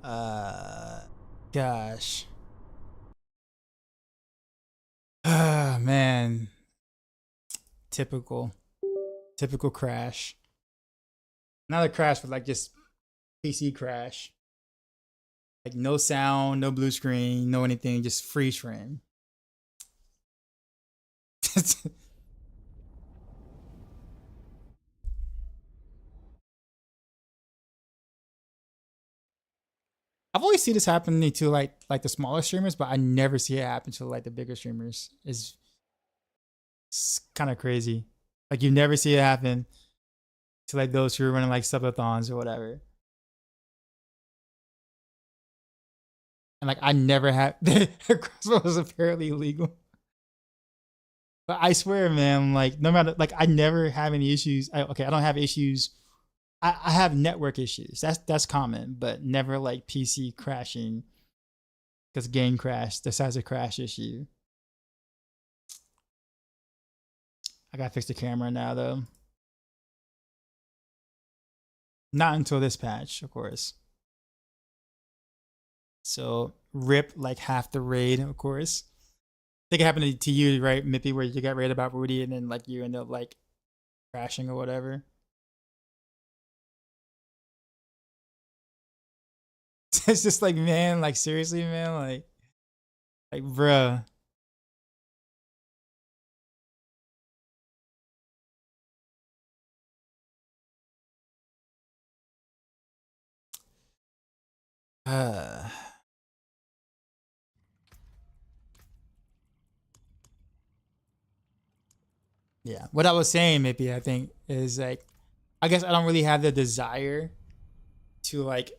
Uh, gosh. Man. Typical. Typical crash. Not a crash, but like just PC crash. Like no sound, no blue screen, no anything, just freeze frame. I've always seen this happening to like the smaller streamers, but I never see it happen to like the bigger streamers. It's kind of crazy. Like you never see it happen to like those who are running like subathons or whatever. And like I never had crossbow was apparently illegal. But I swear, man, like no matter like I never have any issues. I don't have issues. I have network issues. That's common, but never like PC crashing because game crash. This has a crash issue. I gotta fix the camera now though. Not until this patch, of course. So rip like half the raid, of course. I think it happened to you, right, Mippy, where you got raided about Rudy and then like you end up like crashing or whatever. It's just like, man, like seriously, man, like bruh. Uh, yeah. What I was saying, maybe I think, is like I guess I don't really have the desire to like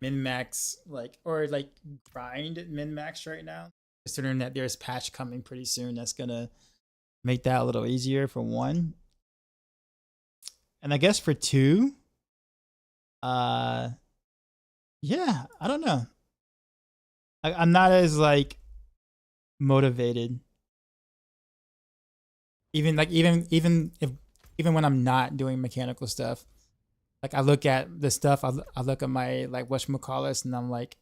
min max like or like grind min max right now. Considering that there's patch coming pretty soon that's gonna make that a little easier for one. And I guess for two, uh yeah, I don't know. I'm not as like motivated. Even when I'm not doing mechanical stuff. Like I look at the stuff, I look at my like whatchamacallits and I'm like,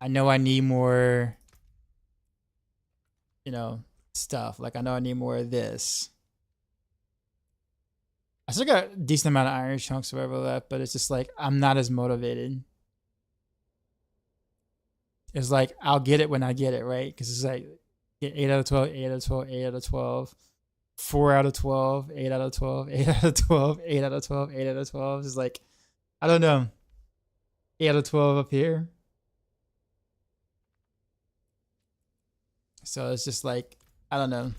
I know I need more, you know, stuff. Like I know I need more of this. I still got a decent amount of iron chunks or whatever left, but it's just like I'm not as motivated. It's like I'll get it when I get it, right? Because it's like get 8 out of 12, 8 out of 12, 8 out of 12, 4 out of 12, 8 out of 12, 8 out of 12, 8 out of 12, 8 out of 12. It's like, I don't know. 8 out of 12 up here. So it's just like, I don't know.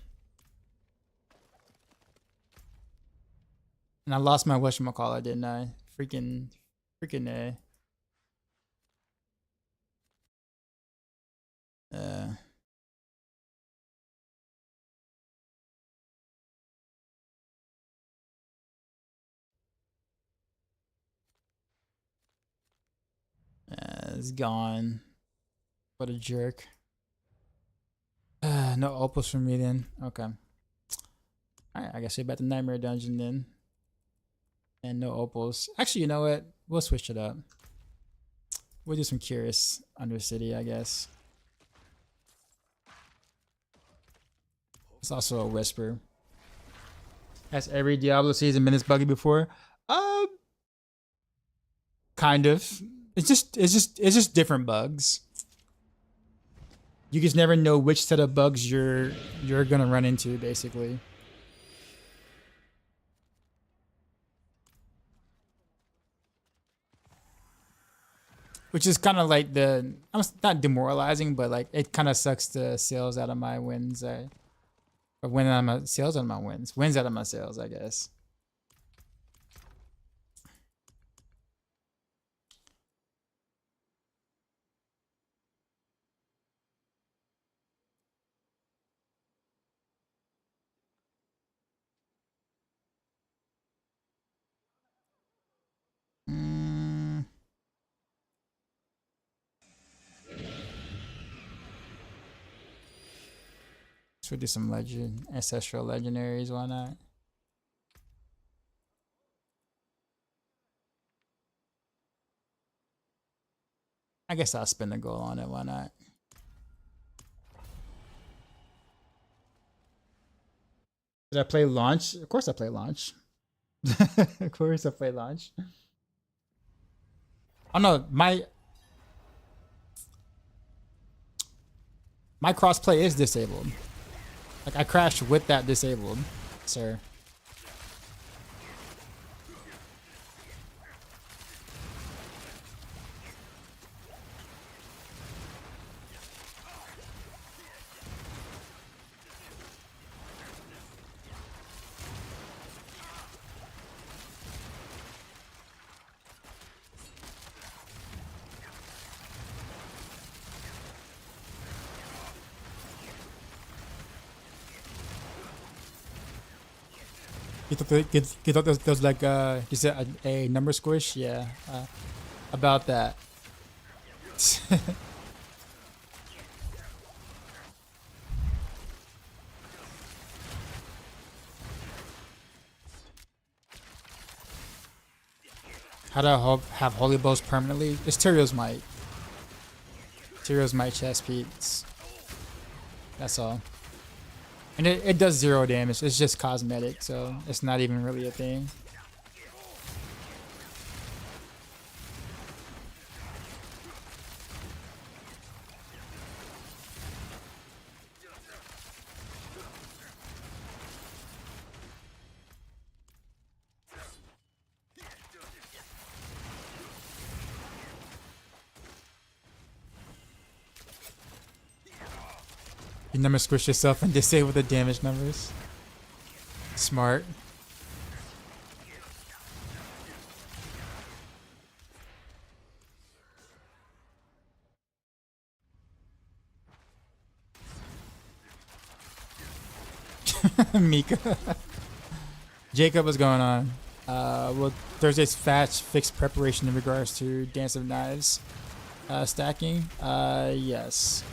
And I lost my whatchamacallit, didn't I? Freaking, uh, it's gone. What a jerk. No opals for me then. Okay. Alright, I guess we're back to Nightmare Dungeon then. And no opals. Actually, you know what? We'll switch it up. We'll do some Curious Undercity, I guess. It's also a Whisper. Has every Diablo season been this buggy before? Kind of. It's just different bugs. You just never know which set of bugs you're gonna run into, basically. Which is kind of like I'm not demoralizing, but like it kind of sucks the sales out of my wins. Or win out of my sales out of my wins. Wins out of my sales, I guess. Should do some ancestral legendaries, why not? I guess I'll spend the gold on it. Why not? Did I play launch? Of course I play launch. Of course I play launch. Oh no, my crossplay is disabled. Like I crashed with that disabled, sir. You thought there was like you said a number squish? Yeah, about that. How do I have holy bows permanently? It's Tyrio's might. Tyrio's might chest beats. That's all. And it does 0 damage. It's just cosmetic, so it's not even really a thing. You never squish yourself and disable the damage numbers. Smart. Mika. Jacob, what's going on? Will Thursday's fetch fix preparation in regards to Dance of Knives stacking? Yes.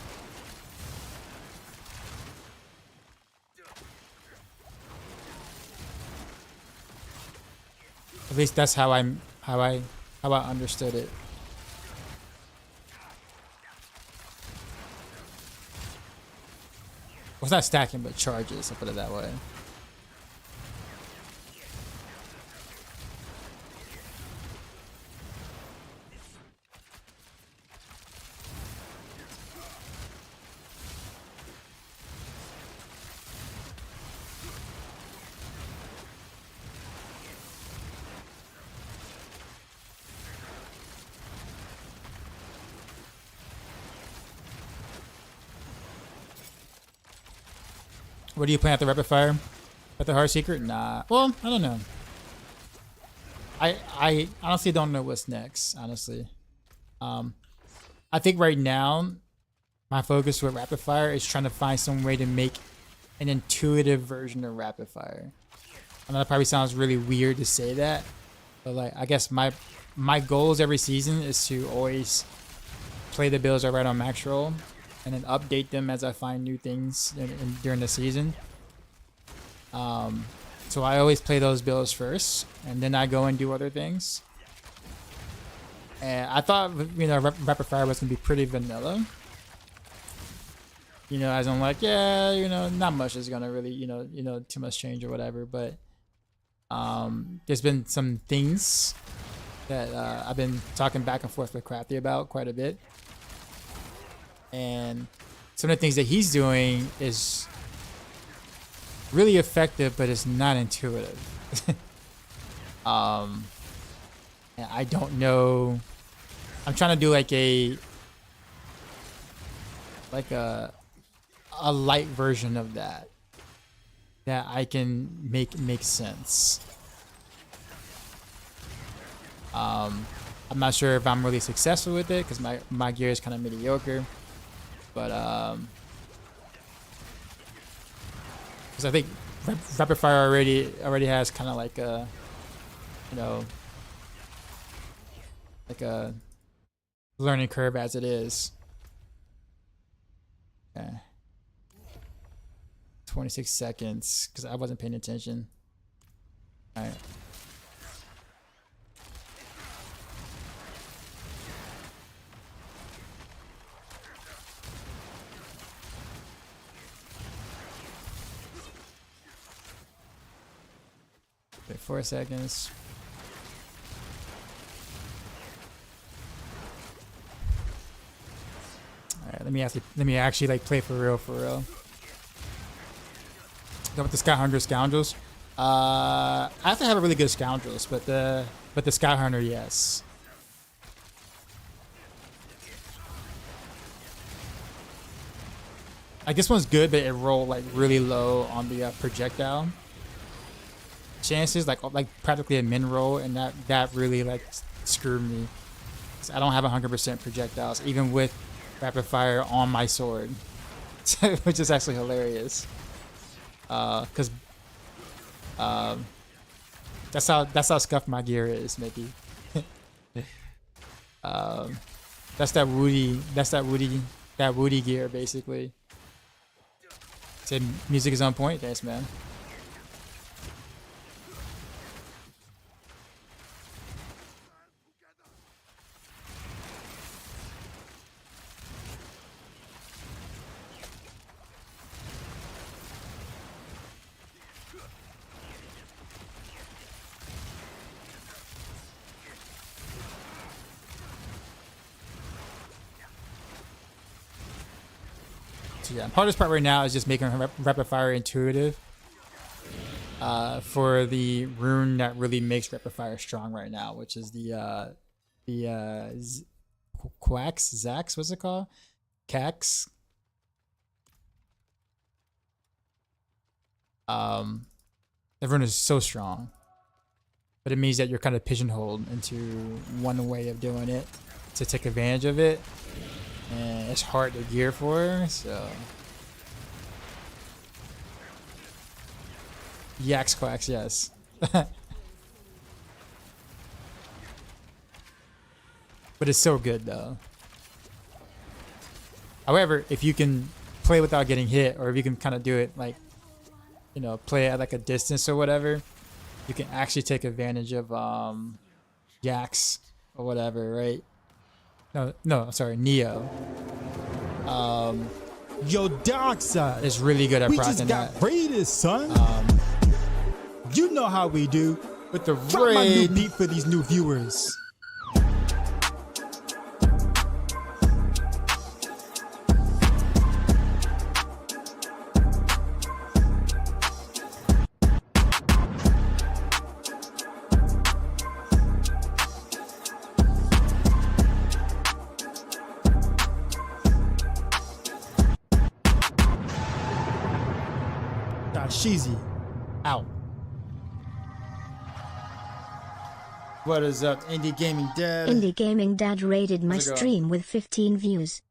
At least that's how I understood it. Well, it's not stacking, but charges. I'll put it that way. What do you plan at the rapid fire? At the Heartseeker? Nah. Well, I don't know. I honestly don't know what's next, honestly. I think right now my focus with rapid fire is trying to find some way to make an intuitive version of rapid fire. I know that probably sounds really weird to say that, but like I guess my goals every season is to always play the builds I write on Maxroll and then update them as I find new things during the season. So I always play those builds first, and then I go and do other things. And I thought, you know, rapid fire was gonna be pretty vanilla. You know, as I'm like, yeah, you know, not much is gonna really, you know, too much change or whatever. But there's been some things that I've been talking back and forth with Crafty about quite a bit. And some of the things that he's doing is really effective, but it's not intuitive. And I don't know. I'm trying to do like a light version of that I can make sense. I'm not sure if I'm really successful with it because my gear is kind of mediocre. But because I think rapid fire already has kind of like a, you know, like a learning curve as it is. Okay. 26 seconds because I wasn't paying attention. All right. Wait 4 seconds. Alright, let me actually like play for real, for real. Go with the Sky Hunter Scoundrels. I have to have a really good Scoundrels, but the Sky Hunter, yes. Like this one's good, but it rolled like really low on the projectile chances, like practically a min roll, and that really like screwed me. I don't have 100% projectiles, even with rapid fire on my sword, which is actually hilarious. Cause that's how scuffed my gear is, maybe. That's that Woody gear basically. Said music is on point. Thanks, man. So yeah, hardest part right now is just making rapid fire intuitive. For the rune that really makes rapid fire strong right now, which is the Quacks, Zax, what's it called? Cax. The rune is so strong, but it means that you're kind of pigeonholed into one way of doing it to take advantage of it, and it's hard to gear for. So Yaks Quacks, yes. But it's so good though. However, if you can play without getting hit, or if you can kind of do it like, you know, play at like a distance or whatever, you can actually take advantage of Yaks or whatever, right? No, sorry, Neo. Yo, Darkside Is really good at we processing just got that. raided, son. You know how we do. With the Drop my new raid. beat for these new viewers. Sheezy out. What is up, Indie Gaming Dad? Indie Gaming Dad raided my How's it going? stream with 15 views.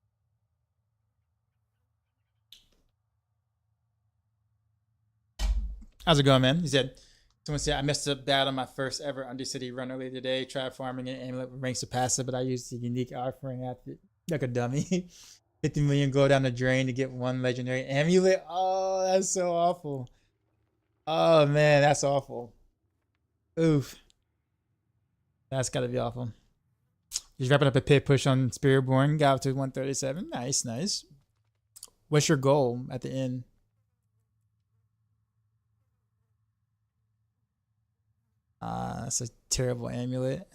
How's it going, man? He said, someone said, I messed up bad on my first ever Undercity run earlier today. Tried farming an amulet with ranks to passive, but I used the unique offering after, like a dummy. 50 million go down the drain to get one legendary amulet. Oh, that's so awful. Oh, man, that's awful. Oof. That's gotta be awful. Just wrapping up a pit push on Spiritborn. Got up to 137. Nice, nice. What's your goal at the end? That's a terrible amulet.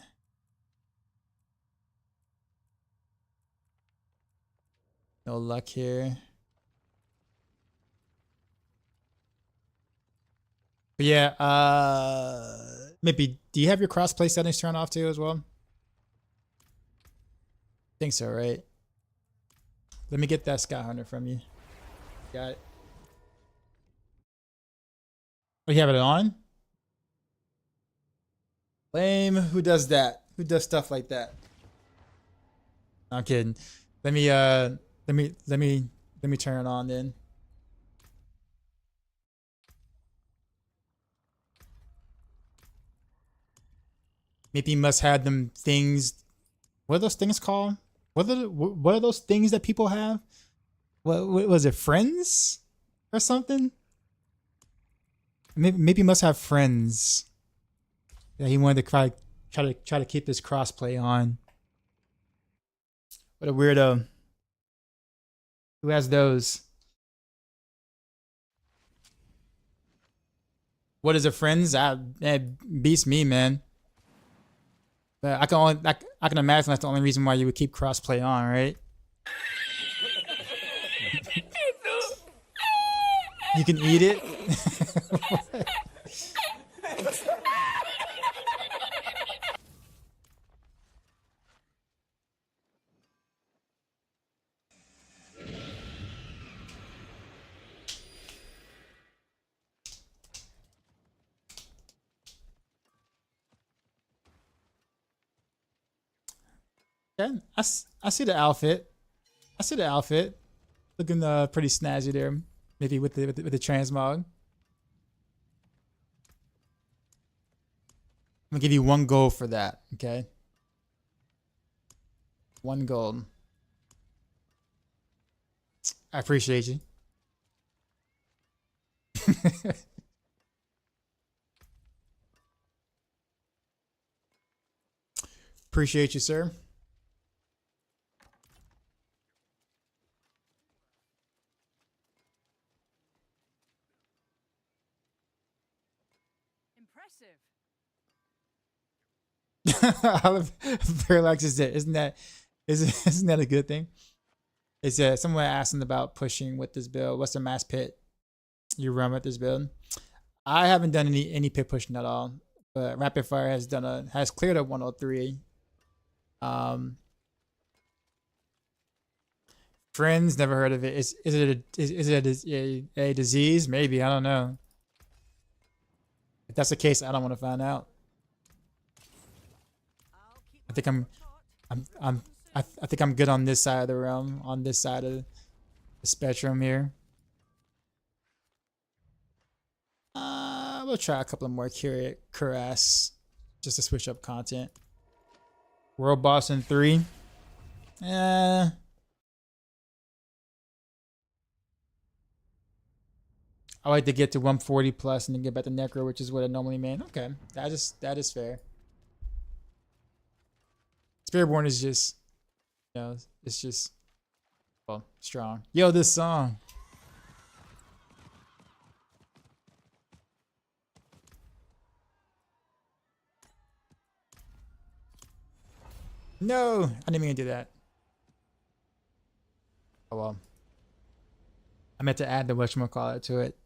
No luck here. But yeah, maybe do you have your crossplay settings turned off too as well? Think so, right? Let me get that Sky Hunter from you. Got it. Oh, you have it on? Lame. Who does that? Who does stuff like that? I'm kidding. Let me turn it on then. Maybe you must have them things. What are those things called? What are those things that people have? What was it? Friends or something? Maybe you must have friends. Yeah, he wanted to try to keep his crossplay on. What a weirdo. Who has those? What is a friends? That beats me, man. But I can imagine that's the only reason why you would keep crossplay on, right? You can eat it. Yeah, I see the outfit. I see the outfit. Looking pretty snazzy there. Maybe with the transmog. I'm gonna give you 1 gold for that, okay? 1 gold. I appreciate you. Appreciate you, sir. Parallax is dead. Isn't that a good thing? Is someone asking about pushing with this build? What's the mass pit you run with this build? I haven't done any pit pushing at all, but Rapid Fire has cleared up 103. Friends, never heard of it. Is it a disease? Maybe, I don't know. If that's the case, I don't want to find out. I think I think I'm good on this side of the realm, on this side of the spectrum here. We'll try a couple of more cuirass just to switch up content. World boss in 3. I like to get to 140 plus and then get back to Necro, which is what I normally main. Okay, that is fair. Spiritborn is just, you know, it's just, well, strong. Yo, this song. No, I didn't mean to do that. Oh well. I meant to add the whatchamacallit to it.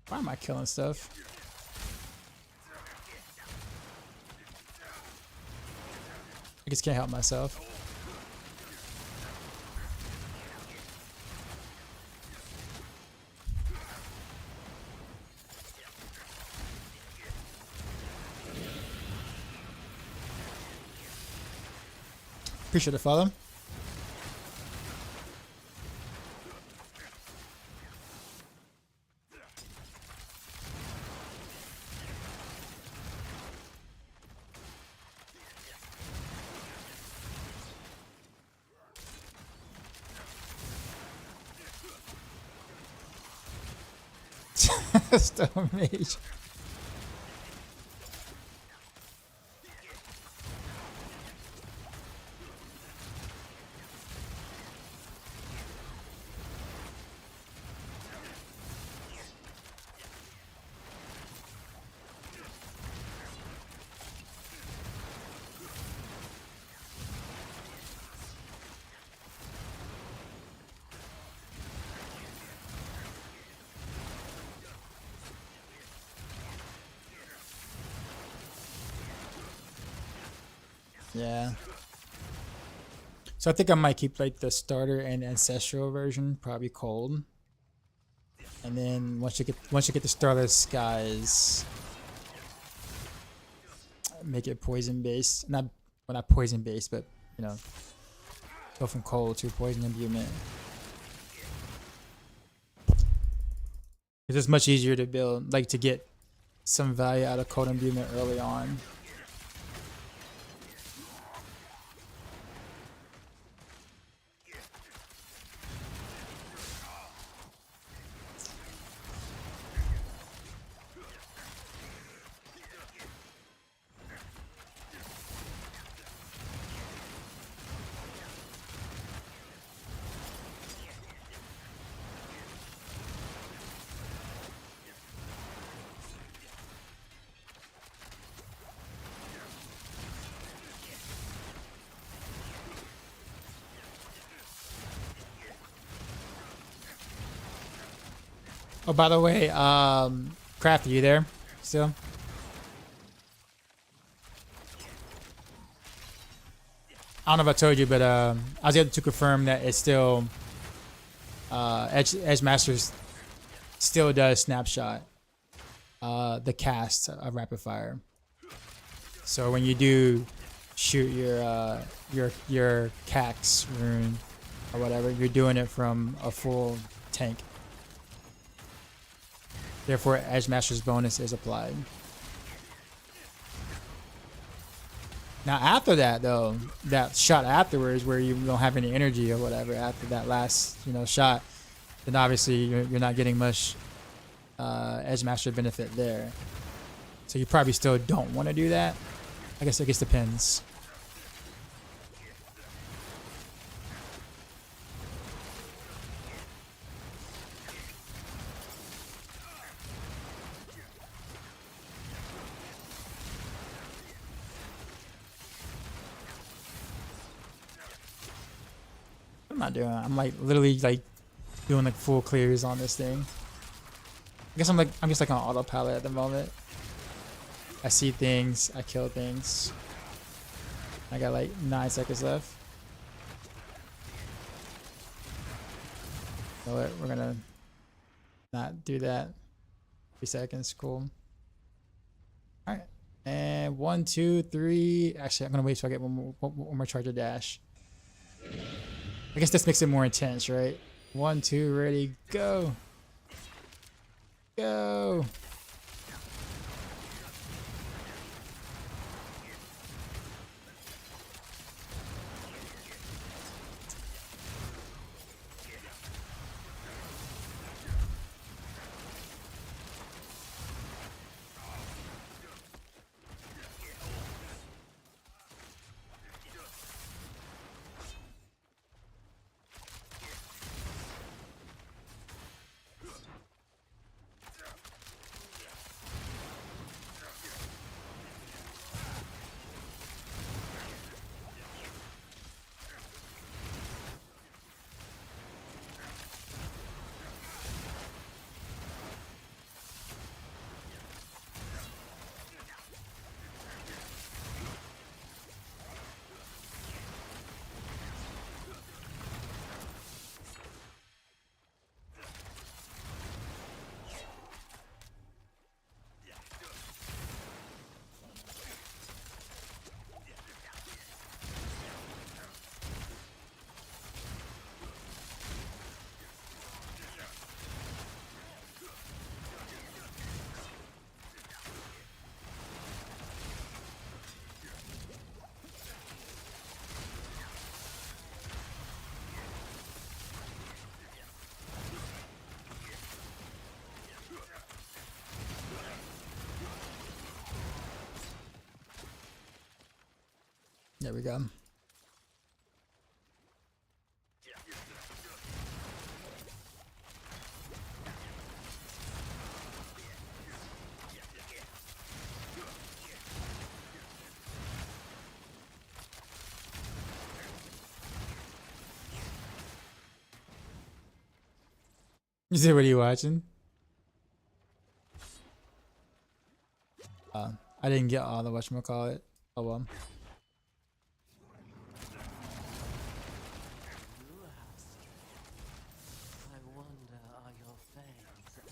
Why am I killing stuff? I just can't help myself. Appreciate the follow. Stone Mage. Yeah. So I think I might keep like the starter and ancestral version, probably cold. And then once you get the Starless Skies, make it poison based. Not poison based, but you know, go from cold to poison imbuement. It's just much easier to build, like to get some value out of cold imbuement early on. Oh, by the way, Craft, are you there still? I don't know if I told you, but I was able to confirm that it's still Edge Masters still does snapshot the cast of rapid fire. So when you do shoot your Cax rune or whatever, you're doing it from a full tank. Therefore, Edge Master's bonus is applied. Now, after that, though, that shot afterwards, where you don't have any energy or whatever, after that last, shot, then obviously you're not getting much Edge Master benefit there. So you probably still don't want to do that. I guess it depends. I'm not doing it. I'm like literally like doing like full clears on this thing. I guess I'm just like on autopilot at the moment. I see things, I kill things. I got like 9 seconds left. You know what? We're gonna not do that. 3 seconds, cool. Alright. And 1, 2, 3. Actually, I'm gonna wait till I get one more charger dash. I guess this makes it more intense, right? 1, 2, ready, go. Go. There we go. You said, what are you watching? I didn't get all the whatchamacallit. Oh well. I wonder, are your fangs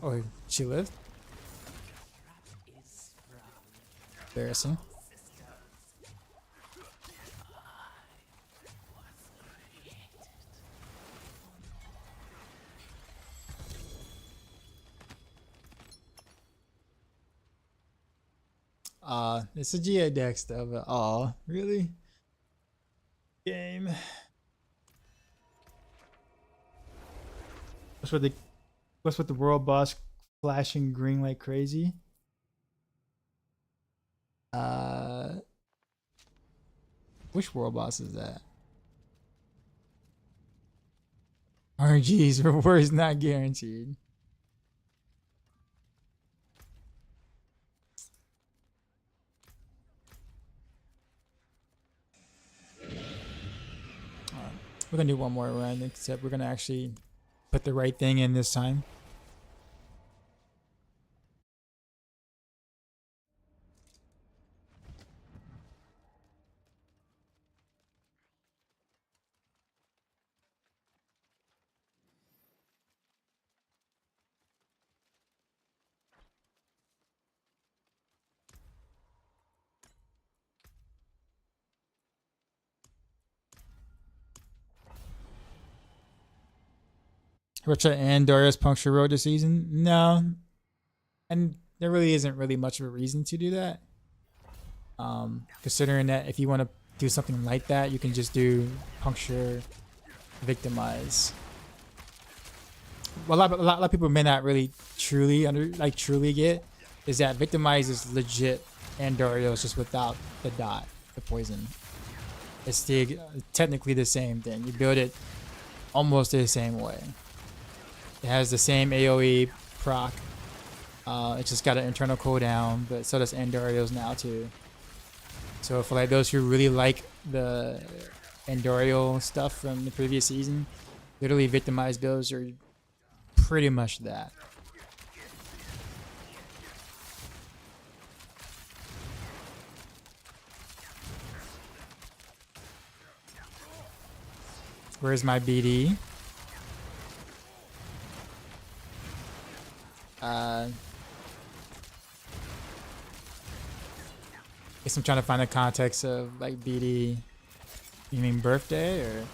Oh, she lived? Embarrassing. It's a GA deck stuff, but really? Game. What's with the world boss flashing green like crazy? Which world boss is that? RG's rewards not guaranteed. We're gonna do one more run, except we're gonna actually put the right thing in this time. Richard and Darius puncture road this season? No. And there really isn't really much of a reason to do that. Considering that if you want to do something like that, you can just do puncture, victimize. What a lot of people may not really truly get is that victimize is legit andariel is just without the dot, the poison. It's technically the same thing. You build it almost the same way. It has the same AoE proc. It's just got an internal cooldown, but so does andariel's now too. So for like those who really like the andariel stuff from the previous season, literally victimized builds are pretty much that. Where's my BD? Guess I'm trying to find the context of like BD. You mean birthday or?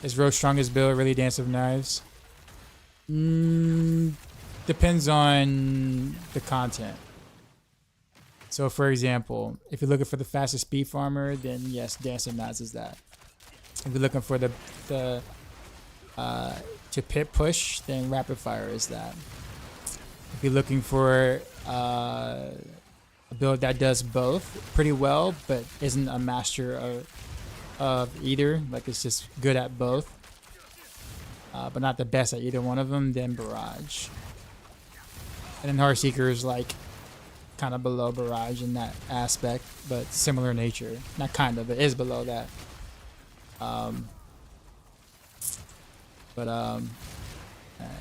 Is Rogue's strongest build really Dance of Knives? Depends on the content. So for example, if you're looking for the fastest speed farmer, then yes, Dance of Knives is that. If you're looking for the to pit push, then Rapid Fire is that. If you're looking for a build that does both pretty well, but isn't a master of either, like it's just good at both, but not the best at either one of them, then Barrage. And then Heartseeker is like kind of below Barrage in that aspect, but similar nature. Not kind of, it is below that.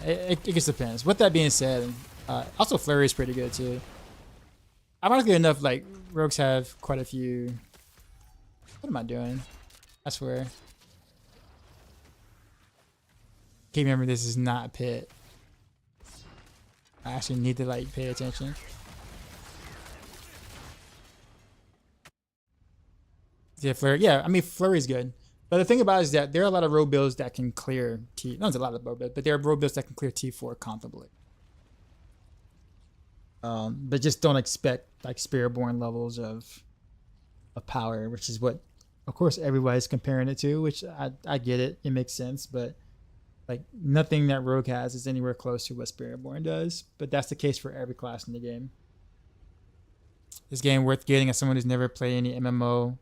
It just depends. With that being said, also Flurry is pretty good too. Ironically enough, like rogues have quite a few. What am I doing? I swear. Can't remember this is not pit. I actually need to like pay attention. Yeah, Flurry. Yeah, I mean Flurry's good. But the thing about it is that there are a lot of rogue builds that can clear T. Not a lot of rogue builds, but there are rogue builds that can clear T4 comfortably. But just don't expect like Spiritborn levels of power, which is what, of course, everybody's comparing it to. Which I get it, it makes sense, but like nothing that Rogue has is anywhere close to what Spiritborn does. But that's the case for every class in the game. This game worth getting as someone who's never played any MMO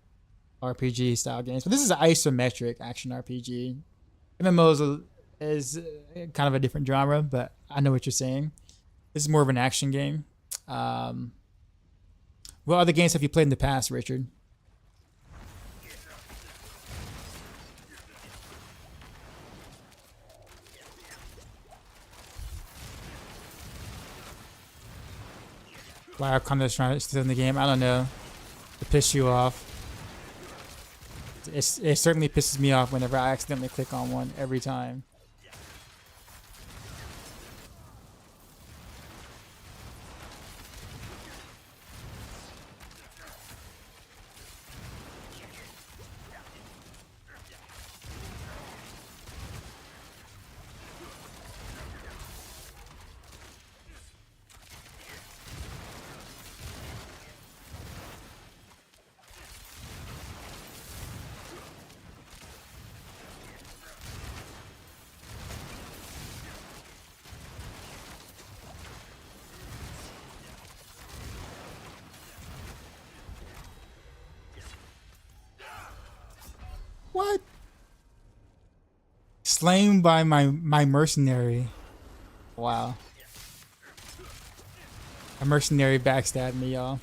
RPG style games, but this is an isometric action RPG. MMOs is kind of a different genre, but I know what you're saying. This is more of an action game. What other games have you played in the past, Richard? why I'm kind of trying to still in the game. I don't know. To piss you off. It certainly pisses me off whenever I accidentally click on one every time. What? Slain by my mercenary. Wow. A mercenary backstabbed me, y'all.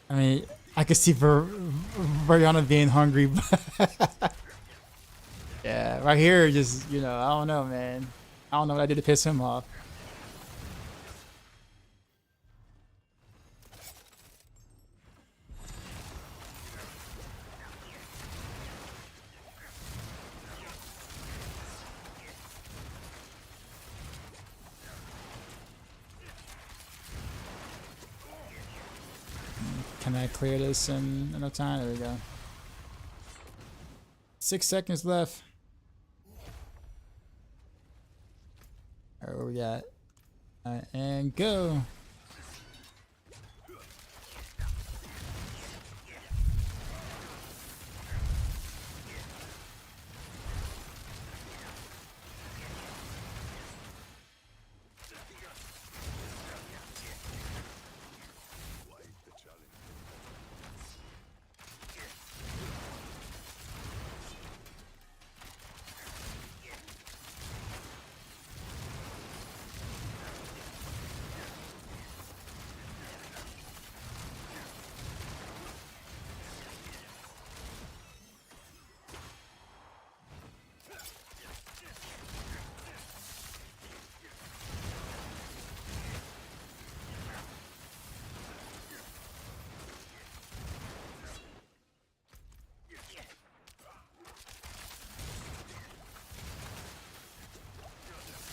I mean, I could see Variana being hungry, but yeah, right here, just, you know, I don't know, man. I don't know what I did to piss him off. Can I clear this in enough time? There we go. 6 seconds left. Alright, what we got? And go.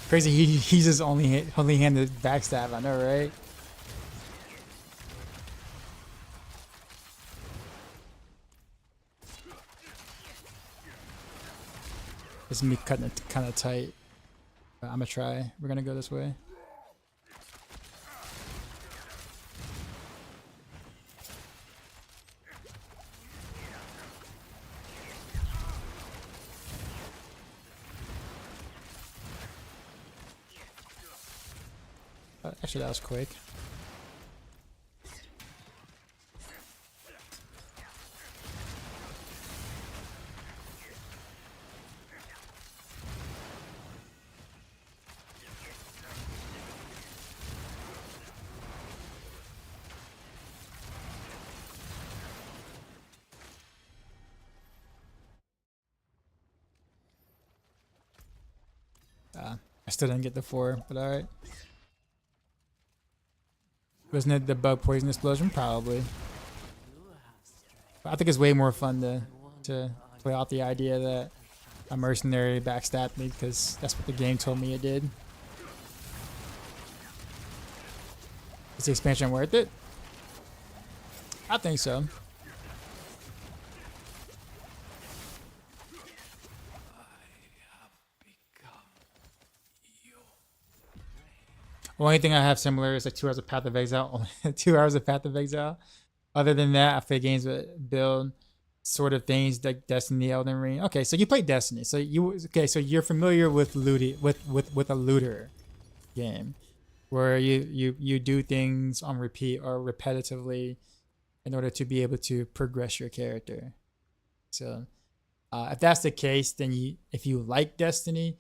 Crazy, he's just only handed backstab. I know, right? This is me cutting it kind of tight. But I'm gonna try. We're gonna go this way. Actually, that was quick. I still didn't get the 4, but alright. Wasn't it the bug poison explosion? Probably. But I think it's way more fun to play out the idea that a mercenary backstabbed me, because that's what the game told me it did. Is the expansion worth it? I think so. Only thing I have similar is like 2 hours of Path of Exile. Only 2 hours of Path of Exile. Other than that, I play games with build sort of things like Destiny, Elden Ring. Okay, so you play Destiny. So you're familiar with with a looter game where you do things on repeat or repetitively in order to be able to progress your character. So if that's the case, then if you like Destiny,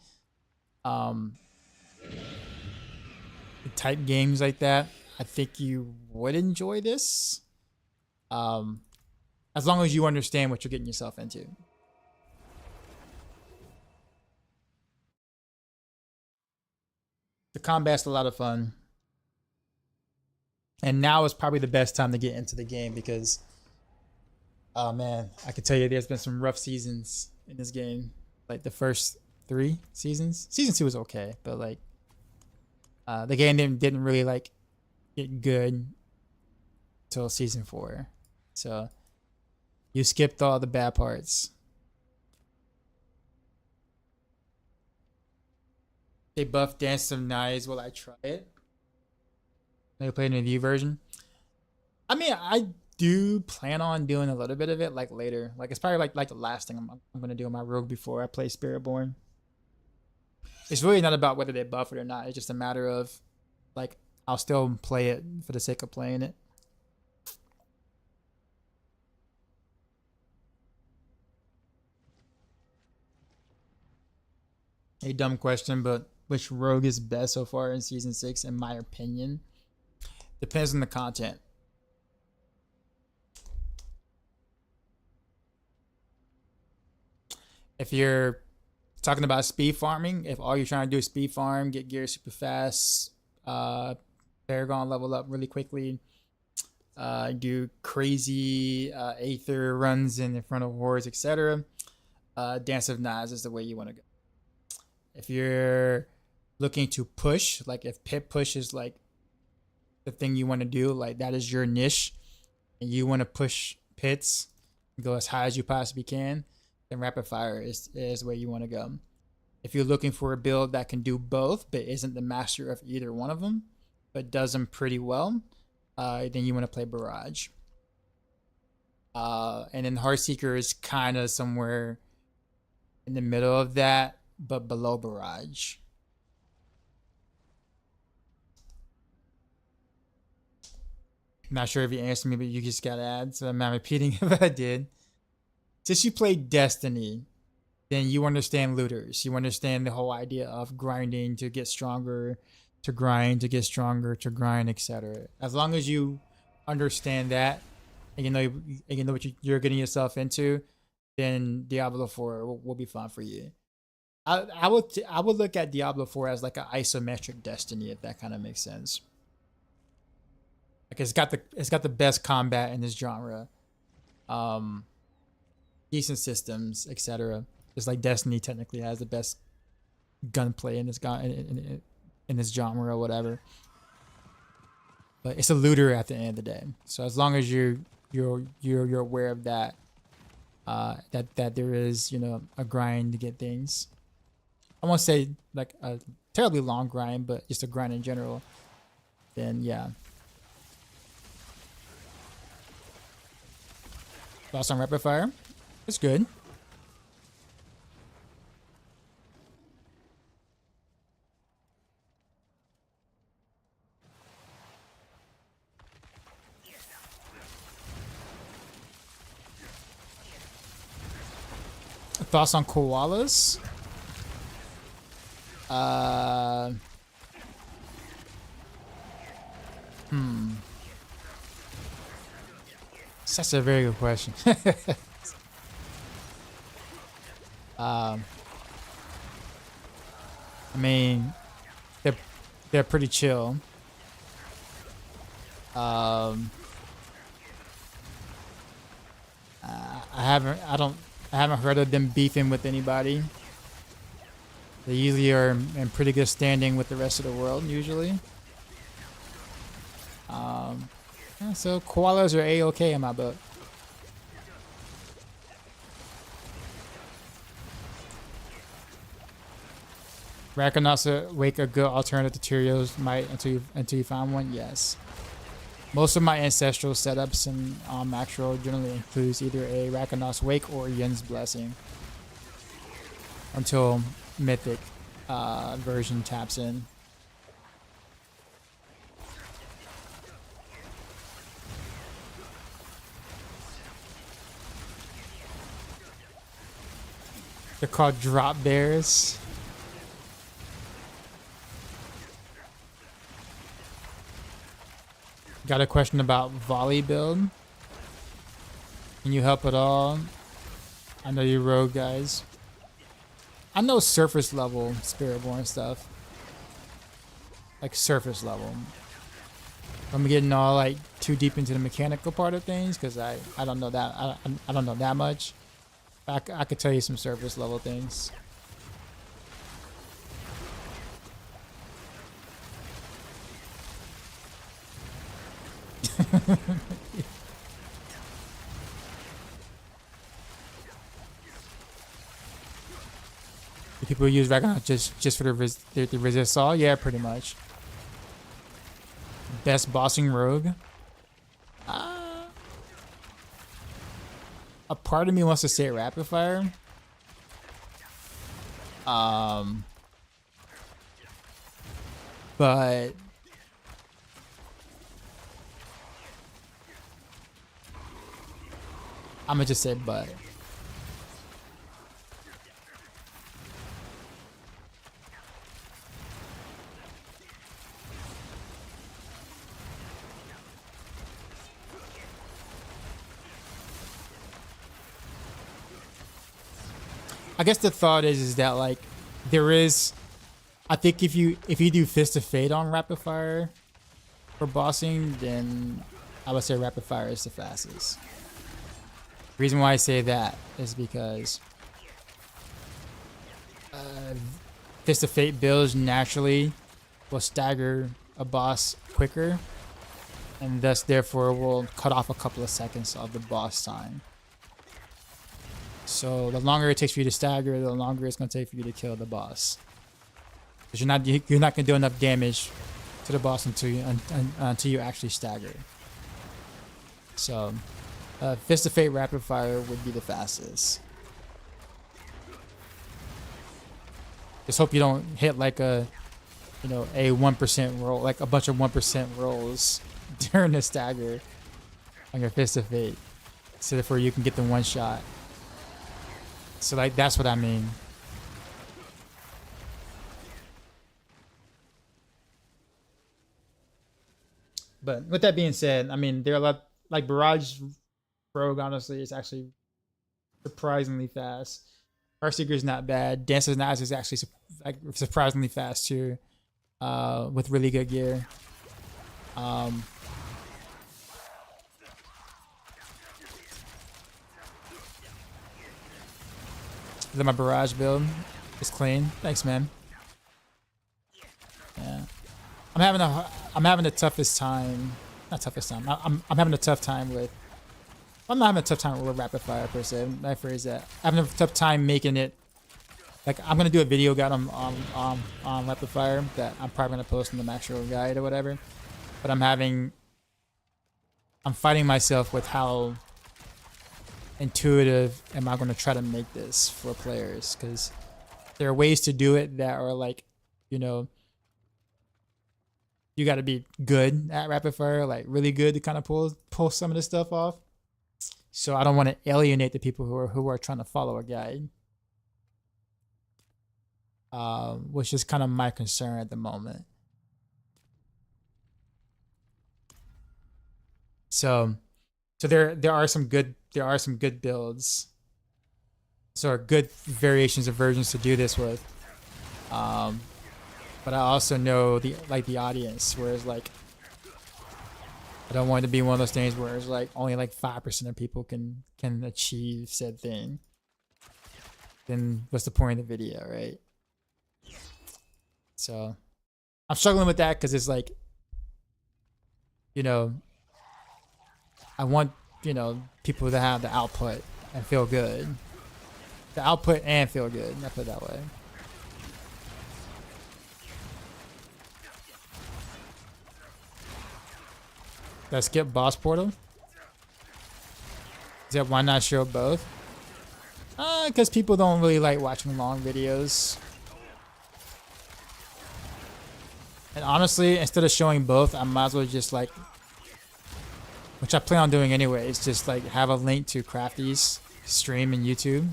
type games like that, I think you would enjoy this. As long as you understand what you're getting yourself into. The combat's a lot of fun. And now is probably the best time to get into the game because, oh man, I can tell you there's been some rough seasons in this game. Like the first 3 seasons. Season 2 was okay, but like the game didn't really like get good till season 4. So you skipped all the bad parts. They buffed Dance of Knives. Will I try it? They played in the View version. I mean, I do plan on doing a little bit of it like later. Like it's probably like the last thing I'm gonna do on my Rogue before I play Spiritborn. It's really not about whether they buff it or not. It's just a matter of like I'll still play it for the sake of playing it. A dumb question, but which Rogue is best so far in season 6? In my opinion, depends on the content. If you're talking about speed farming, if all you're trying to do is speed farm, get gear super fast, Paragon level up really quickly, do crazy Aether runs in front of hordes, etc., Dance of Knives is the way you want to go. If you're looking to push, like if pit push is like the thing you want to do, like that is your niche, and you want to push pits and go as high as you possibly can, then Rapid Fire is where you want to go. If you're looking for a build that can do both, but isn't the master of either one of them, but does them pretty well, then you want to play Barrage. And then Heartseeker is kind of somewhere in the middle of that, but below Barrage. Not sure if you answered me, but you just got to add, so I'm not repeating if I did. Since you play Destiny, then you understand looters. You understand the whole idea of grinding to get stronger, to grind to get stronger, to grind, etc. As long as you understand that, and you know what you're getting yourself into, then Diablo 4 will be fun for you. I would look at Diablo 4 as like an isometric Destiny, if that kind of makes sense. Like it's got the best combat in this genre, decent systems, etc. Just like Destiny technically has the best gunplay in this genre or whatever. But it's a looter at the end of the day. So as long as you're aware of that, that there is, you know, a grind to get things. I won't say like a terribly long grind, but just a grind in general. Then yeah. Thoughts on Rapid Fire? It's good. Thoughts on koalas? That's a very good question. I mean, they're pretty chill. I haven't heard of them beefing with anybody. They usually are in pretty good standing with the rest of the world, usually. Yeah, so koalas are A-okay in my book. Rakonauts Wake a good alternative to Tyrio's Might until you find one? Yes. Most of my ancestral setups in Maxroll generally includes either a Rakonauts Wake or Yin's Blessing until Mythic version taps in. They're called drop bears. Got a question about volley build. Can you help at all? I know you rogue guys. I know surface level Spiritborn stuff. Like surface level. I'm getting all like too deep into the mechanical part of things because I don't know that I don't know that much. I could tell you some surface level things. Do people use Ragnarok just for the resist all? Yeah, pretty much. Best bossing rogue. A part of me wants to say rapid fire. But I'm gonna just say but. I guess the thought is that like there is, I think if you do Fist of Fate on rapid fire for bossing, then I would say rapid fire is the fastest. The reason why I say that is because Fist of Fate builds naturally will stagger a boss quicker, and thus therefore will cut off a couple of seconds of the boss time. So the longer it takes for you to stagger, the longer it's going to take for you to kill the boss. Because you're not going to do enough damage to the boss until you actually stagger. So Fist of Fate rapid fire would be the fastest. Just hope you don't hit like a 1% roll, like a bunch of 1% rolls during the stagger on your Fist of Fate, so therefore you can get the one shot. So like that's what I mean. But with that being said, I mean there are a lot like Barrage Rogue. Honestly, is actually surprisingly fast. Heartseeker is not bad. Dancer's Knives is actually like surprisingly fast too, with really good gear. Then my Barrage build is clean. Thanks, man. Yeah, I'm having the toughest time. Not toughest time. I'm having a tough time with. I'm not having a tough time with rapid fire per se. I phrase that. I'm having a tough time making it. Like I'm gonna do a video guide on rapid fire that I'm probably gonna post in the Maxroll guide or whatever. But I'm fighting myself with how intuitive am I going to try to make this for players, because there are ways to do it that are like, you got to be good at rapid fire, like really good to kind of pull some of this stuff off. So I don't want to alienate the people who are trying to follow a guide, which is kind of my concern at the moment. So there are some good builds. So are good variations of versions to do this with. But I also know the audience, whereas like I don't want it to be one of those things where it's like only like 5% of people can achieve said thing. Then what's the point of the video, right? So I'm struggling with that because it's like, I want, people to have the output and feel good. The output and feel good. I put it that way. Did I skip boss portal? Is that why not show both? Because people don't really like watching long videos. And honestly, instead of showing both, I might as well just like, which I plan on doing anyways, just like have a link to Crafty's stream in YouTube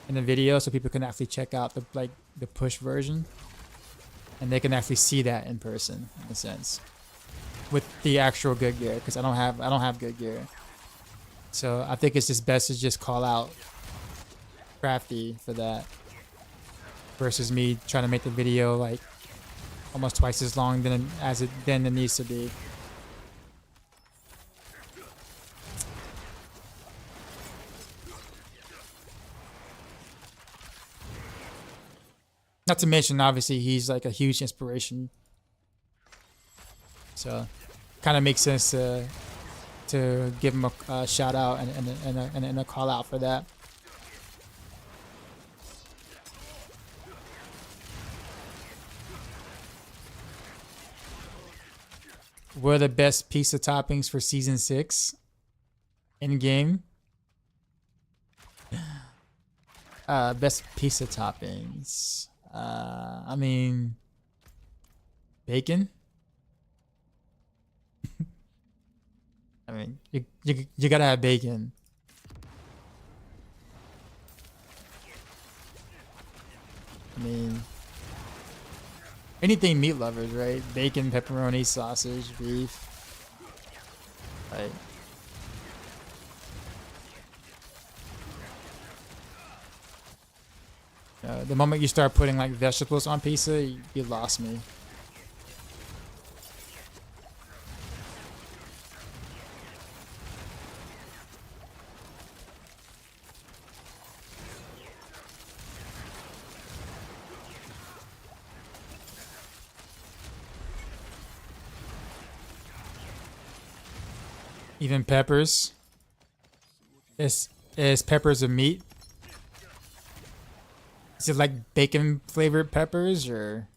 in the video so people can actually check out the push version. And they can actually see that in person, in a sense. with the actual good gear because I don't have good gear. So I think it's just best to just call out Crafty for that versus me trying to make the video like almost twice as long than it needs to be. Not to mention, obviously, he's like a huge inspiration. So, kind of makes sense to give him a shout out and a call out for that. What are the best pizza toppings for season 6 in game? Best pizza toppings. I mean, bacon. I mean, you gotta have bacon. I mean, anything meat lovers, right? Bacon, pepperoni, sausage, beef. Like, the moment you start putting like vegetables on pizza, you lost me. Even peppers. Is peppers a meat? Is it like bacon flavored peppers or?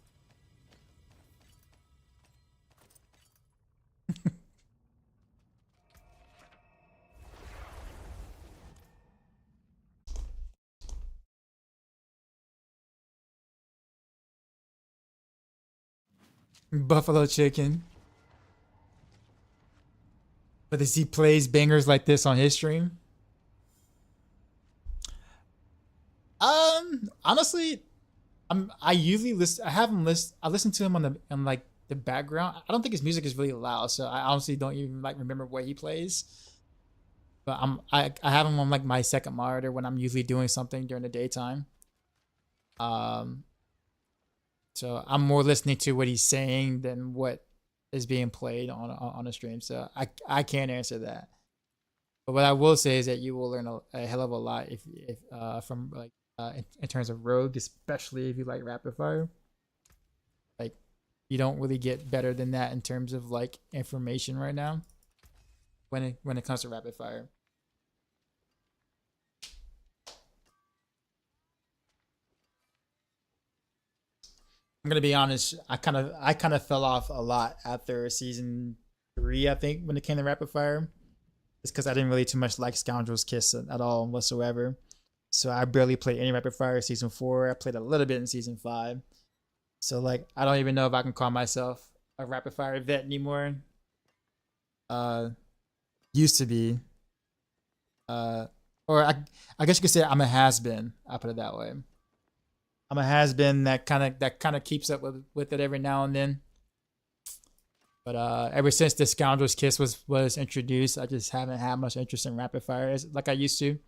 Buffalo chicken. But does he plays bangers like this on his stream? Honestly, I usually listen. I have him list. I listen to him on like the background. I don't think his music is really loud, so I honestly don't even like remember what he plays. But I have him on like my second monitor when I'm usually doing something during the daytime. So I'm more listening to what he's saying than what is being played on a stream. So I can't answer that. But what I will say is that you will learn a hell of a lot if from like in terms of Rogue, especially if you like rapid fire. Like you don't really get better than that in terms of like information right now when it comes to rapid fire. I'm gonna be honest. I kind of fell off a lot after season 3. I think when it came to rapid fire, it's because I didn't really too much like Scoundrel's Kiss at all whatsoever. So I barely played any rapid fire season 4. I played a little bit in season 5. So like I don't even know if I can call myself a rapid fire vet anymore. Used to be. Or I guess you could say I'm a has-been. I'll put it that way. I'm a has-been that kind of keeps up with it every now and then. But ever since the Scoundrel's Kiss was introduced, I just haven't had much interest in rapid fire like I used to.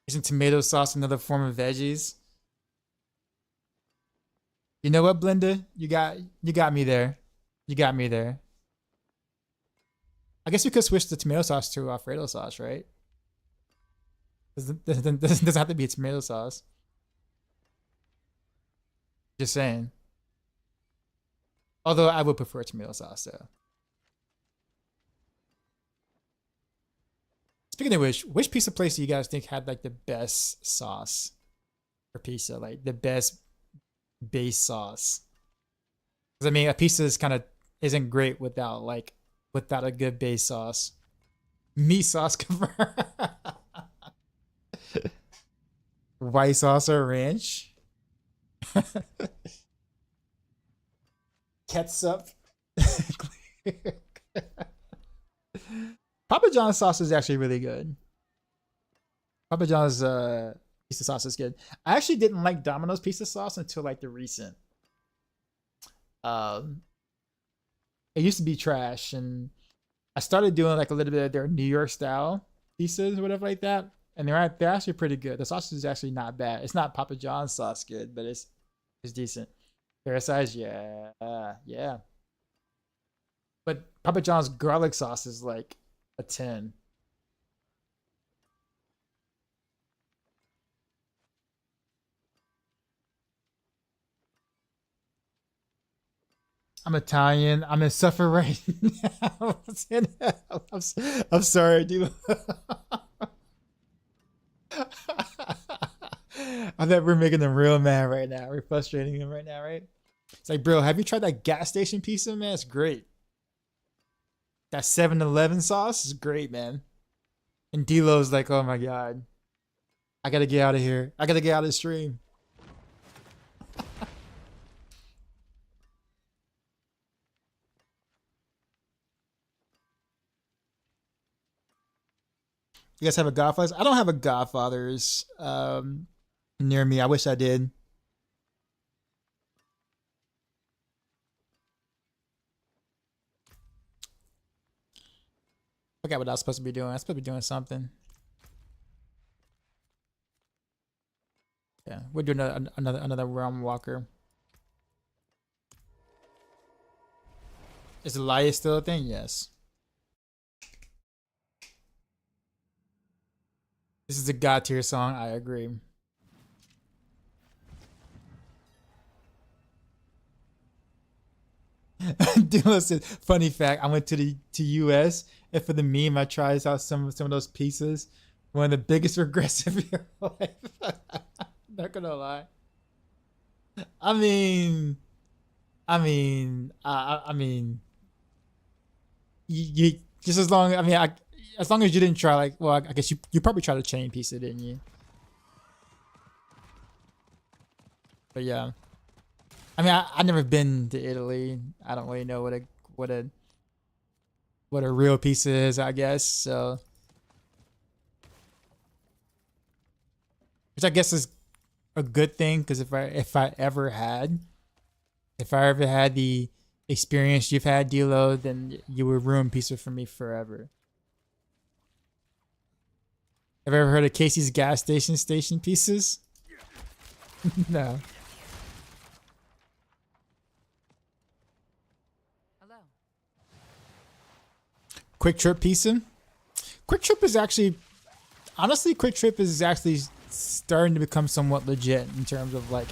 Isn't tomato sauce another form of veggies? You know what, Blenda? You got me there. You got me there. I guess we could switch the tomato sauce to Alfredo sauce, right? Doesn't have to be a tomato sauce. Just saying. Although I would prefer tomato sauce, though. Speaking of which pizza place do you guys think had like the best sauce for pizza? Like the best base sauce? Because I mean, a pizza isn't great without a good base sauce. Meat sauce confirmed. White sauce or ranch? Ketchup. Papa John's sauce is actually really good. Papa John's pizza sauce is good. I actually didn't like Domino's pizza sauce until like the recent. It used to be trash, and I started doing like a little bit of their New York style pizzas or whatever like that, and they're actually pretty good. The sausage is actually not bad. It's not Papa John's sauce good, but it's decent. Fair size, yeah, yeah. But Papa John's garlic sauce is like a 10. I'm Italian. I'm in suffer right now. I'm sorry, dude. I bet we're making them real mad right now. We're frustrating them right now, right? It's like, bro, have you tried that gas station pizza, man? It's great. That 7-Eleven sauce is great, man. And D-Lo's like, oh my god. I gotta get out of here. I gotta get out of the stream. You guys have a Godfather's? I don't have a Godfather's near me. I wish I did. I forgot what I was supposed to be doing. I was supposed to be doing something. Yeah, we're doing another realm walker. Is Elias still a thing? Yes. This is a god tier song. I agree. Dude, listen, funny fact. I went to US, and for the meme, I tried out some of those pieces. One of the biggest regrets of your life. Not gonna lie. I mean, you just as long. I mean, as long as you didn't try, like, well, I guess you probably tried a chain piece, didn't you? But yeah, I mean, I never been to Italy. I don't really know what a real pizza is, I guess. So, which I guess is a good thing, because if I ever had the experience you've had, D-Lo, then you would ruin pizza for me forever. Have you ever heard of Casey's gas station pieces? No. Hello. Quick Trip pizza? Quick Trip is actually, honestly, Quick Trip is actually starting to become somewhat legit in terms of like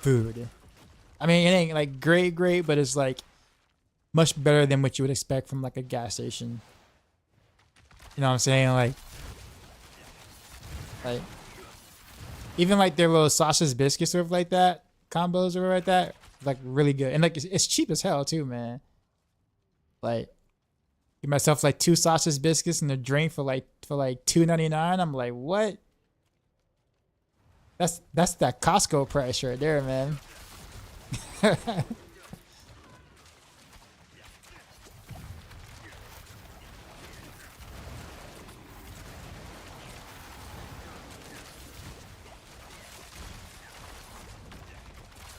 food. I mean, it ain't like great, but it's like much better than what you would expect from like a gas station. You know what I'm saying? Like even like their little sausage biscuits or like that combos or like that, like really good, and like it's cheap as hell too, man. Like, get myself like 2 sausage biscuits and a drink for like $2.99. I'm like, what? That's that Costco price right there, man.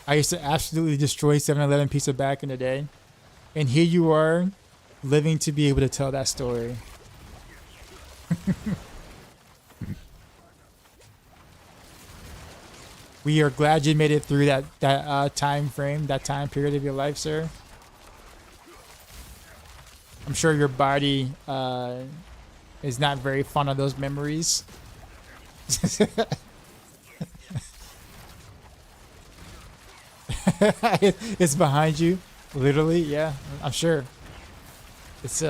I used to absolutely destroy 7-Eleven pizza back in the day. And here you are, living to be able to tell that story. We are glad you made it through that time frame, that time period of your life, sir. I'm sure your body is not very fond of those memories. It's behind you, literally. Yeah, I'm sure. It's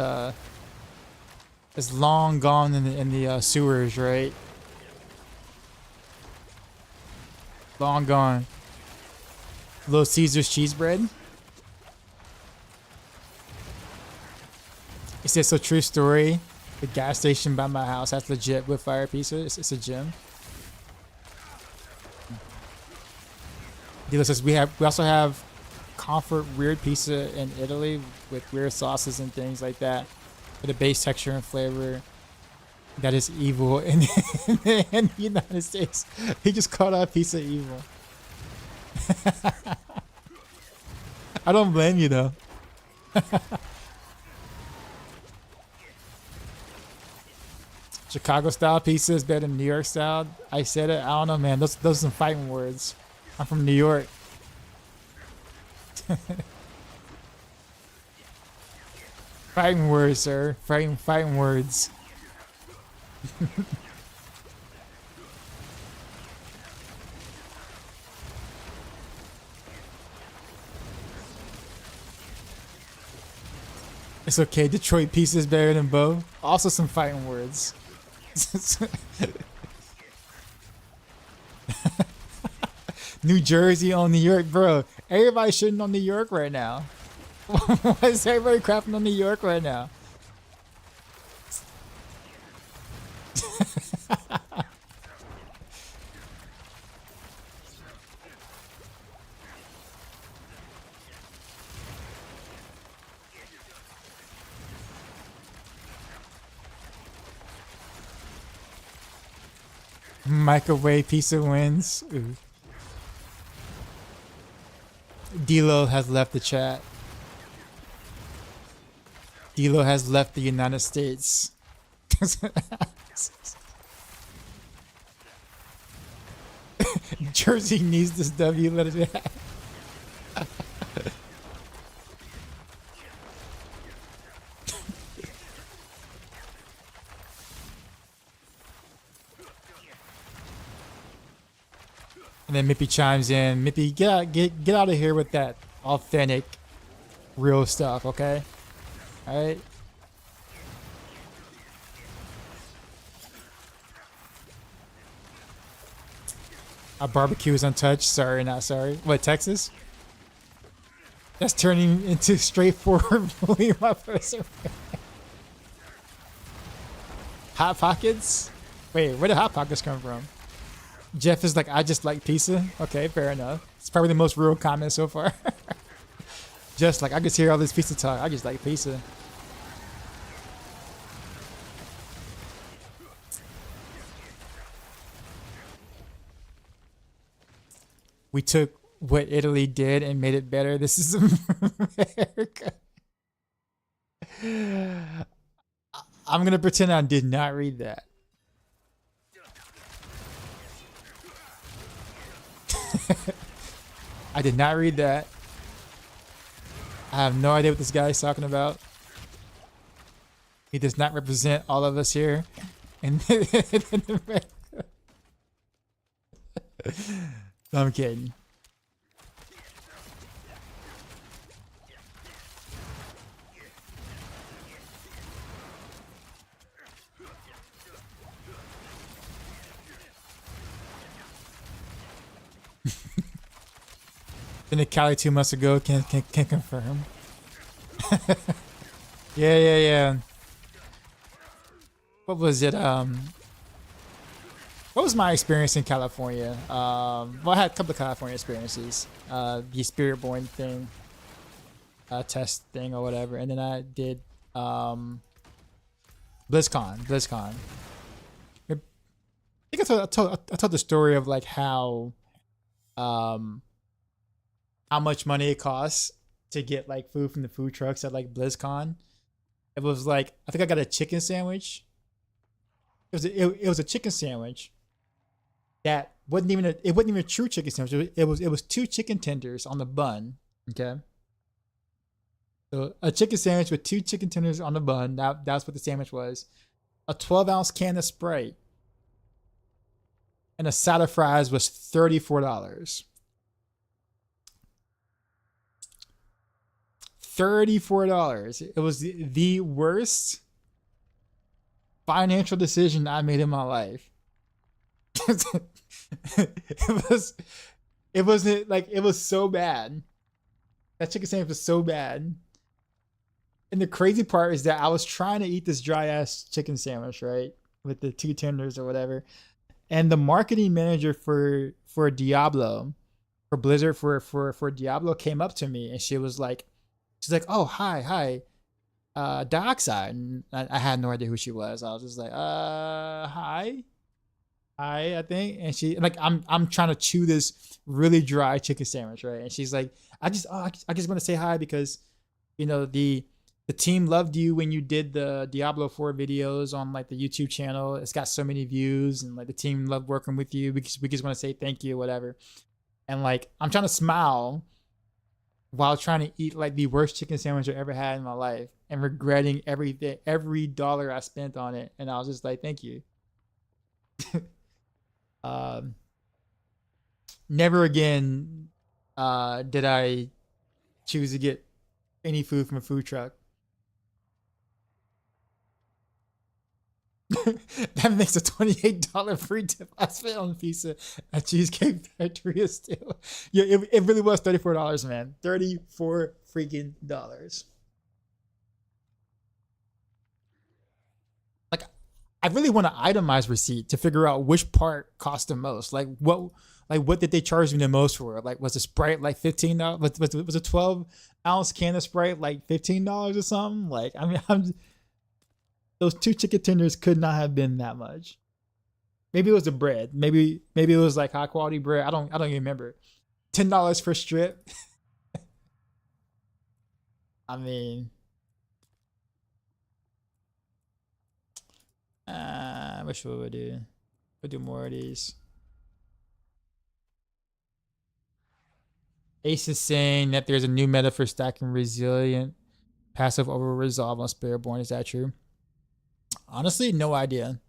long gone in the sewers, right? Long gone. Little Caesar's cheese bread. It says, so true story. The gas station by my house has legit wood fire pizza. It's a gym. Dealer says we also have comfort weird pizza in Italy with weird sauces and things like that for the base texture and flavor. That is evil in the United States. He just called out a piece of evil. I don't blame you though. Chicago style pizza is better than New York style. I said it. I don't know, man. Those are some fighting words. I'm from New York. Fighting words, sir. Fighting words. It's okay. Detroit pizza is better than Bo. Also some fighting words. New Jersey on New York, bro. Everybody shitting on New York right now. Why is everybody crapping on New York right now? Microwave pizza wins. Ooh. D-Lo has left the chat. D-Lo has left the United States. Jersey needs this W. Let it happen. And then Mippy chimes in. Mippy, get out of here with that authentic, real stuff, okay? All right. Our barbecue is untouched. Sorry, not sorry. What, Texas? That's turning into straightforward bullying my person. Hot Pockets? Wait, where did Hot Pockets come from? Jeff is like, I just like pizza. Okay, fair enough. It's probably the most real comment so far. Just like, I just hear all this pizza talk. I just like pizza. We took what Italy did and made it better. This is America. I'm going to pretend I did not read that. I did not read that. I have no idea what this guy is talking about. He does not represent all of us here. And I'm kidding. Been to Cali 2 months ago. Can confirm. Yeah. What was it? What was my experience in California? Well, I had a couple of California experiences. The Spiritborn thing, test thing or whatever, and then I did BlizzCon. I think I told the story of like how much money it costs to get like food from the food trucks at like BlizzCon. It was like, I think I got a chicken sandwich. It was a chicken sandwich that wasn't even a true chicken sandwich. It was 2 chicken tenders on the bun. Okay. So a chicken sandwich with 2 chicken tenders on the bun. That's what the sandwich was. A 12-ounce can of Sprite. And a side of fries was $34. $34. It was the worst financial decision I made in my life. it was so bad. That chicken sandwich was so bad. And the crazy part is that I was trying to eat this dry ass chicken sandwich, right? With the 2 tenders or whatever. And the marketing manager for Diablo, for Blizzard, for Diablo came up to me and she's like, oh, hi. Dioxide, and I had no idea who she was. I was just like, hi, I think, and she like I'm trying to chew this really dry chicken sandwich, right? And she's like, I just want to say hi because, you know, the team loved you when you did the Diablo 4 videos on like the YouTube channel. It's got so many views, and like the team loved working with you. We just want to say thank you, whatever. And like I'm trying to smile while trying to eat like the worst chicken sandwich I ever had in my life and regretting everything, every dollar I spent on it. And I was just like, thank you. Never again did I choose to get any food from a food truck. That makes a $28 free tip I spent on pizza at Cheesecake Factory still. Yeah, it really was $34, man. 34 freaking dollars. Like, I really want an itemized receipt to figure out which part cost the most. Like what did they charge me the most for? Like, was the Sprite like $15? Was a 12-ounce can of Sprite like $15 or something? Like, I mean, those 2 chicken tenders could not have been that much. Maybe it was the bread. Maybe it was like high quality bread. I don't even remember. $10 for strip. I mean, I wish we would do. We'll do more of these. Ace is saying that there's a new meta for stacking resilient passive over resolve on Spiritborn. Is that true? Honestly, no idea.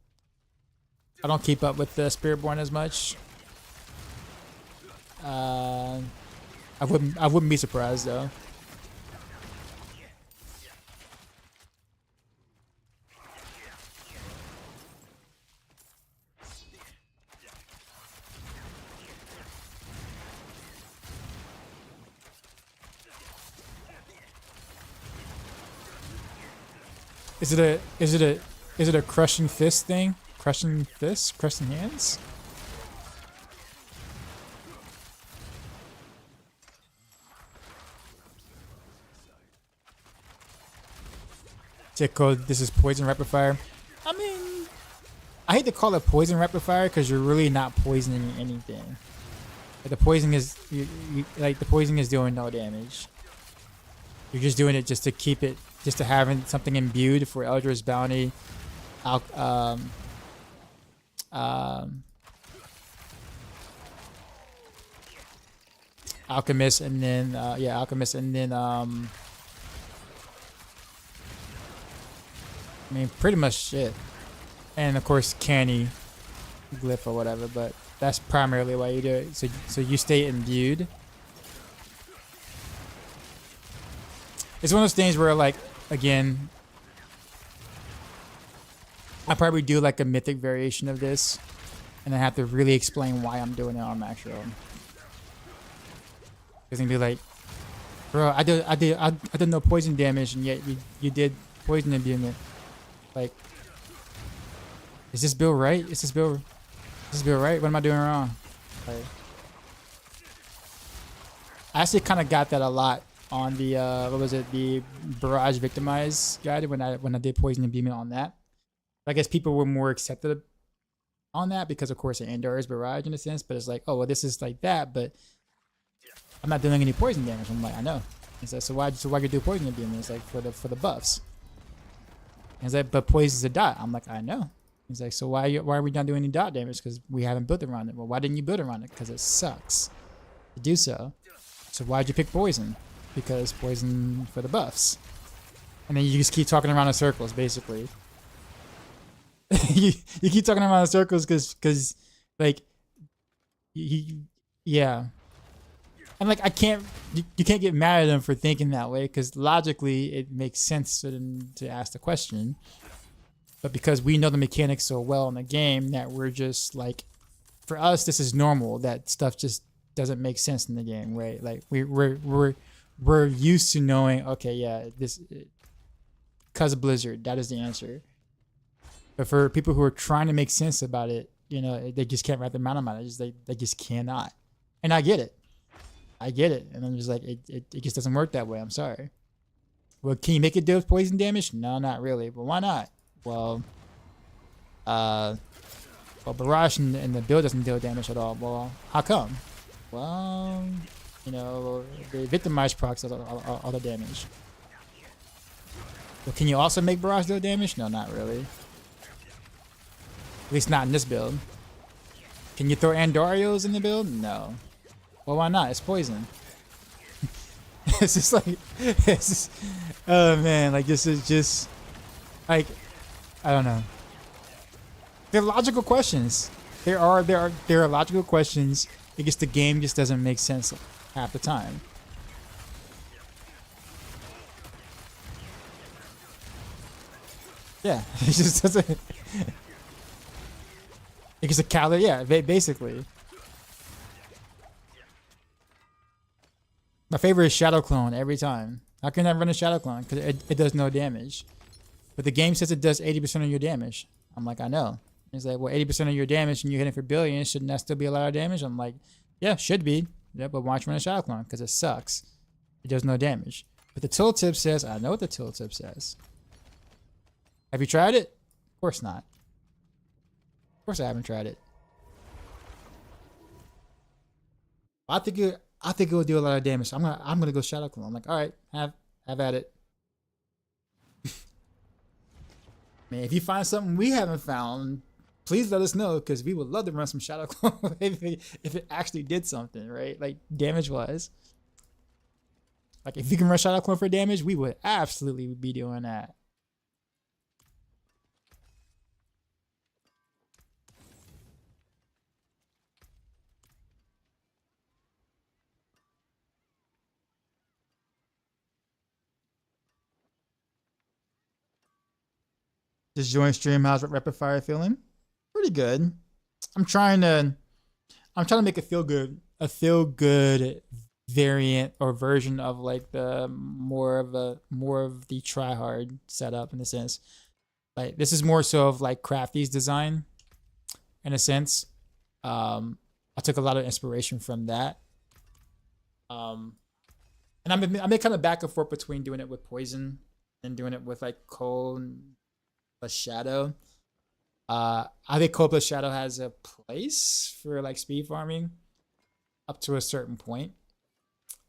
I don't keep up with the Spiritborn as much. I wouldn't be surprised though. Is it a crushing fist thing? Crushing fists? Crushing hands? Tick code, this is poison rapid fire. I mean, I hate to call it poison rapid fire because you're really not poisoning anything. Like the poison is like the poison is doing no damage. You're just doing it just to keep it, just to have something imbued for Eldra's Bounty, Alchemist, and then Alchemist, and then I mean pretty much shit, and of course Canny glyph or whatever, but that's primarily why you do it. So you stay imbued. It's one of those things where, like, again, I probably do like a mythic variation of this, and I have to really explain why I'm doing it on Maxroll. Because they'd be like, bro, I did no poison damage, and yet you did poison imbuement. Like, is this build right? Is this build right? What am I doing wrong? Like, I actually kind of got that a lot on the what was it, the Barrage Victimize guide when I did poison imbuement on that. I guess people were more accepted on that because of course Andariel is Barrage in a sense, but it's like, oh well, this is like that, but I'm not doing any poison damage. I'm like, I know. It's like, so why you do poison imbuement? It's like for the buffs. And it's like, but poison's a dot. I'm like, I know. He's like, so why are we not doing any dot damage? Because we haven't built around it. Well, why didn't you build around it? Because it sucks to do so. So why'd you pick poison? Because poison for the buffs. And then you just keep talking around in circles, basically. you keep talking around in circles because like yeah. And like you can't get mad at them for thinking that way because logically it makes sense for them to ask the question. But because we know the mechanics so well in the game that we're just like, for us this is normal, that stuff just doesn't make sense in the game, right? Like we're used to knowing, okay, yeah, this because of Blizzard, that is the answer. But for people who are trying to make sense about it, you know, they just can't wrap their mind around it. They just cannot. And I get it. And I'm just like, it just doesn't work that way. I'm sorry. Well, can you make it deal poison damage? No, not really. But why not? Well, Barrage in the build doesn't deal damage at all. Well, how come? Well, you know, the Victimize procs all the damage. Well, can you also make Barrage deal damage? No, not really. At least not in this build. Can you throw andariels in the build? No. Well, why not? It's poison. It's just like, it's just, oh man, like this is just, like, I don't know. They're logical questions. There are logical questions. I guess the game just doesn't make sense half the time. Yeah, it just doesn't. It's a calorie, yeah, basically. My favorite is Shadow Clone every time. How can I run a Shadow Clone? Because it does no damage. But the game says it does 80% of your damage. I'm like, I know. It's like, well, 80% of your damage and you're hitting for billions. Shouldn't that still be a lot of damage? I'm like, yeah, should be. Yeah, but why don't you run a Shadow Clone? Because it sucks. It does no damage. But the tooltip says, I know what the tooltip says. Have you tried it? Of course not. Of course I haven't tried it. I think it will do a lot of damage. So I'm gonna go Shadow Clone. I'm like, all right, have at it. Man, if you find something we haven't found, please let us know, because we would love to run some Shadow Clone if it actually did something, right? Like damage wise. Like if you can run Shadow Clone for damage, we would absolutely be doing that. Just join stream. How's Rapid Fire feeling? Pretty good. I'm trying to make a feel good variant or version of like the more of the try hard setup in a sense. Like this is more so of like Crafty's design in a sense. I took a lot of inspiration from that. And I'm kind of back and forth between doing it with poison and doing it with like cold plus shadow. I think cold plus shadow has a place for like speed farming up to a certain point.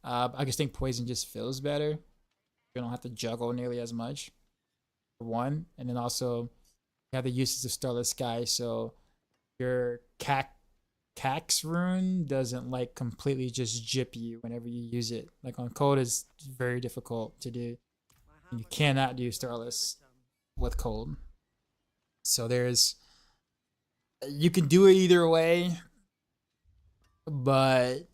I just think poison just feels better. You don't have to juggle nearly as much, for one. And then also you have the uses of Starless Sky, so your Cax rune doesn't like completely just jip you whenever you use it. Like on cold is very difficult to do. You cannot do Starless with cold. So you can do it either way, but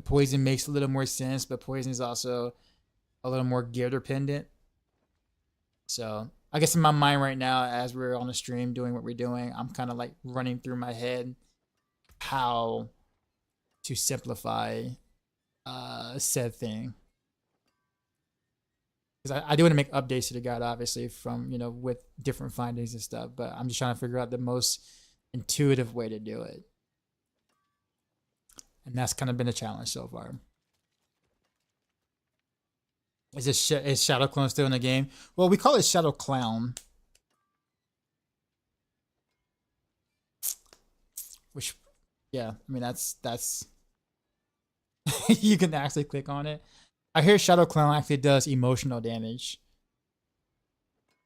poison makes a little more sense, but poison is also a little more gear dependent. So I guess in my mind right now, as we're on the stream doing what we're doing, I'm kind of like running through my head how to simplify said thing. Because I do want to make updates to the guide, obviously, from, you know, with different findings and stuff, but I'm just trying to figure out the most intuitive way to do it. And that's kind of been a challenge so far. Is Shadow Clone still in the game? Well, we call it Shadow Clown. Which, yeah, I mean, that's you can actually click on it. I hear Shadow Clown actually does emotional damage.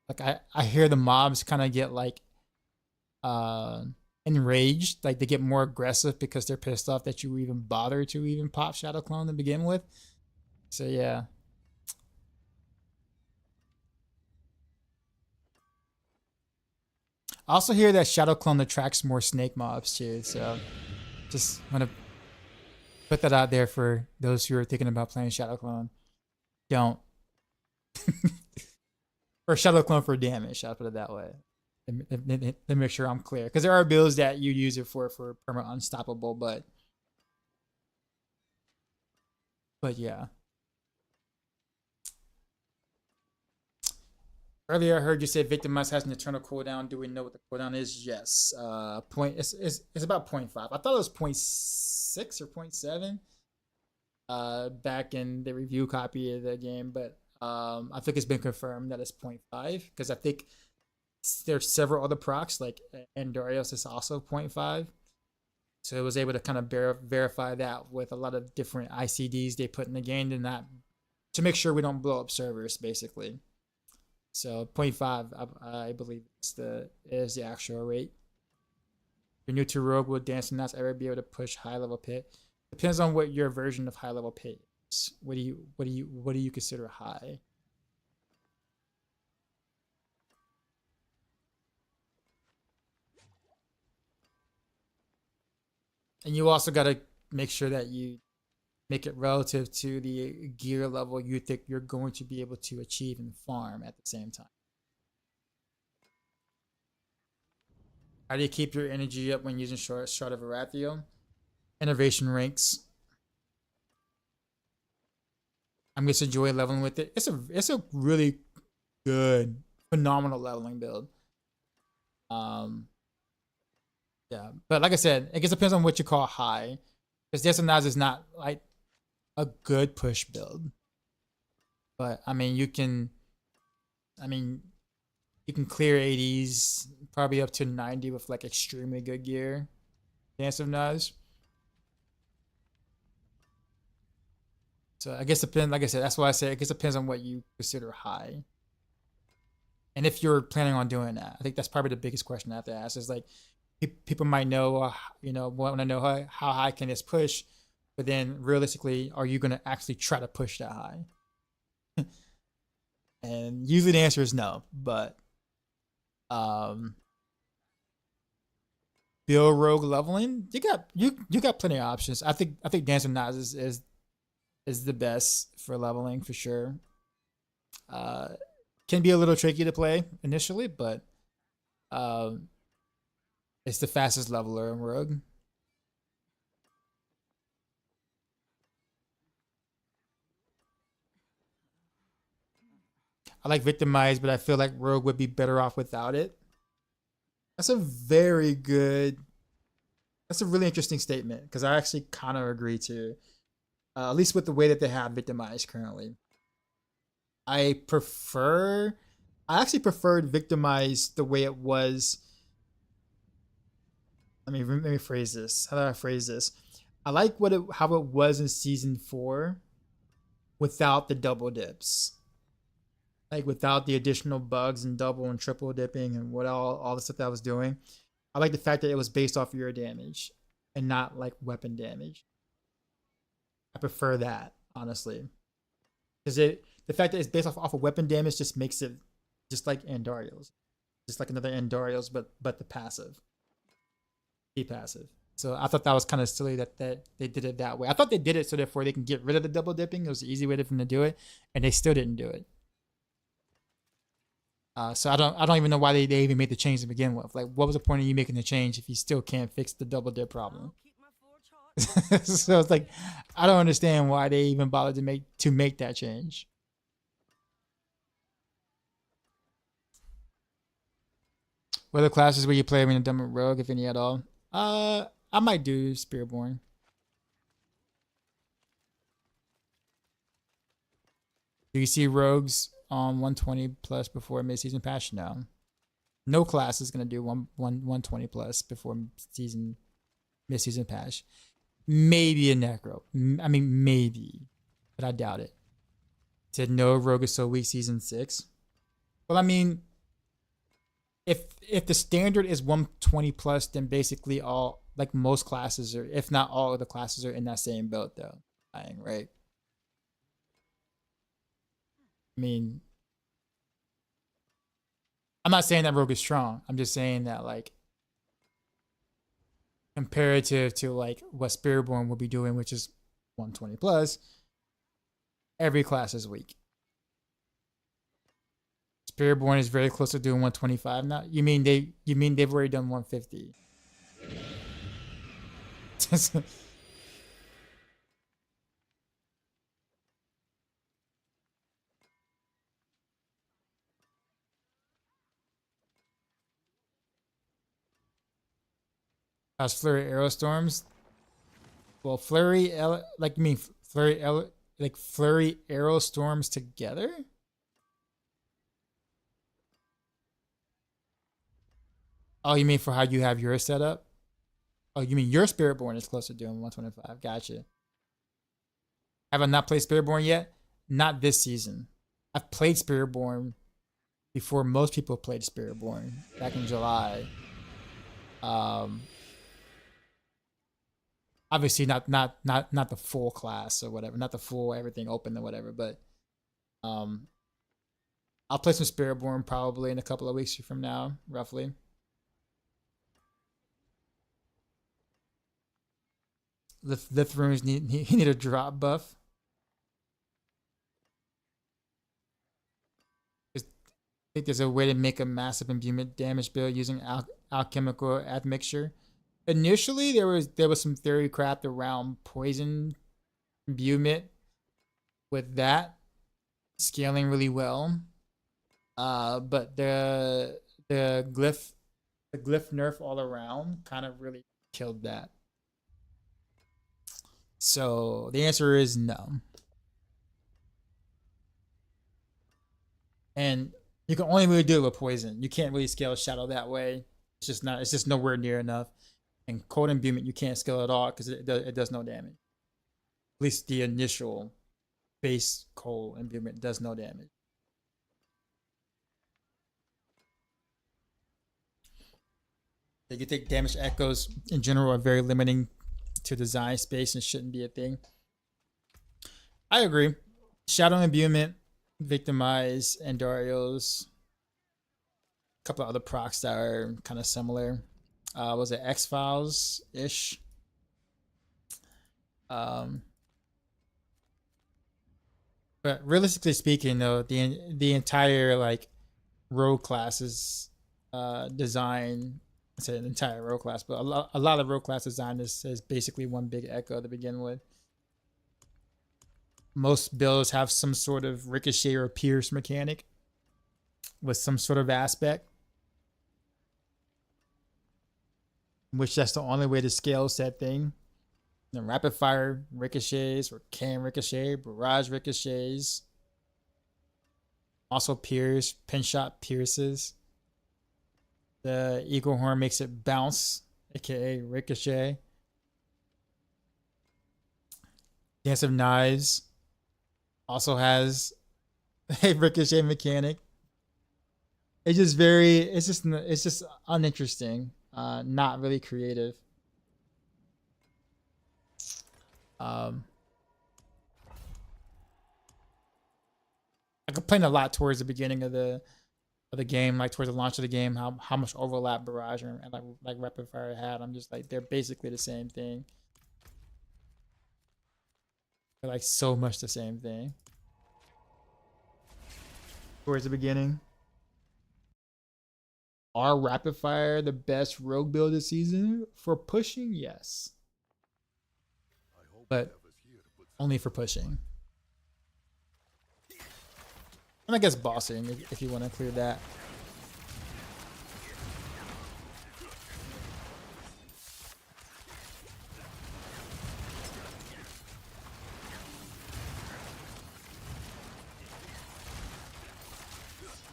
Like I hear the mobs kind of get like enraged, like they get more aggressive because they're pissed off that you even bother to even pop Shadow Clone to begin with. So yeah. I also hear that Shadow Clone attracts more snake mobs too, so just want to put that out there for those who are thinking about playing Shadow Clone. Don't. Or Shadow Clone for damage, I'll put it that way. Let me make sure I'm clear. Because there are builds that you use it for perma unstoppable, but yeah. Earlier I heard you say Victimize has an eternal cooldown. Do we know what the cooldown is? Yes. It's about 0.5. I thought it was 0.6 or 0.7. back in the review copy of the game, but I think it's been confirmed that it's 0.5 because I think there's several other procs like andariel is also 0.5. So it was able to kind of verify that with a lot of different ICDs they put in the game to make sure we don't blow up servers, basically. So 0.5, I believe, is the actual rate. If you're new to Rogue, will Dance and not ever be able to push high level pit? Depends on what your version of high level pit is. What do you consider high? And you also got to make sure that you make it relative to the gear level you think you're going to be able to achieve and farm at the same time. How do you keep your energy up when using Shard of Arathio? Innovation ranks. I'm just enjoying leveling with it. It's a really good, phenomenal leveling build. Yeah, but like I said, it just depends on what you call high. Because Diablo is not like a good push build. But I mean, you can clear 80s, probably up to 90 with like extremely good gear. Dance of Naz. So I guess depends. Like I said, that's why I say it guess depends on what you consider high. And if you're planning on doing that, I think that's probably the biggest question I have to ask. Is like, people might know, want to know how high can this push, but then realistically, are you going to actually try to push that high? And usually the answer is no. But Bill Rogue leveling, you got plenty of options. I think Dance of Naz is the best for leveling for sure. Can be a little tricky to play initially, but it's the fastest leveler in Rogue. I like Victimize, but I feel like Rogue would be better off without it. That's a very good. That's a really interesting statement because I actually kind of agree too. At least with the way that they have Victimize currently. I actually preferred Victimize the way it was. Let me phrase this. How do I phrase this? I like how it was in season 4 without the double dips. Like without the additional bugs and double and triple dipping and what all the stuff that I was doing. I like the fact that it was based off your damage and not like weapon damage. I prefer that, honestly. Because the fact that it's based off of weapon damage just makes it just like andariel's. Just like another andariel's, but the passive. The passive. So I thought that was kind of silly that they did it that way. I thought they did it so therefore they can get rid of the double dipping. It was the easy way for them to do it, and they still didn't do it. So I don't even know why they even made the change to begin with. Like, what was the point of you making the change if you still can't fix the double dip problem? So it's like, I don't understand why they even bothered to make that change. What are the classes where you play when you're done with Rogue, if any at all? I might do Spiritborn. Do you see Rogues on 120 plus before mid-season patch? No class is gonna do 120 plus before mid-season patch. Maybe a Necro. I mean, maybe, but I doubt it. Said no, Rogue is so weak season 6. Well, I mean, if the standard is 120 plus, then basically all, like most classes are, if not all of the classes are in that same build though. Right? I mean, I'm not saying that Rogue is strong. I'm just saying that like comparative to like what Spiritborn will be doing, which is 120 plus, every class is weak. Spiritborn is very close to doing 125 now. You mean they've already done 150? How's Flurry Aerostorms? Well, Flurry, like you mean flurry arrow storms together? Oh, you mean for how you have yours set up? Oh, you mean your Spiritborn is close to doing 125. Gotcha. Have I not played Spiritborn yet? Not this season. I've played Spiritborn before most people played Spiritborn back in July. Obviously not the full class or whatever, not the full everything open or whatever, but I'll play some Spiritborn probably in a couple of weeks from now, roughly. Lift runes need a drop buff. I think there's a way to make a massive imbuement damage build using alchemical admixture. Initially, there was some theory craft around poison imbuement with that scaling really well. But the glyph nerf all around kind of really killed that. So the answer is no. And you can only really do it with poison. You can't really scale shadow that way. It's just nowhere near enough. And cold imbuement you can't scale at all because it does no damage. At least the initial base cold imbuement does no damage. You think damage echoes in general are very limiting to design space and shouldn't be a thing. I agree. Shadow imbuement, Victimize, andariels, a couple of other procs that are kind of similar. Was it X-Files ish? But realistically speaking, though, the entire like rogue classes design. I said an entire rogue class, but a lot of rogue class design is basically one big echo to begin with. Most builds have some sort of ricochet or pierce mechanic with some sort of aspect, which that's the only way to scale said thing. Then rapid fire ricochets or can ricochet, barrage ricochets, also pierce, pin shot pierces. The eagle horn makes it bounce, aka ricochet. Dance of Knives also has a ricochet mechanic. It's just uninteresting. Not really creative. I complained a lot towards the beginning of the game, like towards the launch of the game, how much overlap Barrage and like rapid fire had. I'm just like, they're basically the same thing. They're like so much the same thing. Towards the beginning. Are rapid fire the best rogue build this season? For pushing, yes. But only for pushing. And I guess bossing, if you want to clear that.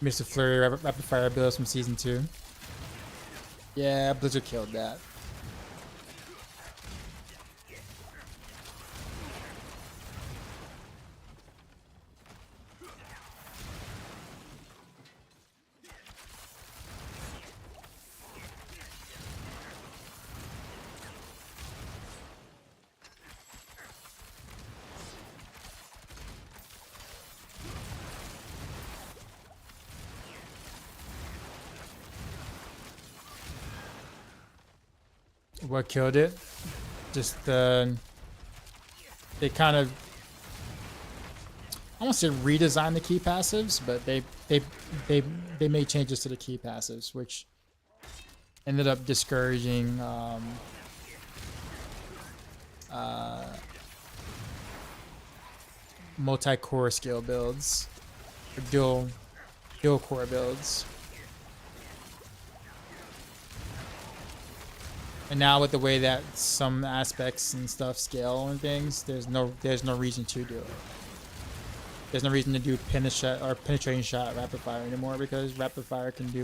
Mr. Flurry rapid fire builds from season 2. Yeah, Blizzard killed that. What killed it? Just they kind of, I won't say redesign the key passives, but they made changes to the key passives, which ended up discouraging multi-core skill builds, or dual core builds. And now with the way that some aspects and stuff scale and things, there's no reason to do it. There's no reason to do penetrating shot rapid fire anymore, because rapid fire can do,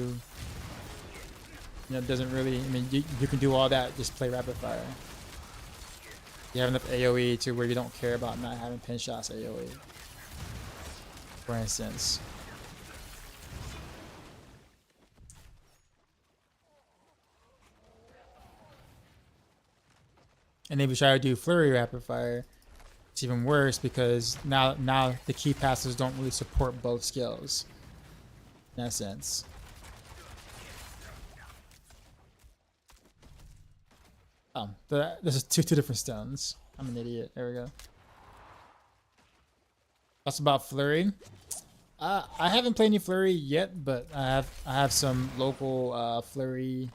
you know, doesn't really, I mean, you can do all that, just play rapid fire. You have enough AoE to where you don't care about not having pin shots AoE, for instance. And if you try to do Flurry rapid fire, it's even worse, because now the key passes don't really support both skills in that sense. Oh, this is two different stones. I'm an idiot. There we go. That's about Flurry. I haven't played any Flurry yet, but I have some local Flurry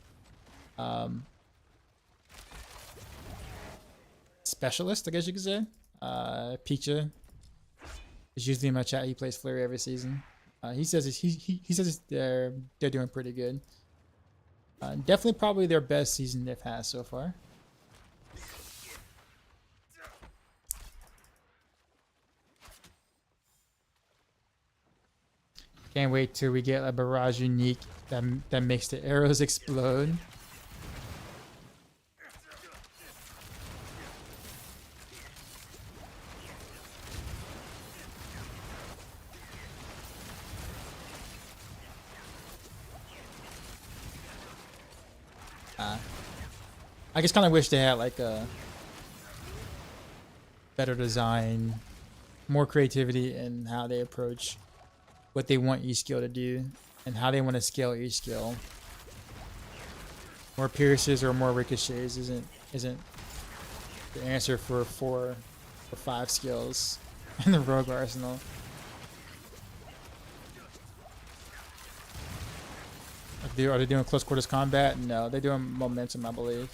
specialist, I guess you could say. Picha is usually in my chat. He plays Flurry every season. He says they're doing pretty good. Definitely probably their best season they've had so far. Can't wait till we get a Barrage unique that makes the arrows explode. I just kind of wish they had like a better design, more creativity in how they approach what they want each skill to do and how they want to scale each skill. More pierces or more ricochets isn't the answer for 4 or 5 skills in the Rogue arsenal. Are they doing close quarters combat? No, they're doing momentum, I believe.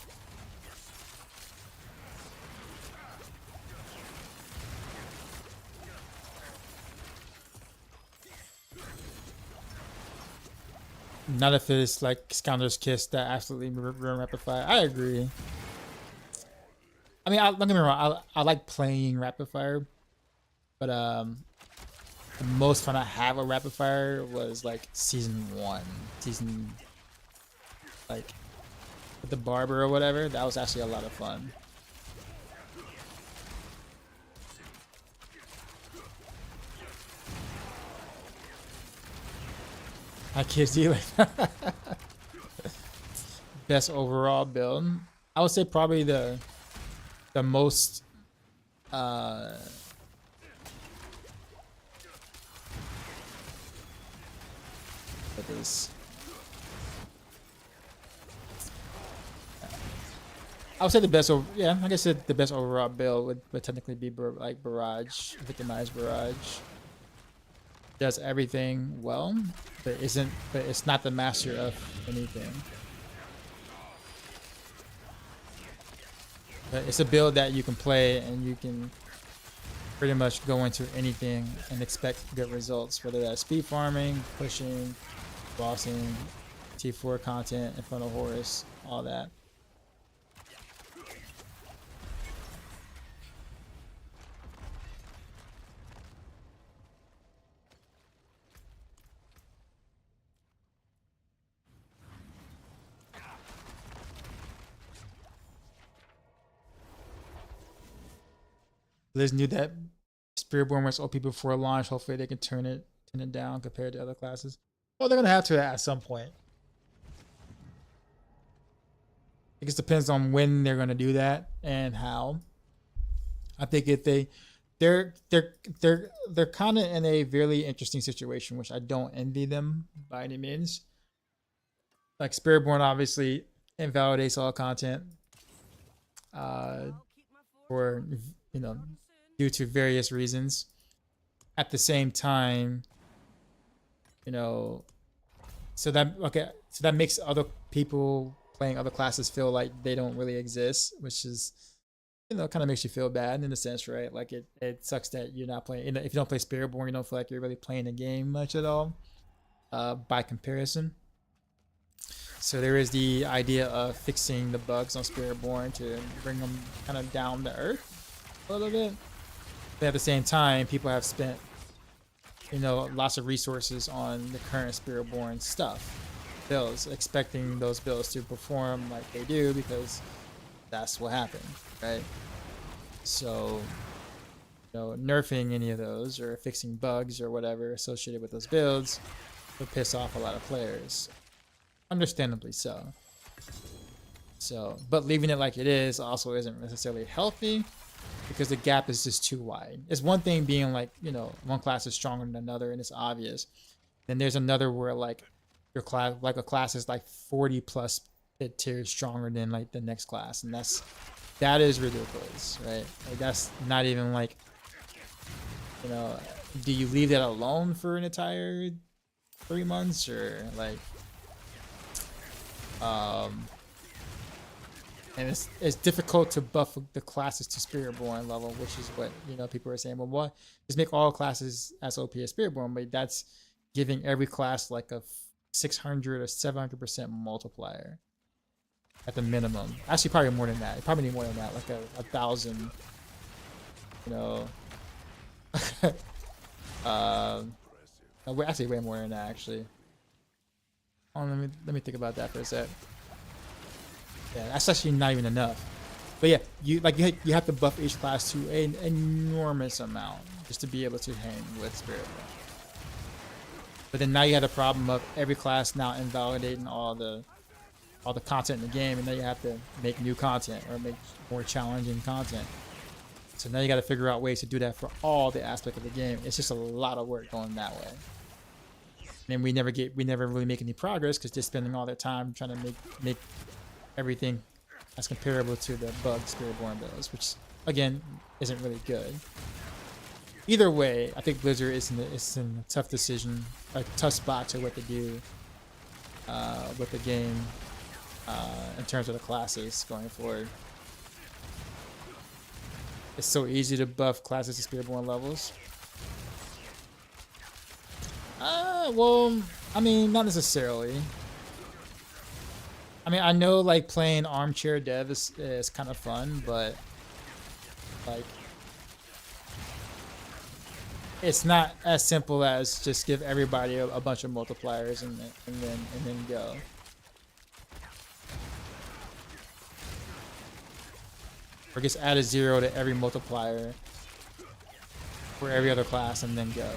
Not if it's like Scoundrel's Kiss that absolutely ruin rapid fire. I agree. I mean, don't get me wrong. I like playing rapid fire, but the most fun I have with rapid fire was like season 1, like with the barber or whatever. That was actually a lot of fun. I kissed you. Best overall build. I would say probably the most what is I would say the best yeah, like I said, the best overall build would technically be like Barrage, Victimize Barrage. Does everything well, but it's not the master of anything. But it's a build that you can play and you can pretty much go into anything and expect good results, whether that's speed farming, pushing, bossing, T4 content, Infernal Horus, all that. Liz knew that Spiritborn was OP before launch. Hopefully they can turn it down compared to other classes. Well, they're gonna have to at some point. It just depends on when they're gonna do that and how. I think if they're kind of in a really interesting situation, which I don't envy them by any means. Like Spiritborn obviously invalidates all content for, you know, due to various reasons. At the same time, you know, so that makes other people playing other classes feel like they don't really exist, which is, you know, kind of makes you feel bad in a sense, right? Like it sucks that you're not playing, you know, if you don't play Spiritborn, you don't feel like you're really playing the game much at all, by comparison. So there is the idea of fixing the bugs on Spiritborn to bring them kind of down to earth a little bit. But at the same time, people have spent, you know, lots of resources on the current Spiritborn stuff, builds, expecting those builds to perform like they do because that's what happened, right? So, you know, nerfing any of those or fixing bugs or whatever associated with those builds will piss off a lot of players. Understandably so. But leaving it like it is also isn't necessarily healthy because the gap is just too wide. It's one thing being like, you know, one class is stronger than another and it's obvious. Then there's another where like your class, like a class is like 40 plus bit tiers stronger than like the next class, and that is ridiculous, right? Like that's not even like, you know, do you leave that alone for an entire 3 months or like and it's difficult to buff the classes to Spiritborn level, which is what, you know, people are saying, well, what, just make all classes as OP as Spiritborn, but that's giving every class like a 600 or 700% multiplier at the minimum. Actually, probably more than that. You probably need more than that, like a 1,000, you know. No, actually way more than that, actually. Oh, let me think about that for a sec. Yeah, that's actually not even enough. But yeah, you have to buff each class to an enormous amount just to be able to hang with Spiritborn. But then now you have the problem of every class now invalidating all the content in the game, and now you have to make new content or make more challenging content. So now you got to figure out ways to do that for all the aspects of the game. It's just a lot of work going that way. And we never really make any progress because they're spending all their time trying to make everything as comparable to the bug Spiritborn builds, which again isn't really good. Either way, I think Blizzard is in a tough decision, a tough spot to what to do with the game in terms of the classes going forward. It's so easy to buff classes to Spiritborn levels. Well, I mean, not necessarily. I mean, I know like playing armchair dev is kind of fun, but like it's not as simple as just give everybody a bunch of multipliers and then go. Or just add a 0 to every multiplier for every other class and then go.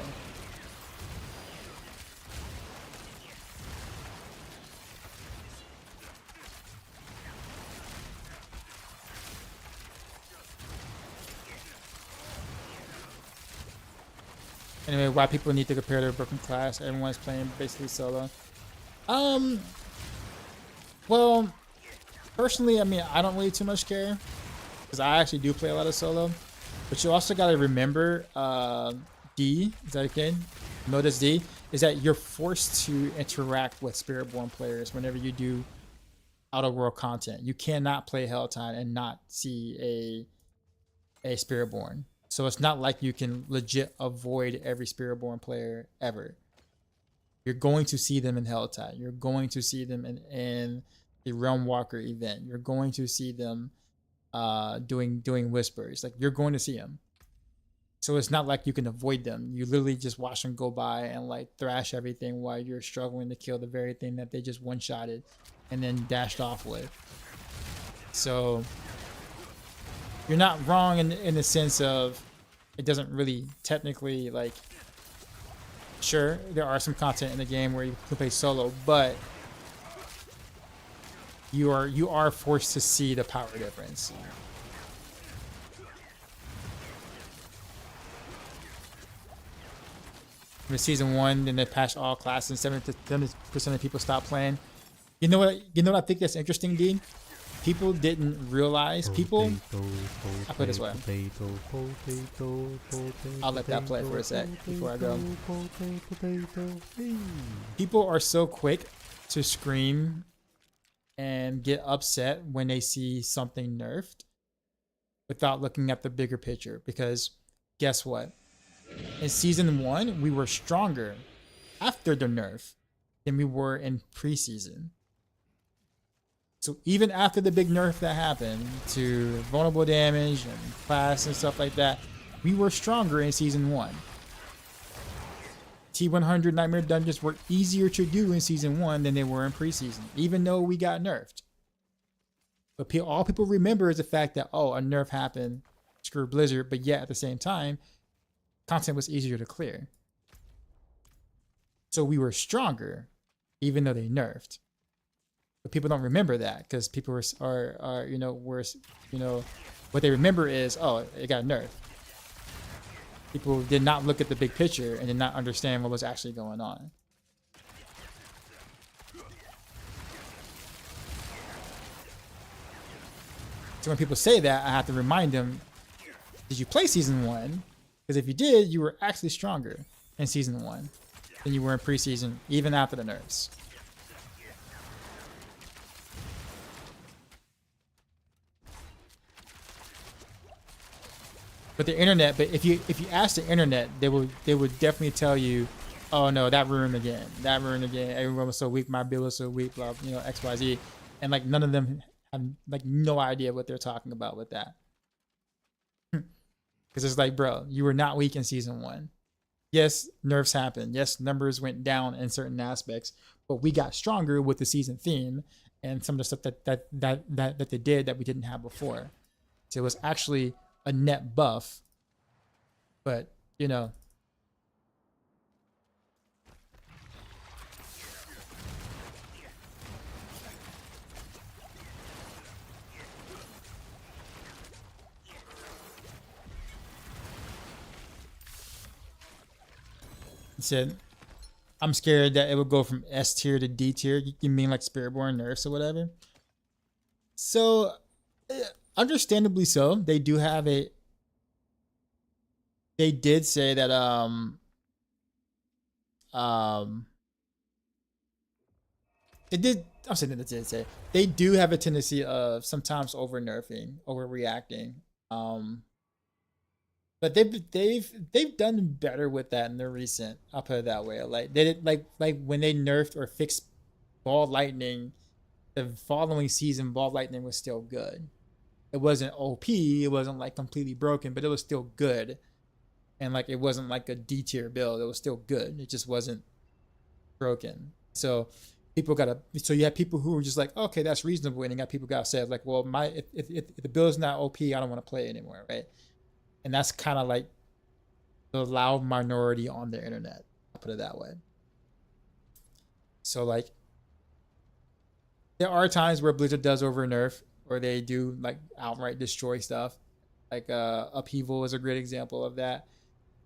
Anyway, why people need to compare their broken class? Everyone's playing basically solo. Well, personally, I mean, I don't really too much care because I actually do play a lot of solo. But you also got to remember, D, is that okay? Notice D is that you're forced to interact with Spiritborn players whenever you do outer world content. You cannot play Helltide and not see a Spiritborn. So it's not like you can legit avoid every Spiritborn player ever. You're going to see them in Helltide. You're going to see them in the Realm Walker event. You're going to see them doing whispers. Like, you're going to see them. So it's not like you can avoid them. You literally just watch them go by and like thrash everything while you're struggling to kill the very thing that they just one-shotted and then dashed off with. So you're not wrong in the sense of it doesn't really technically, like, sure, there are some content in the game where you can play solo, but you are forced to see the power difference. In season 1, then they patched all classes and 70% of people stopped playing. You know what I think that's interesting, Dean? People didn't realize, I put it this way. I'll let that play for a sec before I go. People are so quick to scream and get upset when they see something nerfed without looking at the bigger picture, because guess what? In season 1, we were stronger after the nerf than we were in preseason. So even after the big nerf that happened to vulnerable damage and class and stuff like that, we were stronger in Season 1. T100 Nightmare Dungeons were easier to do in Season 1 than they were in preseason, even though we got nerfed. But all people remember is the fact that, oh, a nerf happened, screw Blizzard, but yet at the same time, content was easier to clear. So we were stronger, even though they nerfed. But people don't remember that because people are what they remember is, oh, it got nerfed. People did not look at the big picture and did not understand what was actually going on. So when people say that, I have to remind them, did you play Season 1? Because if you did, you were actually stronger in Season 1 than you were in preseason, even after the nerfs. But the internet, if you ask the internet, they would definitely tell you, oh no, that ruined again. That ruined again. Everyone was so weak, my build was so weak, blah, XYZ. And like none of them have like no idea what they're talking about with that. Because it's like, bro, you were not weak in Season 1. Yes, nerfs happened. Yes, numbers went down in certain aspects, but we got stronger with the season theme and some of the stuff that they did that we didn't have before. So it was actually a net buff, but it said, I'm scared that it would go from S tier to D tier. You mean like Spiritborn nerfs or whatever? So understandably so. They do have they did say that it did. I'm saying that it did say they do have a tendency of sometimes over nerfing, overreacting. But they've done better with that in the recent. I'll put it that way. Like they did like when they nerfed or fixed Ball Lightning, the following season Ball Lightning was still good. It wasn't OP, it wasn't like completely broken, but it was still good. And like it wasn't like a D tier build, it was still good. It just wasn't broken. So you have people who were just like, okay, that's reasonable, and you got people got said like, well, if the build's not OP, I don't want to play it anymore, right? And that's kind of like the loud minority on the internet. I'll put it that way. So like there are times where Blizzard does over nerf, or they do like outright destroy stuff. Like Upheaval is a great example of that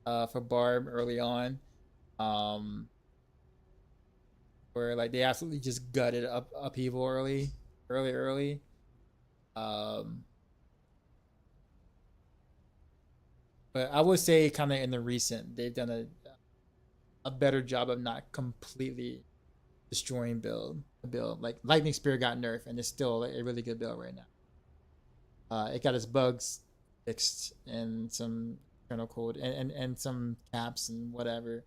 for Barb early on. Where like they absolutely just gutted Upheaval early. But I would say kind of in the recent, they've done a better job of not completely destroying a build. Like Lightning Spear got nerfed and it's still a really good build right now. It got its bugs fixed and some kernel code and some caps and whatever.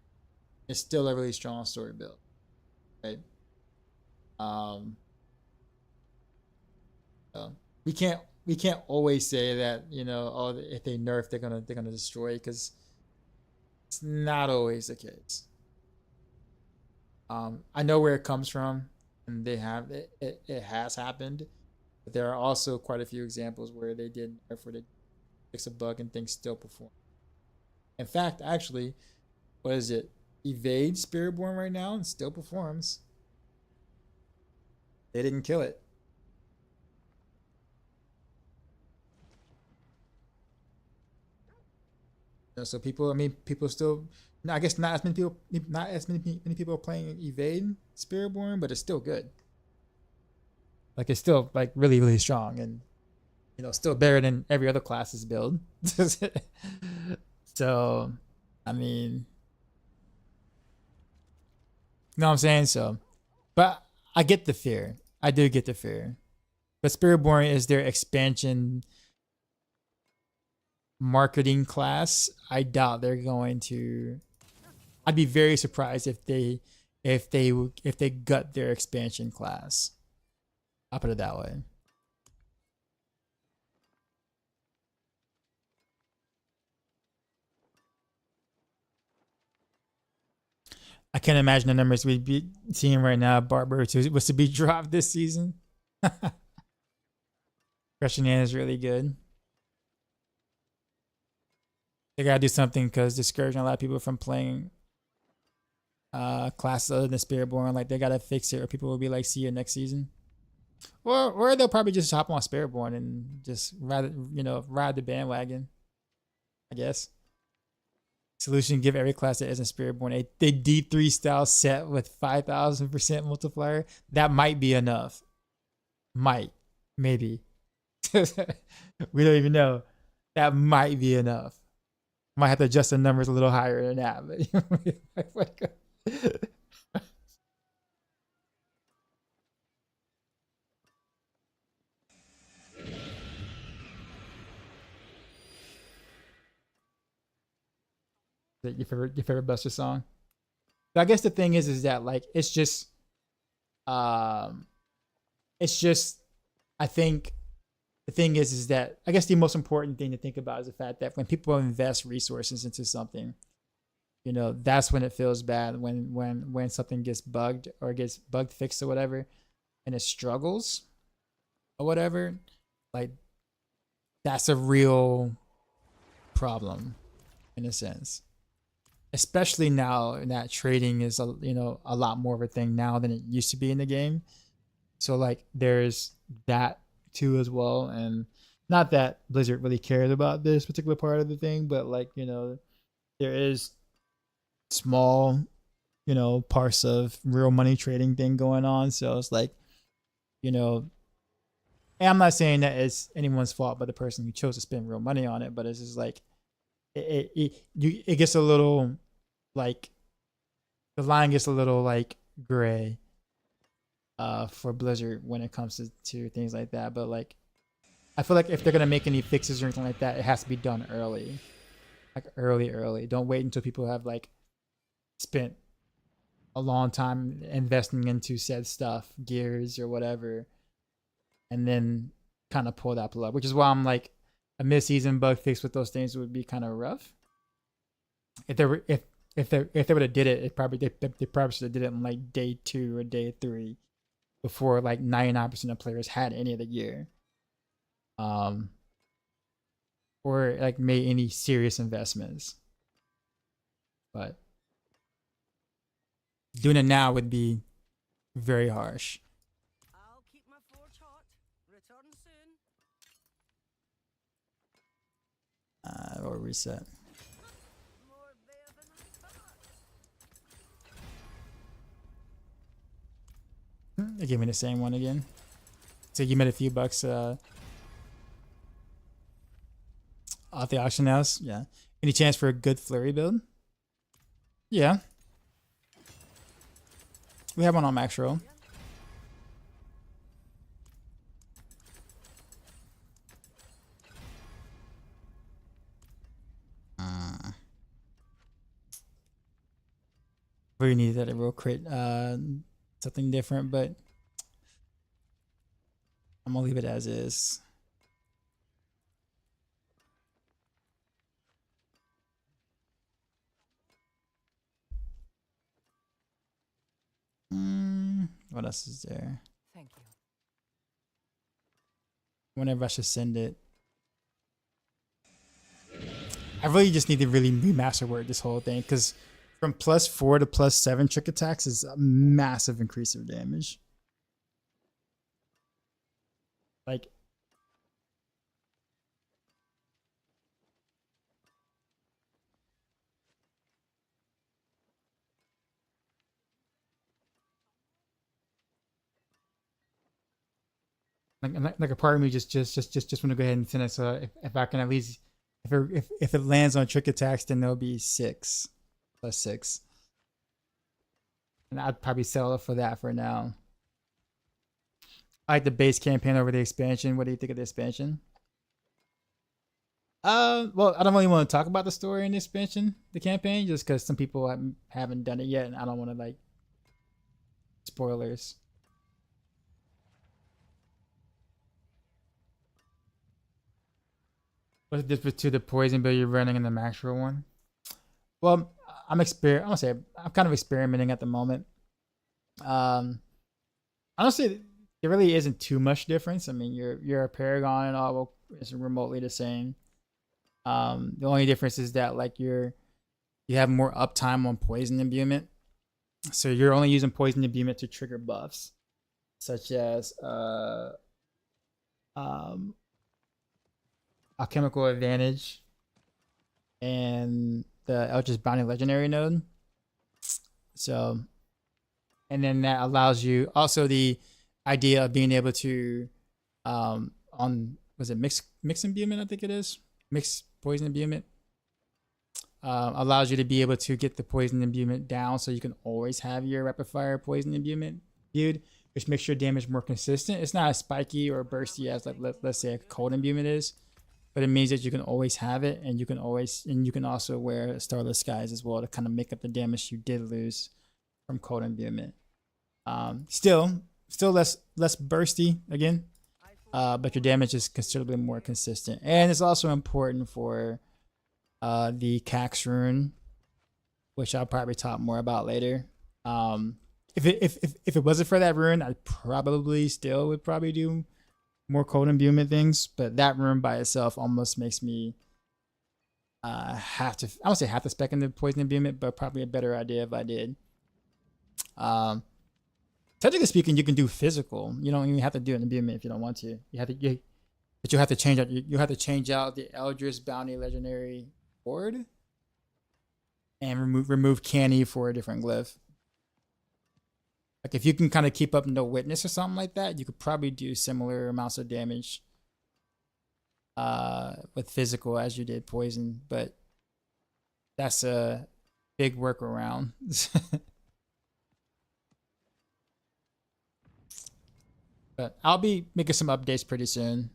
It's still a really strong story build, right? So we can't always say that oh, if they nerf they're gonna destroy, because it's not always the case. I know where it comes from, and they have it has happened, but there are also quite a few examples where they did nerf, where they fix a bug and things still perform. In fact, actually, what is it? Evade Spiritborn right now and still performs. They didn't kill it. So people still, I guess not as many people are playing Evade Spiritborn, but it's still good. Like it's still like really, really strong, and still better than every other class's build. So, I mean, you know what I'm saying? So, but I get the fear. I do get the fear. But Spiritborn is their expansion marketing class. I doubt they're going to. I'd be very surprised if they gut their expansion class. I'll put it that way. I can't imagine the numbers we'd be seeing right now. Barber was to be dropped this season. Crushing in is really good. They gotta do something because discouraging a lot of people from playing classes other than Spiritborn. Like they gotta fix it, or people will be like, "See you next season," or they'll probably just hop on Spiritborn and just ride the bandwagon. I guess. Solution: give every class that isn't Spiritborn a D3 style set with 5,000% multiplier. That might be enough. Maybe. We don't even know. That might be enough. Might have to adjust the numbers a little higher than that. But your favorite Buster song. But I guess the thing is that like it's just I think the thing is that I guess the most important thing to think about is the fact that when people invest resources into something, that's when it feels bad. When something gets bugged or gets bug fixed or whatever, and it struggles or whatever, like that's a real problem in a sense. Especially now that trading is a lot more of a thing now than it used to be in the game. So like there's that too as well, and not that Blizzard really cares about this particular part of the thing, but like there is small parts of real money trading thing going on. So it's like and I'm not saying that it's anyone's fault but the person who chose to spend real money on it, but it's just like it gets a little like the line gets a little like gray for Blizzard when it comes to things like that. But like I feel like if they're gonna make any fixes or anything like that, it has to be done early. Like early. Don't wait until people have like spent a long time investing into said stuff, gears or whatever, and then kind of pull that plug. Which is why I'm like a mid-season bug fix with those things would be kind of rough. If they would have did it, they probably should have did it in like day 2 or day 3 before like 99% of players had any of the gear. Or like made any serious investments. But doing it now would be very harsh. I'll keep my forge hot. Return soon. Or reset. More bear than I thought. They gave me the same one again. So you made a few bucks off the auction house. Yeah. Any chance for a good Flurry build? Yeah. We have one on Maxroll. Really needed that a real crit, something different, but I'm gonna leave it as is. What else is there? Thank you. Whenever I should send it. I really just need to really remaster word this whole thing, because from +4 to +7 trick attacks is a massive increase of damage. Like a part of me just want to go ahead and send it. So if I can at least if it lands on trick attacks, then there'll be 6 +6, and I'd probably sell it for that for now. I like the base campaign over the expansion. What do you think of the expansion? Well, I don't really want to talk about the story in the expansion, the campaign, just because some people haven't done it yet, and I don't want to like spoilers. What's the difference to the poison build you're running and the Maxroll one? Well, I'm kind of experimenting at the moment. Honestly, there really isn't too much difference. I mean, you're a Paragon and all is remotely the same. The only difference is that like you have more uptime on poison imbuement, so you're only using poison imbuement to trigger buffs, such as alchemical advantage and the Eldritch Bounty Legendary node. So, and then that allows you also the idea of being able to on was it mix imbuement, I think it is mix poison imbuement, allows you to be able to get the poison imbuement down so you can always have your rapid fire poison imbuement viewed, which makes your damage more consistent. It's not as spiky or bursty as like let's say a cold imbuement is, but it means that you can always have it, and you can also wear Starless Skies as well to kind of make up the damage you did lose from cold imbuement. Still less bursty again, but your damage is considerably more consistent, and it's also important for the Cax rune, which I'll probably talk more about later. If it wasn't for that rune, I probably still would probably do more cold imbuement things, but that rune by itself almost makes me I won't say have to spec into poison imbuement, but probably a better idea if I did. Technically speaking, you can do physical. You don't even have to do an imbuement if you don't want to. But you have to change out. You have to change out the Eldritch Bounty Legendary board and remove Canny for a different glyph. Like if you can kind of keep up No Witness or something like that, you could probably do similar amounts of damage with physical as you did poison, but that's a big workaround. But I'll be making some updates pretty soon.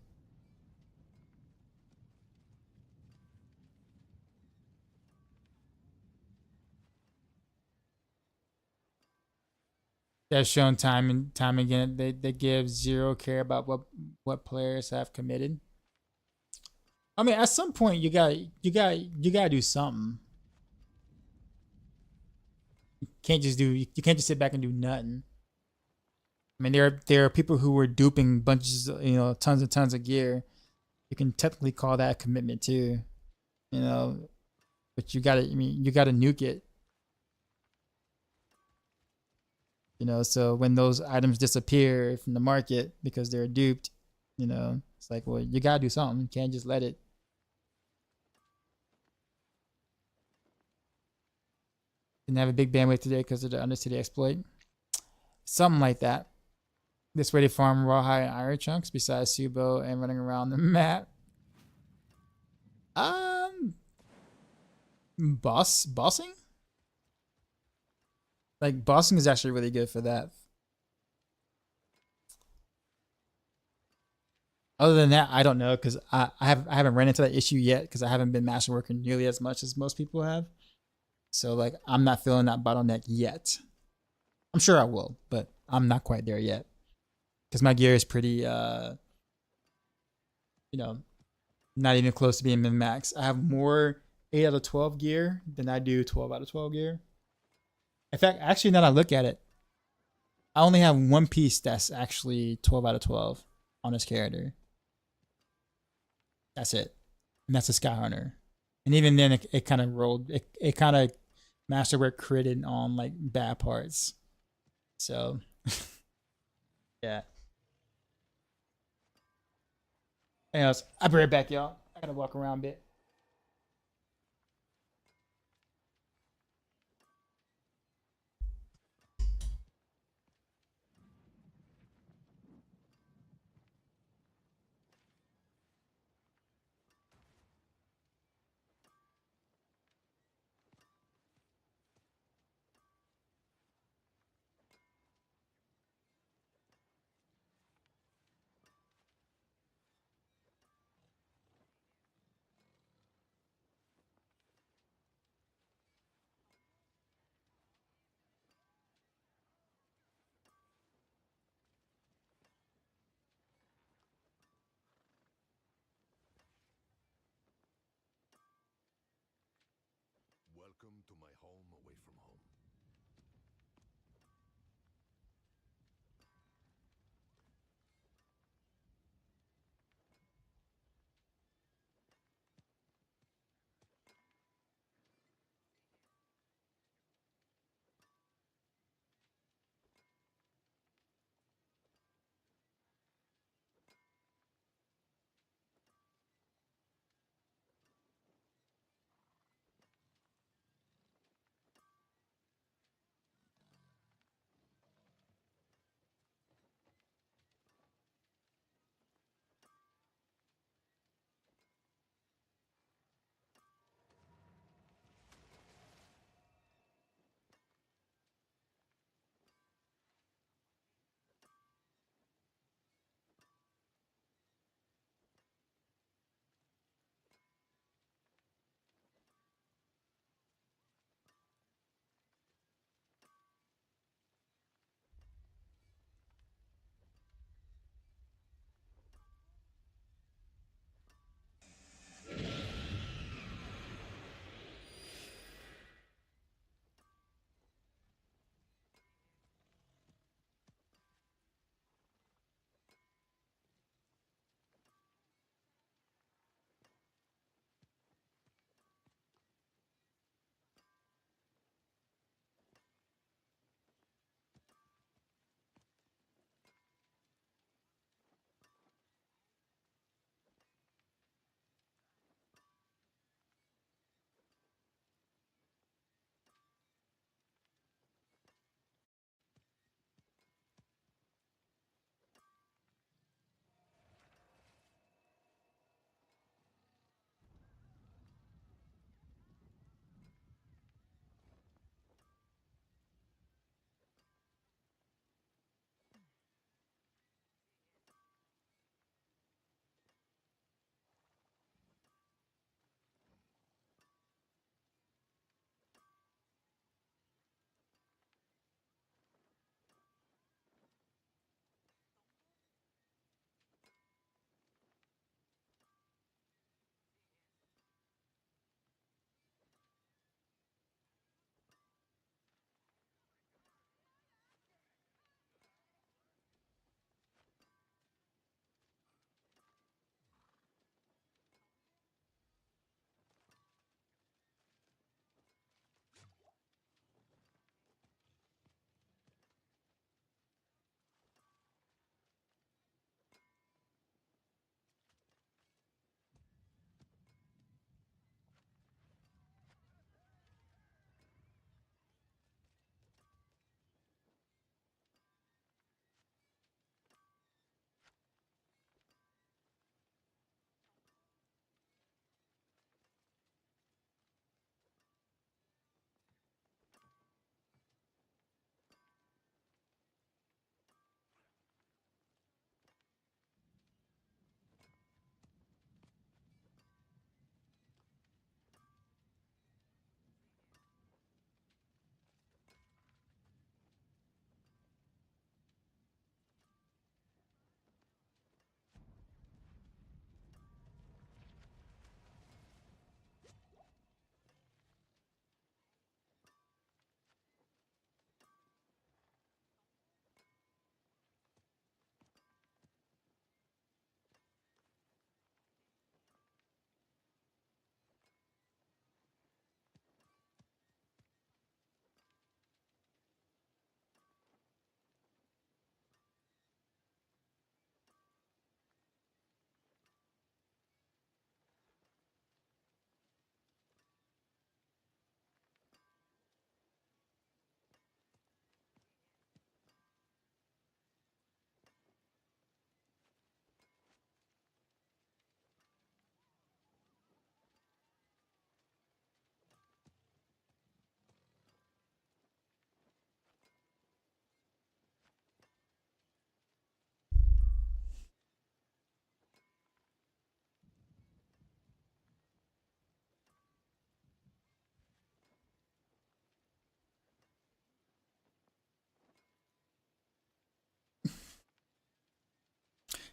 That's shown time and time again. They give zero care about what players have committed. I mean, at some point you gotta do something. You can't just sit back and do nothing. I mean, there are people who were duping bunches, tons and tons of gear. You can technically call that a commitment too, but you gotta nuke it. So when those items disappear from the market because they're duped, it's like, well, you gotta do something. You can't just let it. Didn't have a big bandwidth today because of the Undercity exploit. Something like that. This way to farm rawhide and iron chunks besides Subo and running around the map. Bossing? Like bossing is actually really good for that. Other than that, I don't know because I haven't ran into that issue yet because I haven't been masterworking nearly as much as most people have. So like I'm not feeling that bottleneck yet. I'm sure I will, but I'm not quite there yet because my gear is pretty not even close to being min max. I have more 8 out of 12 gear than I do 12 out of 12 gear. In fact, actually, now that I look at it, I only have one piece that's actually 12 out of 12 on this character. That's it. And that's a Sky Hunter. And even then, it kind of rolled. It kind of masterwork critted on like bad parts. So, yeah. Anyways, I'll be right back, y'all. I gotta walk around a bit. Welcome to my home away from home.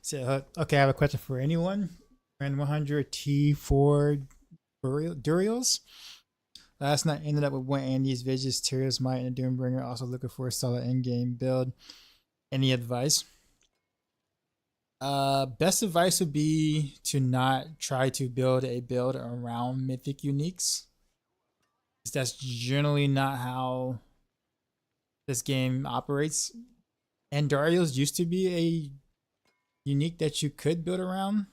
So, okay, I have a question for anyone. Ran 100 T4 Durials. Last night ended up with one Andy's Vigis, Tyrio's Might, and a Doombringer. Also looking for a solid in-game build. Any advice? Best advice would be to not try to build a build around mythic uniques. That's generally not how this game operates. Andariel's used to be a unique that you could build around.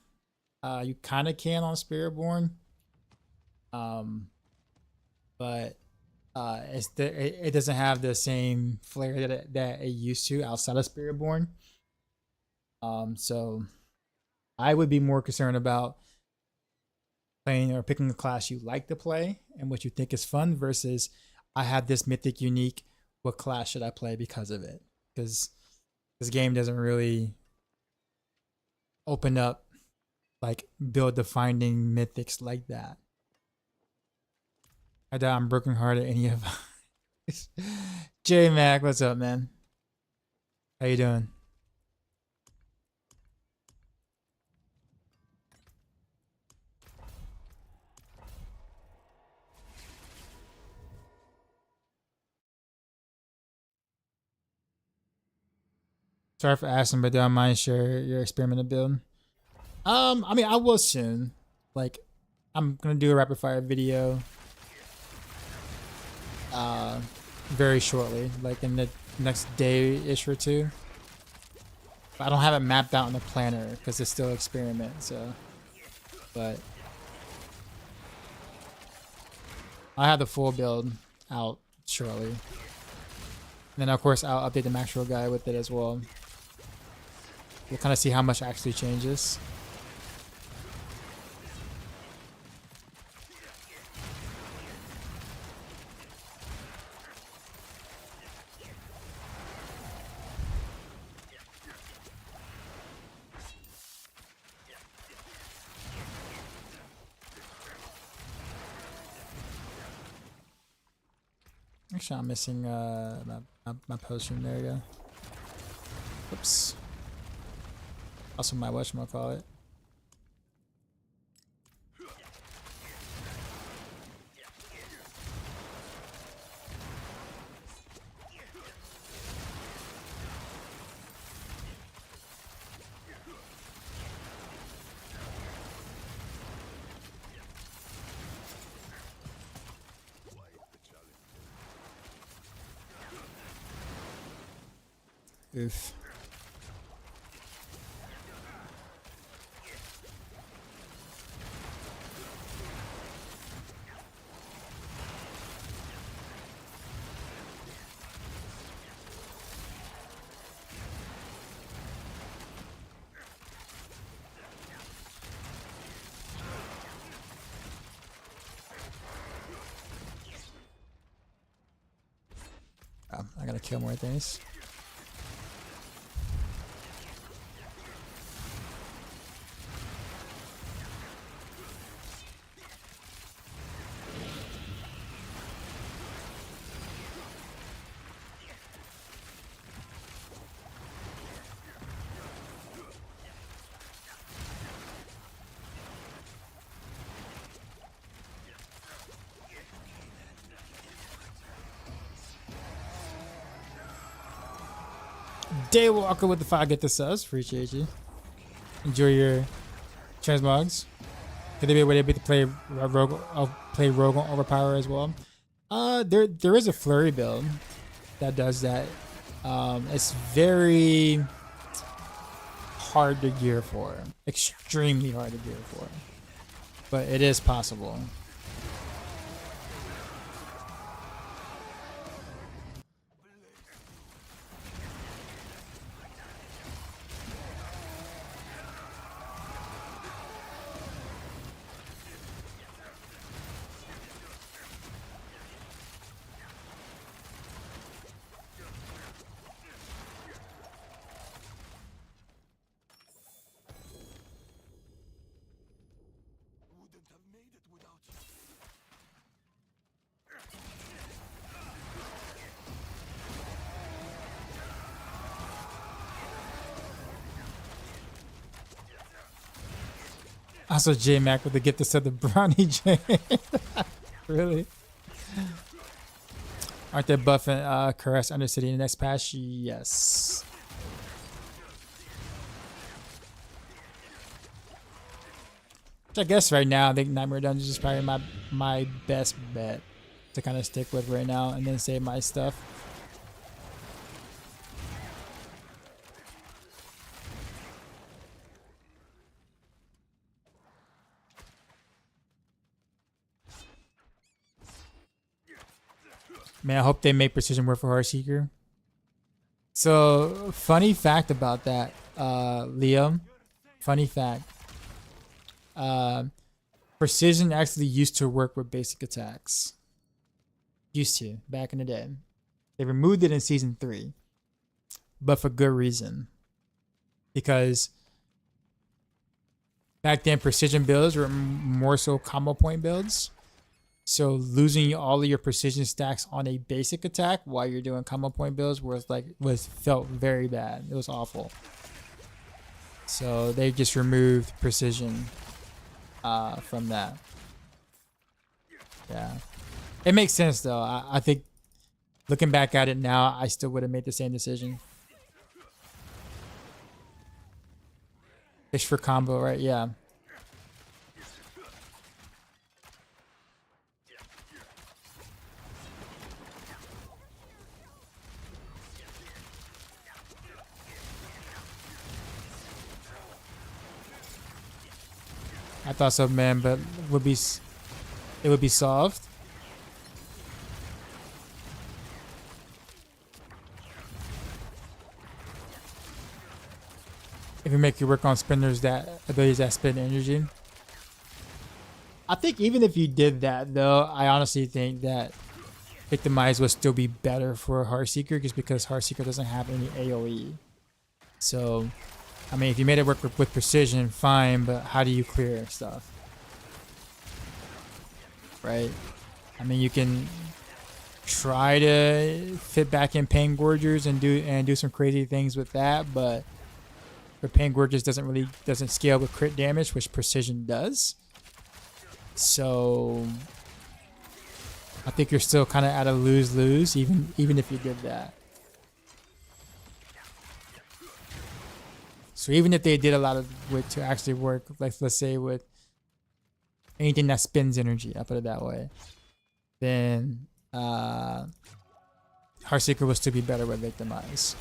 You kind of can on Spiritborn. But it doesn't have the same flair that it used to outside of Spiritborn. So I would be more concerned about playing or picking a class you like to play and what you think is fun versus I have this mythic unique. What class should I play because of it? Because this game doesn't really open up like build defining mythics like that. I doubt I'm broken hearted any of J Mac, what's up, man? How you doing? Sorry for asking, but do I mind share your experimental build? I mean, I will soon. Like, I'm gonna do a rapid fire video. Very shortly, like in the next day-ish or two. But I don't have it mapped out in the planner because it's still experiment. So, but I have the full build out shortly. And then of course I'll update the Maxroll guide with it as well. We'll kind of see how much actually changes. Actually, I'm missing my potion. There you go. Oops. Also my whatchamacallit. Oof. Oh, I gotta kill more things. Daywalker with the 5 get the subs. Appreciate you. Enjoy your transmogs. Could there be a way to play Rogue on Overpower as well? There is a Flurry build that does that. It's very hard to gear for. Extremely hard to gear for. But it is possible. Also, J Mac with the gift that said the brownie J. Really? Aren't they buffing Caress Undercity in the next patch? Yes. Which I guess right now, I think Nightmare Dungeons is probably my best bet to kind of stick with right now and then save my stuff. Man, I hope they make precision work for Heartseeker. So, funny fact about that, Liam. Funny fact. Precision actually used to work with basic attacks. Used to, back in the day. They removed it in Season 3. But for good reason. Because back then, precision builds were more so combo point builds. So losing all of your precision stacks on a basic attack while you're doing combo point builds felt very bad. It was awful. So they just removed precision from that. Yeah, it makes sense though. I think looking back at it now, I still would have made the same decision. Fish for combo, right? Yeah. I thought so, man, but it would be solved. If you make it work on spinners abilities that spin energy. I think even if you did that though, I honestly think that Victimize would still be better for Heartseeker just because Heartseeker doesn't have any AoE. So I mean, if you made it work with precision, fine, but how do you clear stuff? Right? I mean, you can try to fit back in Pain Gorgers and do some crazy things with that, but Pain Gorgers doesn't scale with crit damage, which precision does. So I think you're still kind of at a lose-lose, even if you did that. So even if they did a lot of it to actually work, like let's say with anything that spins energy, I'll put it that way, then Heartseeker will still be better with Victimize.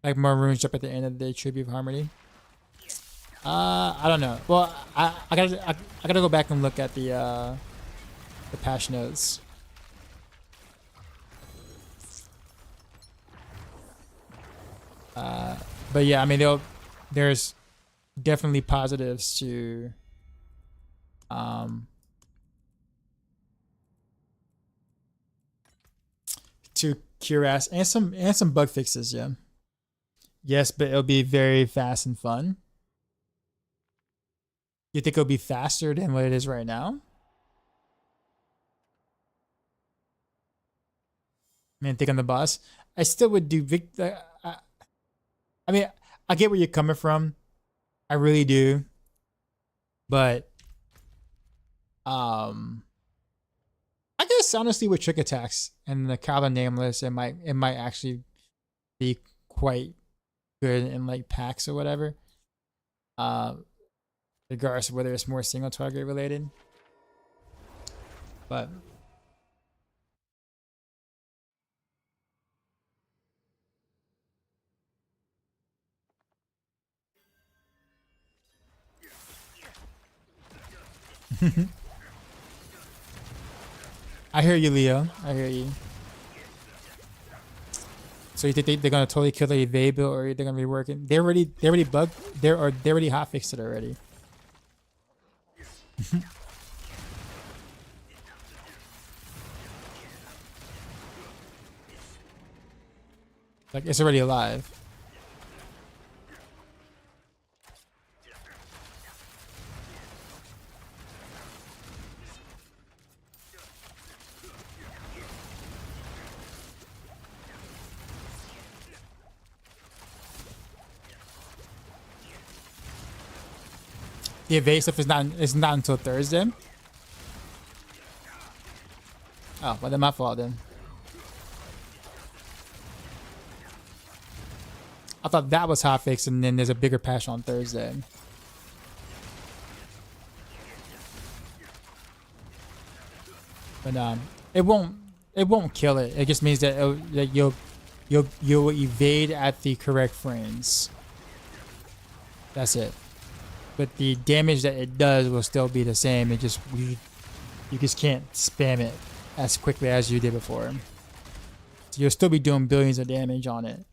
Like more runes up at the end of the Tribute of Harmony. I don't know. Well, I gotta go back and look at the patch notes. But yeah, I mean, there's definitely positives to Cuirass and some bug fixes. Yeah. Yes, but it'll be very fast and fun. You think it'll be faster than what it is right now? I mean, think on the boss. I still would do I mean, I get where you're coming from. I really do. But I guess honestly with trick attacks and the Kala Nameless, it might actually be quite good in like packs or whatever. Regardless of whether it's more single target related. But I hear you, Leo. I hear you. So you think they're gonna totally kill the evade build, or they're gonna be working? They already bugged. They already hotfixed it already. Like it's already alive. The evade stuff is not until Thursday. Oh, well, then my fault then. I thought that was hotfix, and then there's a bigger patch on Thursday. But it won't kill it. It just means that, that you'll evade at the correct frames. That's it. But the damage that it does will still be the same. It just you just can't spam it as quickly as you did before. So you'll still be doing billions of damage on it.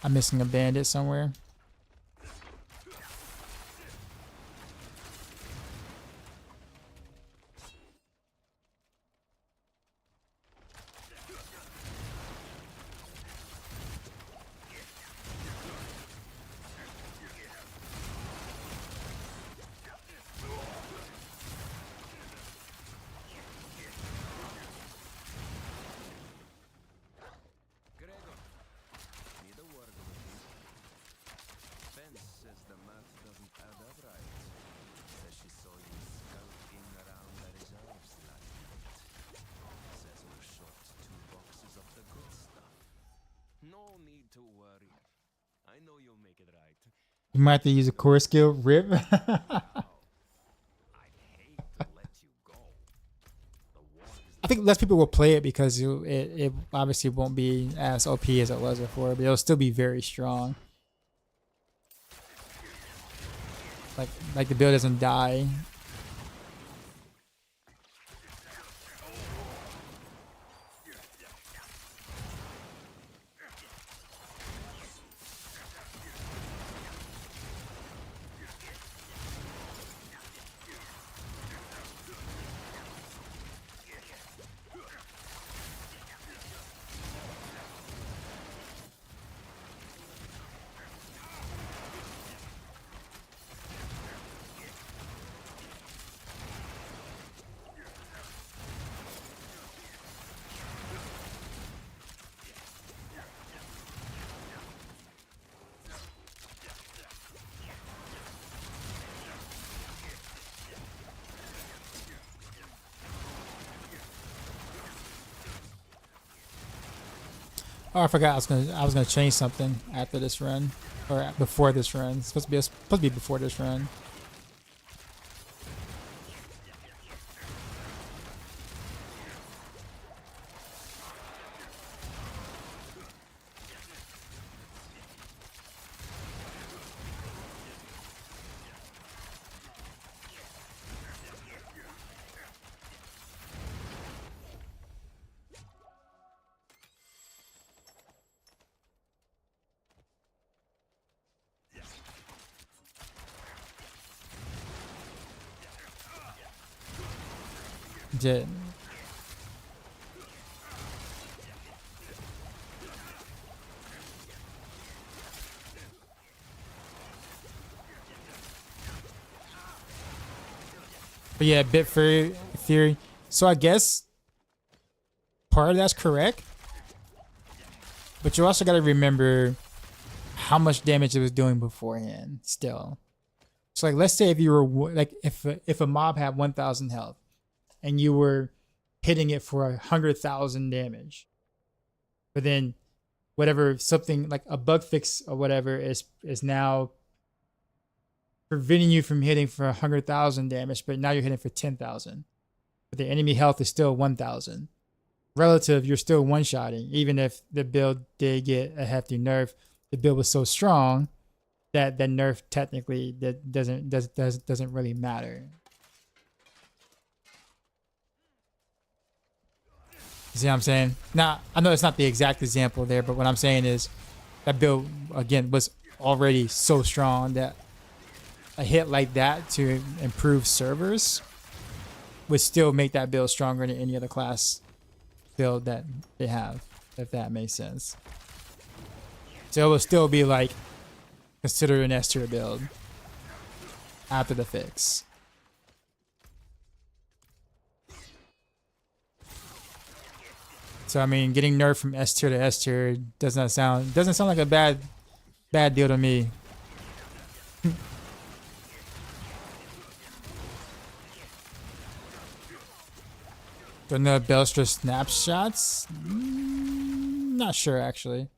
I'm missing a bandit somewhere. No need to worry. I know you'll make it right. You might have to use a core skill. Rip. I'd hate to let you go. The war is I think less people will play it because it obviously won't be as OP as it was before, but it'll still be very strong. Like the build doesn't die. Oh, I forgot. I was gonna change something after this run, or before this run. It's supposed to be before this run. Did. But yeah, bit theory. So I guess part of that's correct, but you also got to remember how much damage it was doing beforehand. Still, so like, let's say if you were like, if a mob had 1,000 health, and you were hitting it for 100,000 damage, but then whatever, something like a bug fix or whatever is now preventing you from hitting for 100,000 damage, but now you're hitting for 10,000. But the enemy health is still 1,000. Relative, you're still one-shotting, even if the build did get a hefty nerf. The build was so strong that the nerf technically that doesn't really matter. You see what I'm saying? Now, I know it's not the exact example there, but what I'm saying is that build, again, was already so strong that a hit like that to improve servers would still make that build stronger than any other class build that they have, if that makes sense. So it will still be like consider an S tier build after the fix. So I mean, getting nerfed from S tier to S tier doesn't sound like a bad deal to me. Don't know Belstra snapshots? Not sure actually.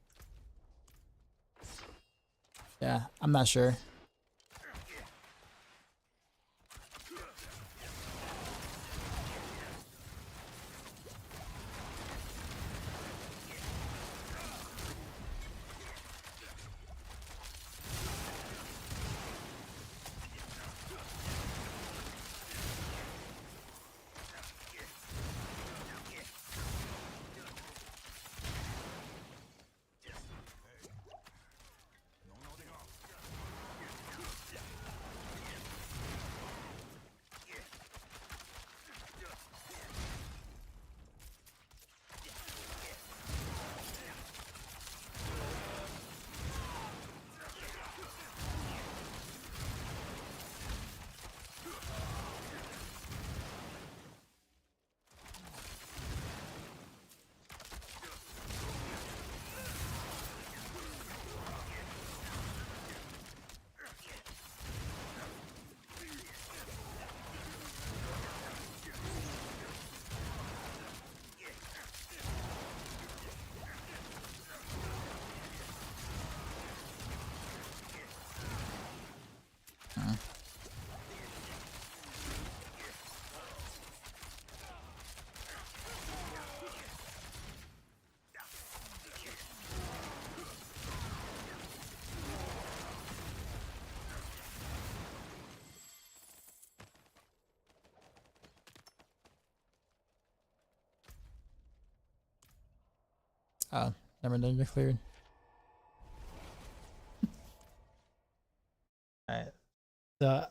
Yeah, I'm not sure. Oh, never done get cleared. Alright. So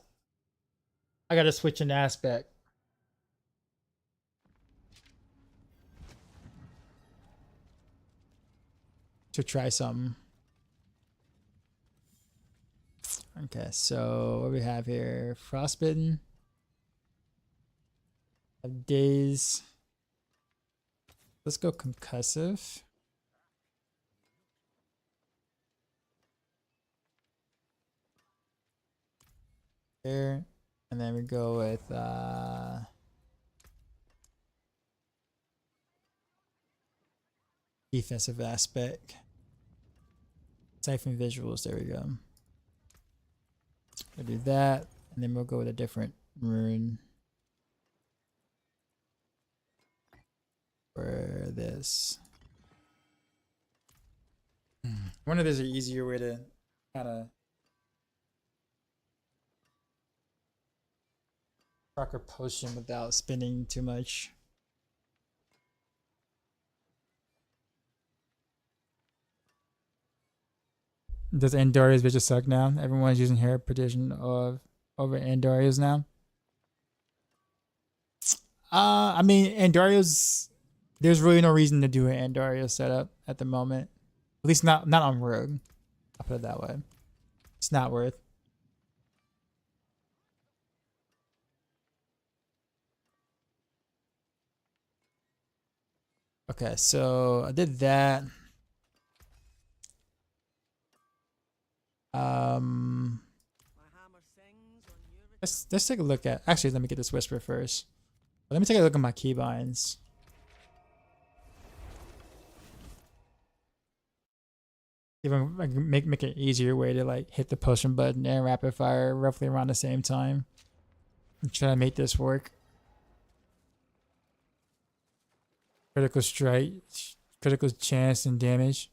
I gotta switch an aspect. To try something. Okay, so what we have here? Frostbitten. Daze. Let's go concussive. There. And then we go with defensive aspect. Siphon visuals, there we go. We'll do that, and then we'll go with a different rune for this. I wonder if there's an easier way to kind of proc a potion without spending too much. Does Andariel's bitch suck now? Everyone's using hair petition over Andariel's now. I mean, Andariel's. There's really no reason to do an Andariel setup at the moment. At least not on Rogue. I'll put it that way. It's not worth. Okay, so I did that. Let's take a look at. Actually, let me get this whisper first. Let me take a look at my keybinds. Even I can make an easier way to like hit the potion button and rapid fire roughly around the same time. I'm trying to make this work. Critical strike, critical chance and damage.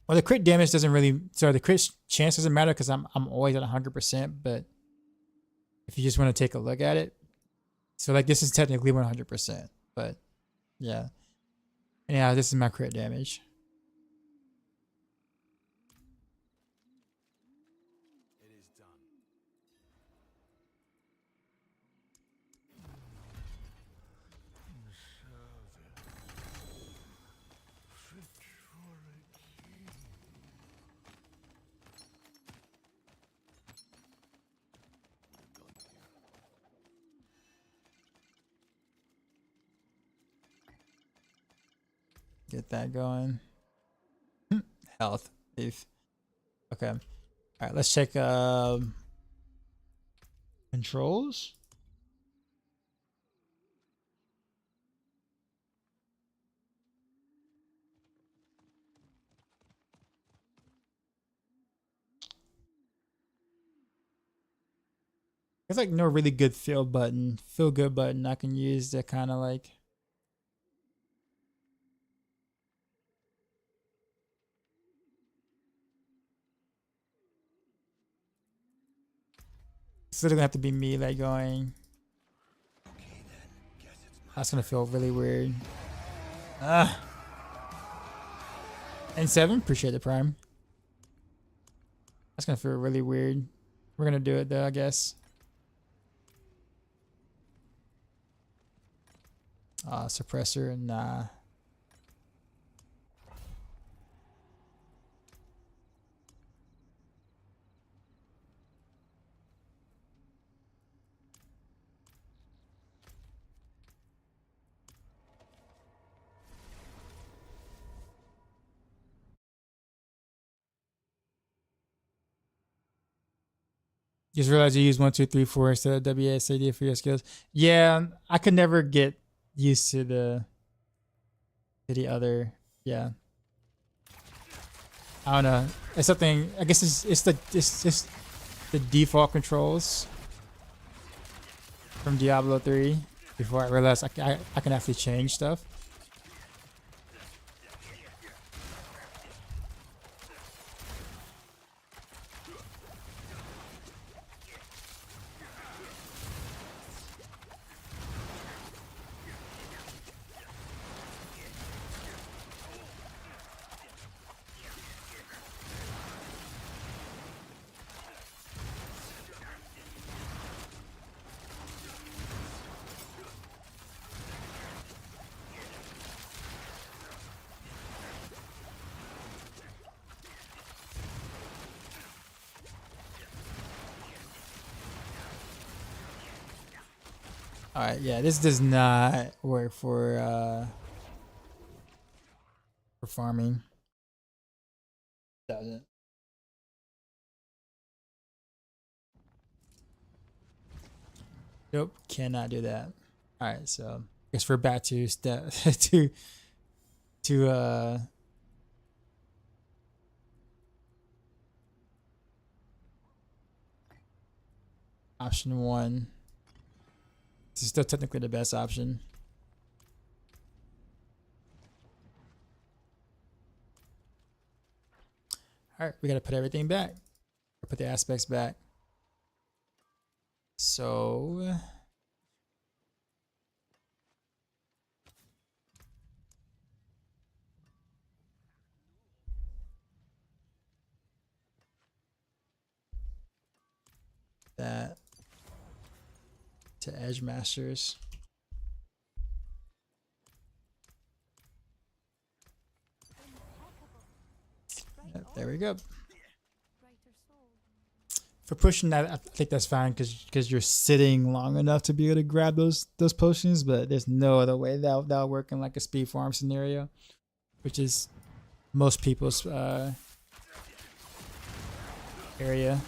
Well, the crit damage doesn't really. Sorry, the crit chance doesn't matter because I'm always at 100%. But if you just want to take a look at it, so like this is technically 100%. But yeah, this is my crit damage. It is done. get that going. Health. Thief. Okay. All right, let's check controls. There's like no really good feel good button I can use to kind of like. It's literally gonna have to be me like going. That's gonna feel really weird. N7, appreciate the prime. That's gonna feel really weird. We're gonna do it though, I guess. Suppressor, nah. Just realized you use 1, 2, 3, 4 instead of WASD for your skills. Yeah, I could never get used to the other. Yeah, I don't know. It's something. I guess it's just the default controls from Diablo 3. Before I realized I can actually change stuff. All right, yeah, this does not work for farming. Doesn't. Nope, cannot do that. All right, so I guess we're back to step to option 1. This is still technically the best option. All right, we got to put everything back. Put the aspects back. So that to Edge Masters. Yep, there we go. For pushing that, I think that's fine because you're sitting long enough to be able to grab those potions, but there's no other way that'll work in like a speed farm scenario, which is most people's area.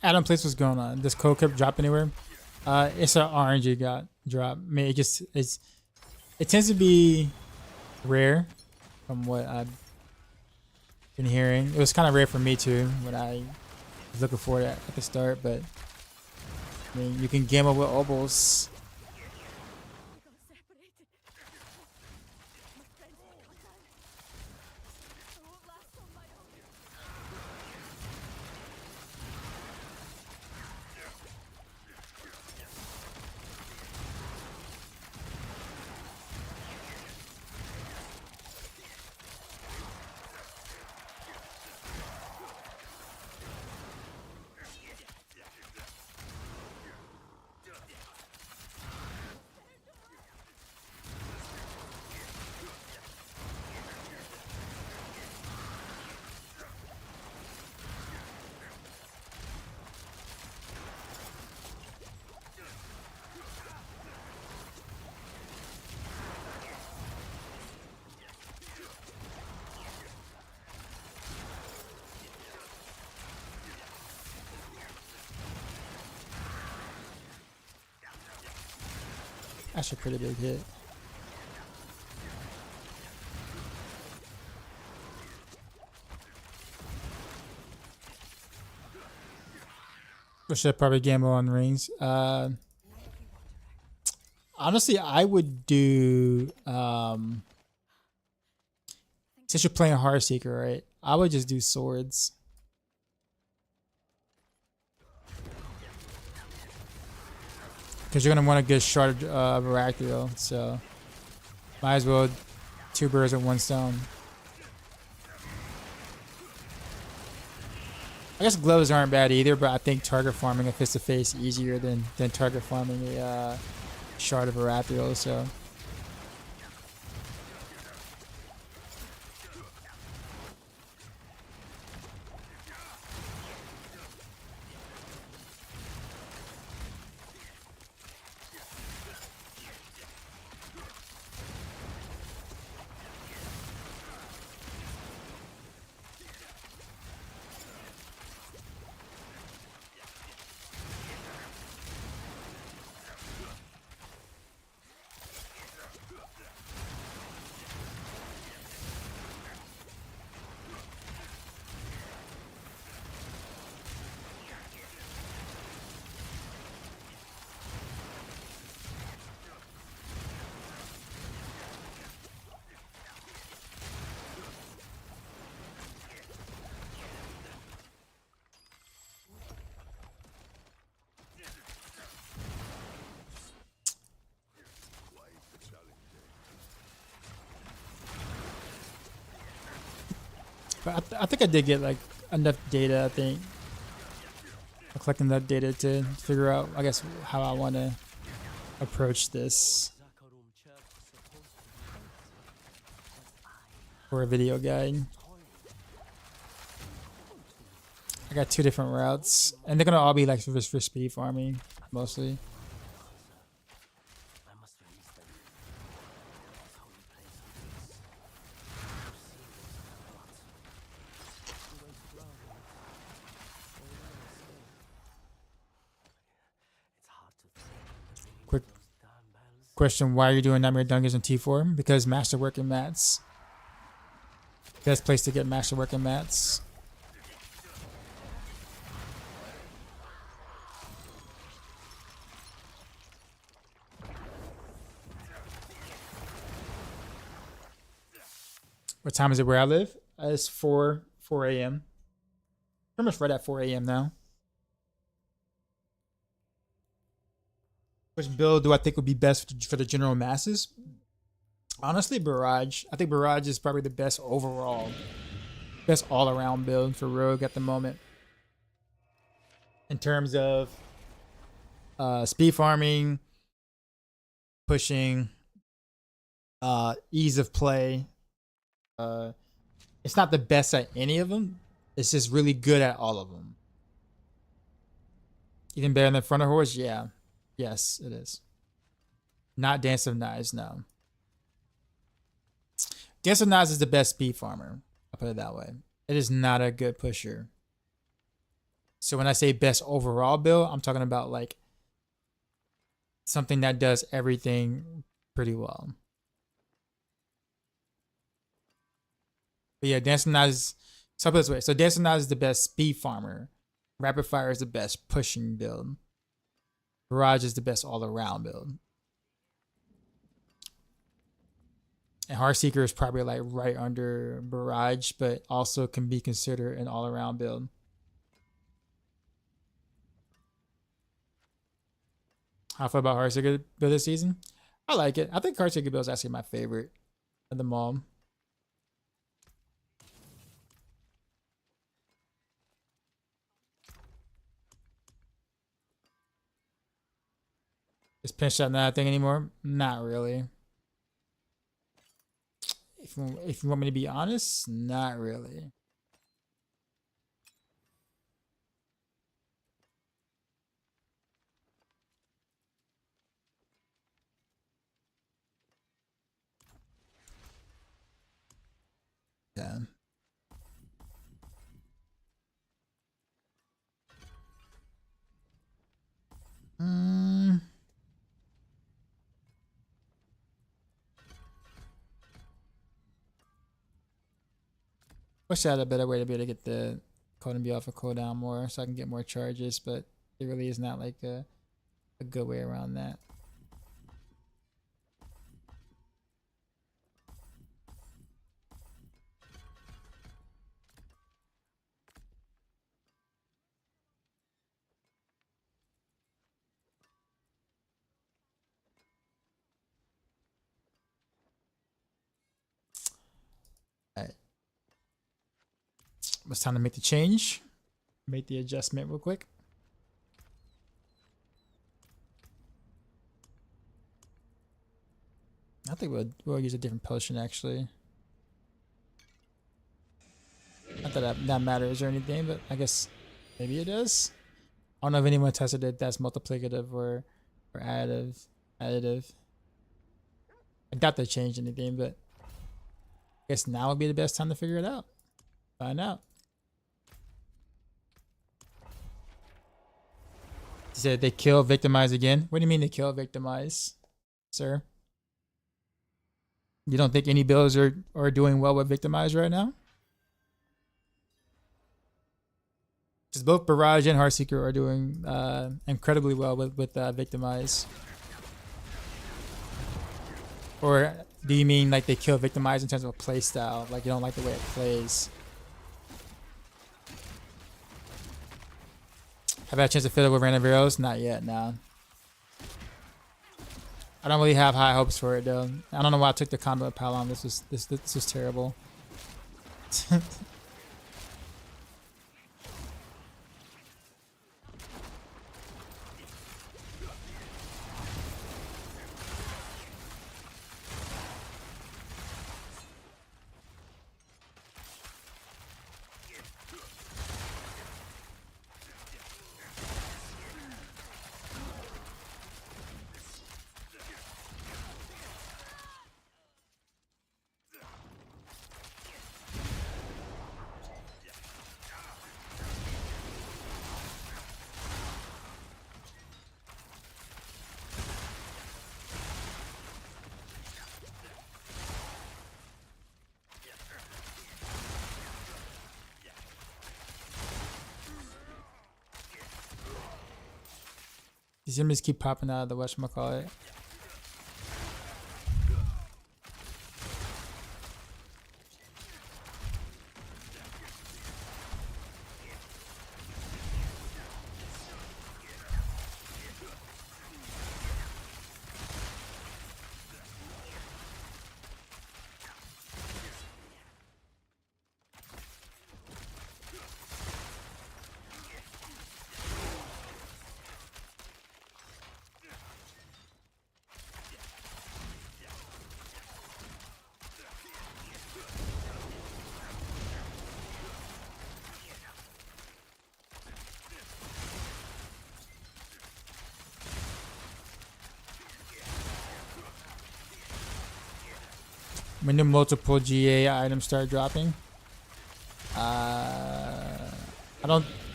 Adam, place what's going on. Does code kept drop anywhere? It's an RNG got drop. I mean, it tends to be rare from what I've been hearing. It was kind of rare for me too when I was looking for it at the start, but I mean, you can gamble with obols. That's a pretty big hit. We should probably gamble on rings. Honestly, I would do since you're playing Heartseeker, right? I would just do swords. Because you're gonna want a good shard of andariel, so might as well 2 birds with 1 stone. I guess gloves aren't bad either, but I think target farming a fist to face easier than target farming a shard of andariel. So. But I think I did get like enough data. I think I'm collecting that data to figure out, I guess, how I want to approach this for a video guide. I got 2 different routes, and they're gonna all be like for speed farming mostly. Quick question: why are you doing Nightmare Dungeons in T4? Because Masterwork and mats. Best place to get Masterwork and mats. What time is it where I live? It's 4 a.m. Pretty much right at 4 a.m. now. Which build do I think would be best for the general masses? Honestly, Barrage. I think Barrage is probably the best overall, best all-around build for Rogue at the moment. In terms of speed farming, pushing, ease of play. It's not the best at any of them. It's just really good at all of them. Even better than Front of Horse? Yeah. Yes, it is. Not Dance of Knives, no. Dance of Knives is the best speed farmer. I'll put it that way. It is not a good pusher. So when I say best overall build, I'm talking about like something that does everything pretty well. But yeah, Dancing Knives. So put it this way. So Dancing Knives is the best speed farmer. Rapid Fire is the best pushing build. Barrage is the best all-around build. And Heartseeker is probably like right under Barrage, but also can be considered an all-around build. How I feel about Heartseeker build this season? I like it. I think Heartseeker build is actually my favorite of them all. Is pinch shot not a thing anymore? Not really. If you want me to be honest, not really. Yeah. Wish I had a better way to be able to get the code and be off a cooldown more so I can get more charges, but it really is not like a good way around that. Alright. It's time to make the change. Make the adjustment real quick. I think we'll use a different potion actually. Not that that matters or anything, but I guess maybe it does. I don't know if anyone tested it that's multiplicative or additive. I doubt they changed anything, but I guess now would be the best time to figure it out. Find out. He said they kill Victimize again. What do you mean they kill Victimize, sir? You don't think any builds are doing well with Victimize right now? Because both Barrage and Heartseeker are doing incredibly well with Victimize. Or do you mean like they kill Victimize in terms of a play style? Like you don't like the way it plays? Have I had a chance to fill it with random arrows? Not yet, nah. I don't really have high hopes for it though. I don't know why I took the combo with Palom. This was terrible. These enemies keep popping out of the whatchamacallit. When do multiple GA items start dropping? I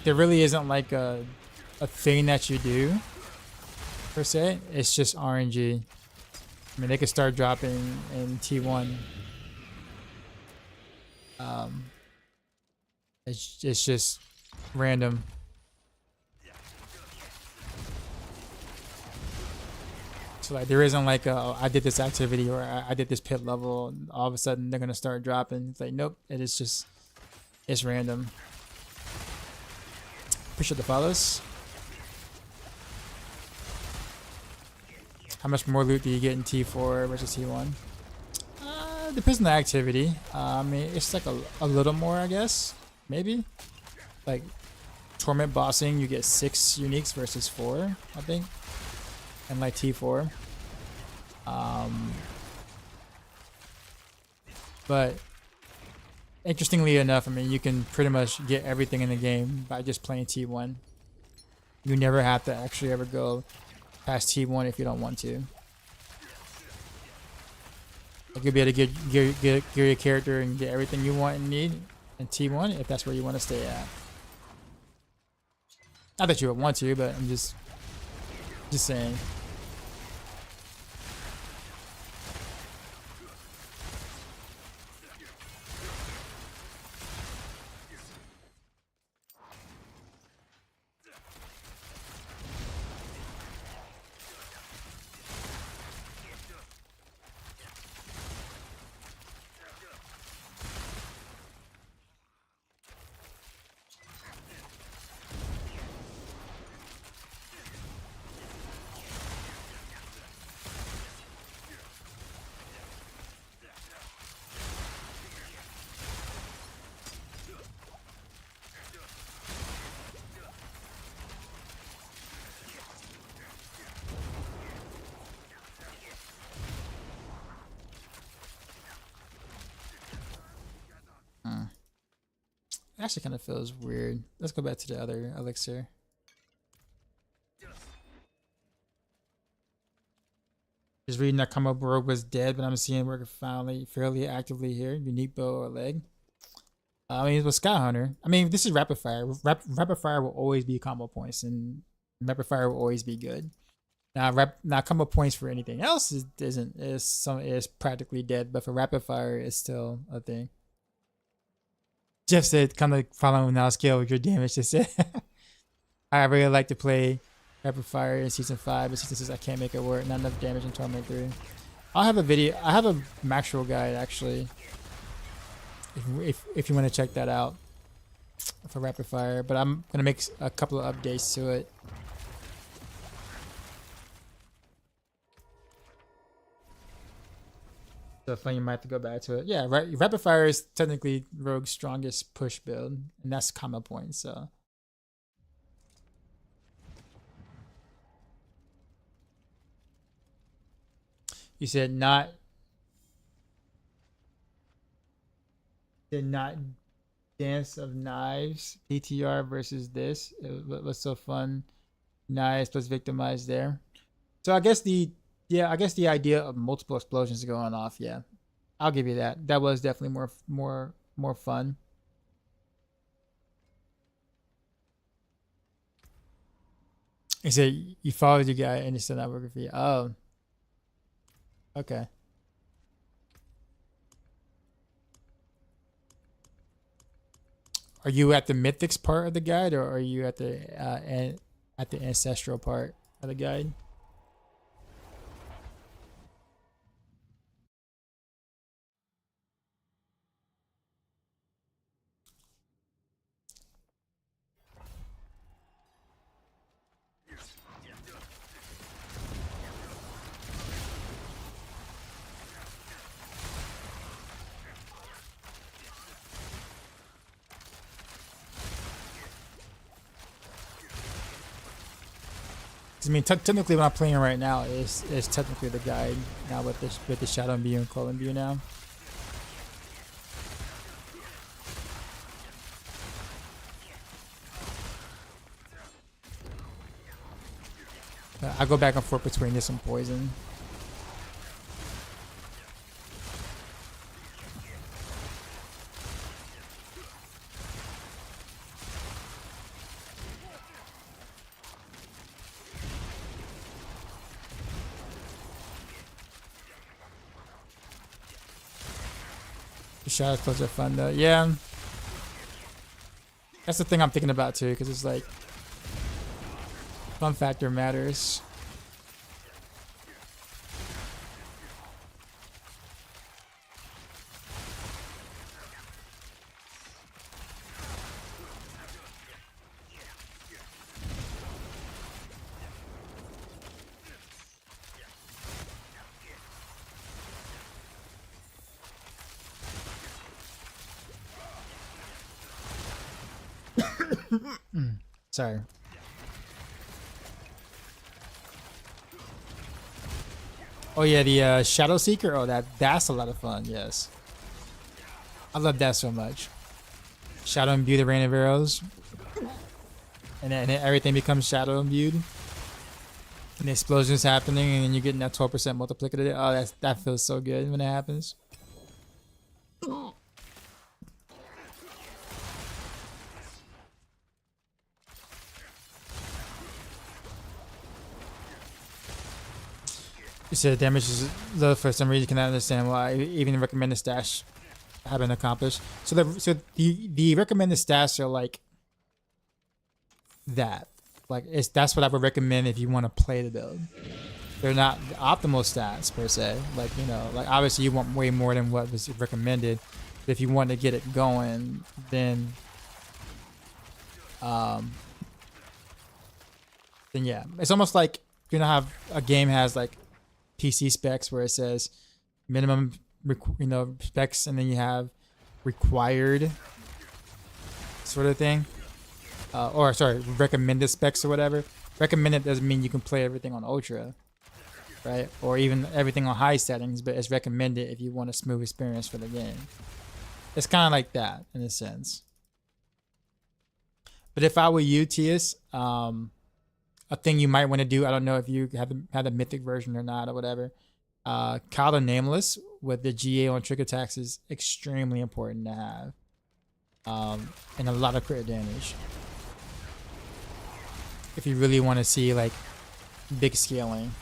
there really isn't like a thing that you do per se. It's just RNG. I mean, they could start dropping in T1. It's just random. So like there isn't like I did this activity or I did this pit level and all of a sudden they're gonna start dropping. It's like nope, it is just it's random. Appreciate the follows. How much more loot do you get in T4 versus T1? Depends on the activity. I mean it's like a little more I guess. Maybe. Like Torment bossing you get 6 uniques versus 4, I think. And like T4. But interestingly enough, I mean you can pretty much get everything in the game by just playing T1. You never have to actually ever go past T1 if you don't want to. Like you'll be able to get your character and get everything you want and need in T1 if that's where you want to stay at. Not that you would want to, but I'm just saying. Actually kind of feels weird. Let's go back to the other elixir. Just reading that come up Rogue was dead, but I'm seeing working finally fairly actively here. Unique bow or leg. I mean, it was Sky Hunter. I mean, this is rapid fire. Rapid fire will always be combo points, and rapid fire will always be good. Now combo points for anything else is practically dead, but for rapid fire, it's still a thing. Jeff said, kind of following now scale with your damage. They said, I really like to play rapid fire in season 5, but season 6 I can't make it work. Not enough damage in Torment 3. I'll have a video. I have a Maxroll guide actually. If you want to check that out for rapid fire, but I'm gonna make a couple of updates to it. So fun, you might have to go back to it. Yeah, rapid fire is technically Rogue's strongest push build, and that's combo points. So you said not Dance of Knives PTR versus this. It was so fun. Knives plus Victimize there. So I guess the idea of multiple explosions going off, yeah. I'll give you that. That was definitely more fun. He said you followed your guy and it's still not working for you. Oh. Okay. Are you at the mythics part of the guide, or are you at the ancestral part of the guide? I mean, technically, what I'm playing right now is technically the guide now with the Shadow Imbue and Cold Imbue now. I go back and forth between this and Poison. The shadow clothes are fun though. Yeah. That's the thing I'm thinking about too, because it's like fun factor matters. Sorry. Oh yeah, the Shadowseeker. Oh, that's a lot of fun. Yes, I love that so much. Shadow imbue the rain of arrows, and then everything becomes shadow imbued, and the explosions happening, and then you're getting that 12% multiplicative. Oh, that feels so good when it happens. You said damage is low for some reason. Cannot understand why. Even the recommended stash haven't accomplished. So the recommended stats are like that. Like that's what I would recommend if you want to play the build. They're not the optimal stats per se. Like, you know, like obviously you want way more than what was recommended. But if you want to get it going, then yeah, it's almost like you know how a game has like PC specs where it says minimum, you know, specs, and then you have required sort of thing, or sorry, recommended specs or whatever. Recommended doesn't mean you can play everything on ultra, right? Or even everything on high settings, but it's recommended if you want a smooth experience for the game. It's kind of like that in a sense. But if I were you, Tias, a thing you might want to do, I don't know if you have the mythic version or not or whatever. Counter Nameless with the GA on trick attacks is extremely important to have. And a lot of crit damage. If you really want to see like big scaling.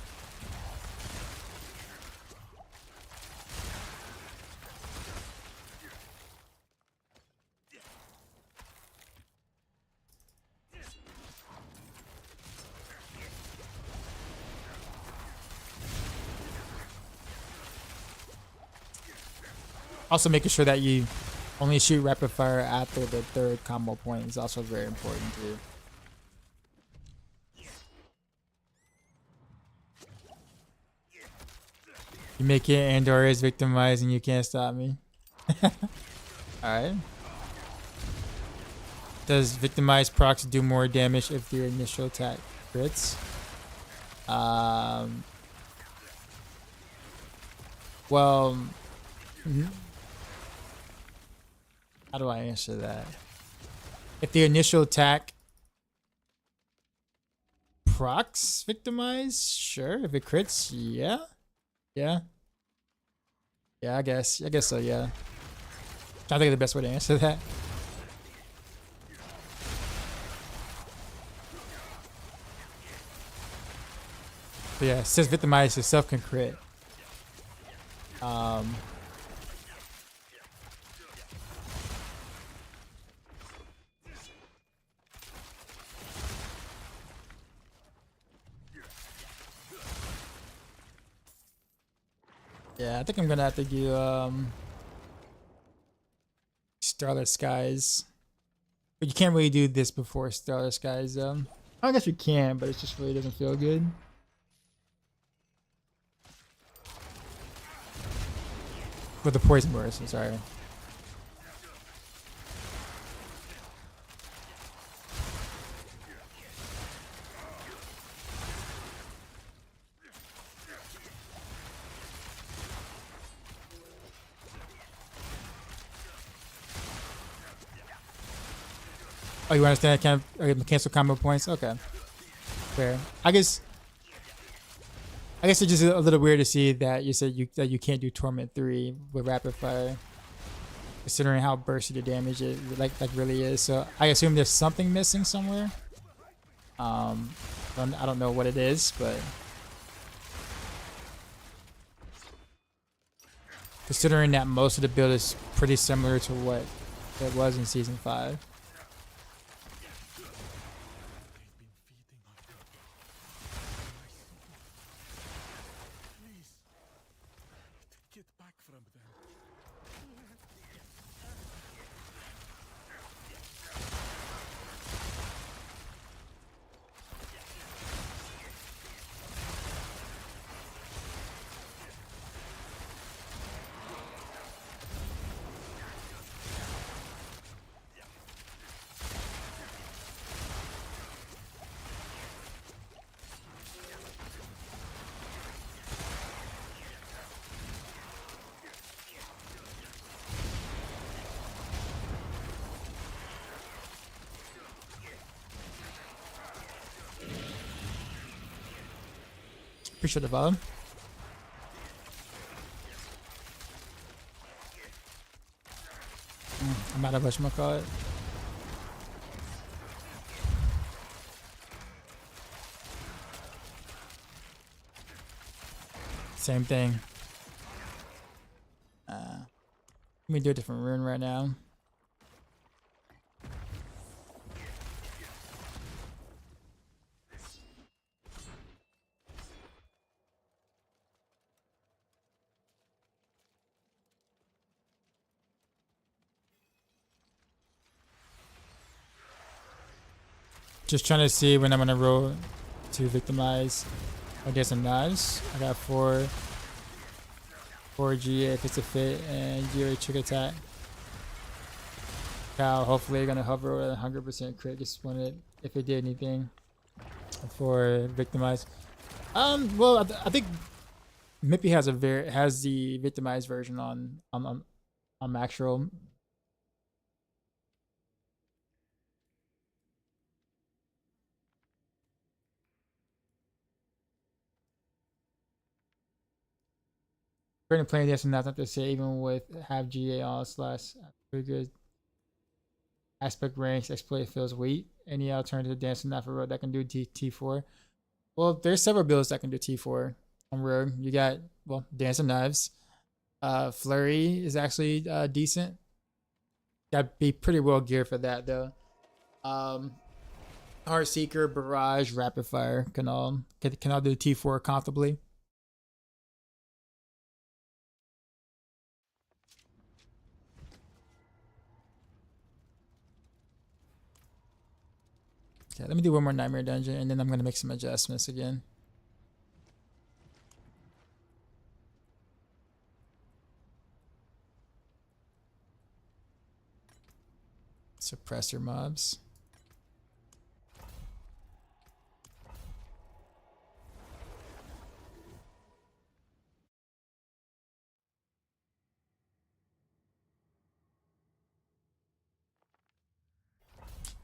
Also making sure that you only shoot rapid fire after the third combo point is also very important too. You make it andariel victimized and you can't stop me. Alright. Does Victimize procs do more damage if the initial attack crits? Well, how do I answer that? If the initial attack procs Victimize, sure. If it crits, yeah. Yeah, I guess so, yeah. I think the best way to answer that. But yeah, since Victimize itself can crit. Yeah, I think I'm gonna have to do Starlit Skies. But you can't really do this before Starlit Skies. I guess you can, but it just really doesn't feel good. With the poison burst, I'm sorry. Oh, you understand? I can't cancel combo points. Okay, fair. I guess it's just a little weird to see that you said that you can't do Torment 3 with rapid fire, considering how bursty the damage is like really is. So I assume there's something missing somewhere. I don't know what it is, but considering that most of the build is pretty similar to what it was in season 5. Please. Get back from them. Appreciate the follow. I'm out of whatchamacallit. Same thing. Let me do a different rune right now. Just trying to see when I'm gonna roll to Victimize. I guess some knives. I got 4 GA if it's a fit, and 0 trick attack. Cow, hopefully gonna hover at 100% crit. Just wanted if it did anything for Victimize. Well, I think Mippy has the Victimize version on Maxroll. Currently playing this and that's not to say even with half GA all slash pretty good aspect range exploit feels weak. Any alternative dancing knife for Rogue that can do T4? Well, there's several builds that can do T4 on Rogue. You got dancing knives. Flurry is actually decent. Gotta be pretty well geared for that though. Heartseeker, Barrage, Rapid Fire can all do T4 comfortably. Okay, let me do one more Nightmare Dungeon and then I'm gonna make some adjustments again. Suppressor mobs.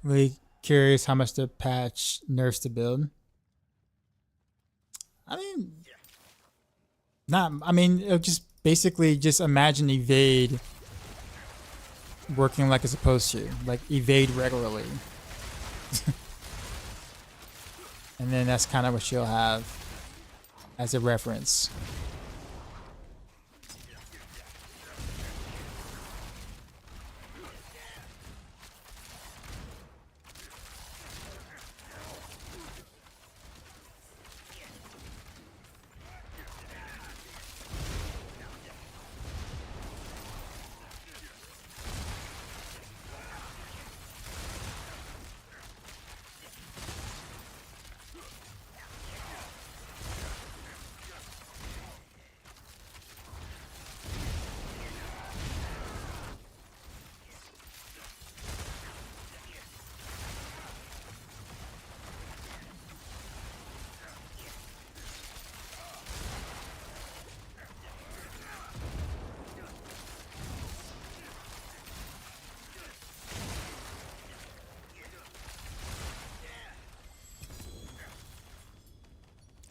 Really curious how much the patch nerfs to build. I mean, it'll just basically just imagine evade working like it's supposed to, like evade regularly. And then that's kind of what you'll have as a reference.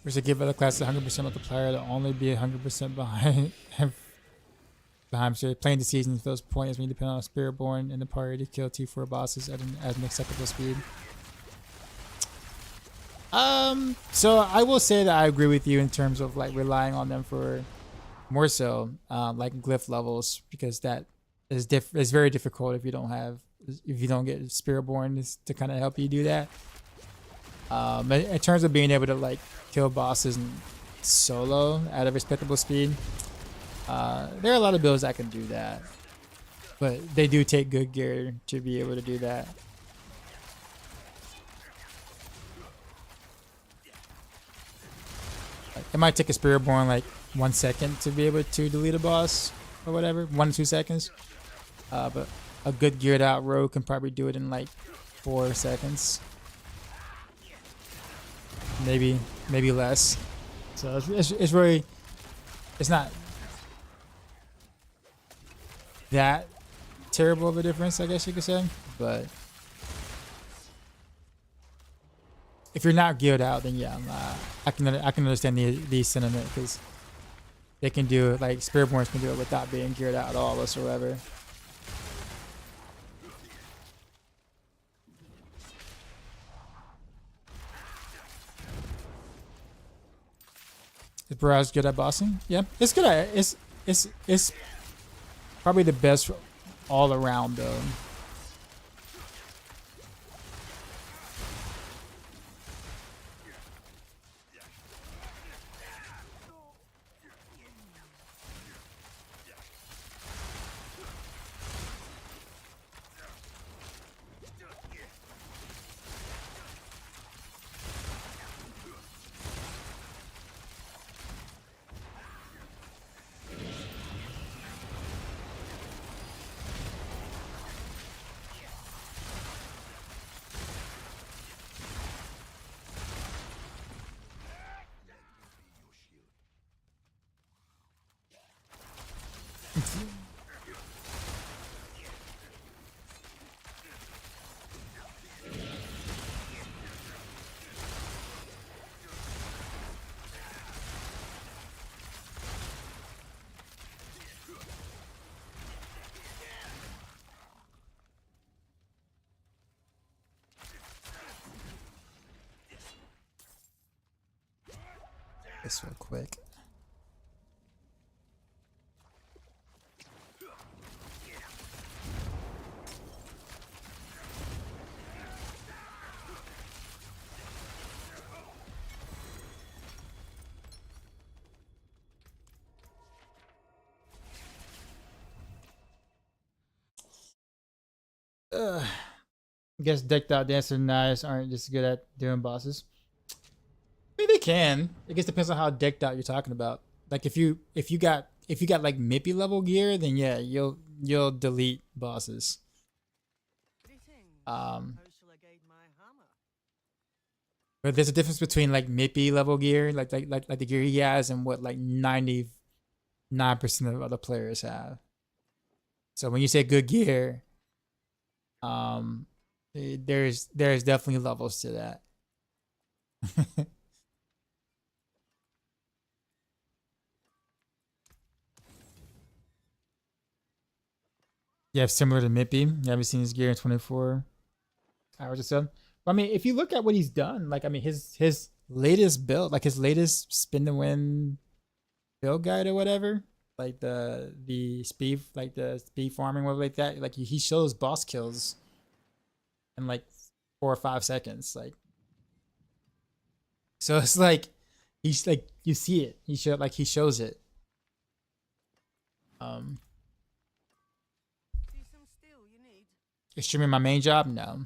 There's a give other class 100% multiplier to only be 100% behind. So playing the season feels pointless when you depend on a Spiritborn in the party to kill T4 bosses at an acceptable speed. So I will say that I agree with you in terms of like relying on them for more so like glyph levels, because that is very difficult if you don't get Spiritborn to kind of help you do that. In terms of being able to like kill bosses and solo at a respectable speed, there are a lot of builds that can do that, but they do take good gear to be able to do that. Like, it might take a Spiritborn like 1 second to be able to delete a boss or whatever, 1 to 2 seconds. But a good geared out rogue can probably do it in like 4 seconds, maybe less. So it's really, it's not that terrible of a difference, I guess you could say. But if you're not geared out, then yeah, I can understand the sentiment, because they can do it, like Spiritborns can do it without being geared out at all whatsoever. Is Barrage good at bossing? Yeah, it's good at it's probably the best all around though. This real quick. I guess decked out dancers and knives aren't just good at doing bosses. I mean, they can. It just depends on how decked out you're talking about. Like if you got like Mippy level gear, then yeah, you'll delete bosses. How shall I guide my hammer? But there's a difference between like Mippy level gear, like the gear he has, and what like 99% of other players have. So when you say good gear, there's definitely levels to that. Yeah, similar to Mippy. You haven't seen his gear in 24 hours or so. But, I mean, if you look at what he's done, like I mean, his latest build, like his latest spin to win build guide or whatever, like the speed, like the speed farming, whatever like that, like he shows boss kills in like 4 or 5 seconds, like. So it's like he's like you see it. He shows it. See some steel you need? Streaming my main job? No.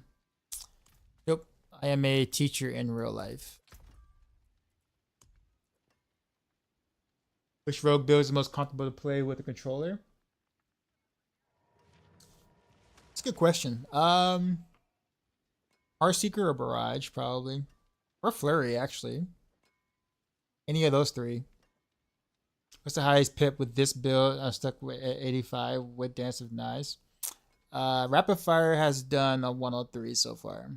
Nope. I am a teacher in real life. Which rogue build is the most comfortable to play with a controller? It's a good question. Heartseeker or Barrage, probably. Or Flurry, actually. Any of those three. What's the highest pip with this build? I'm stuck with at 85 with Dance of Knives. Rapid Fire has done a 103 so far.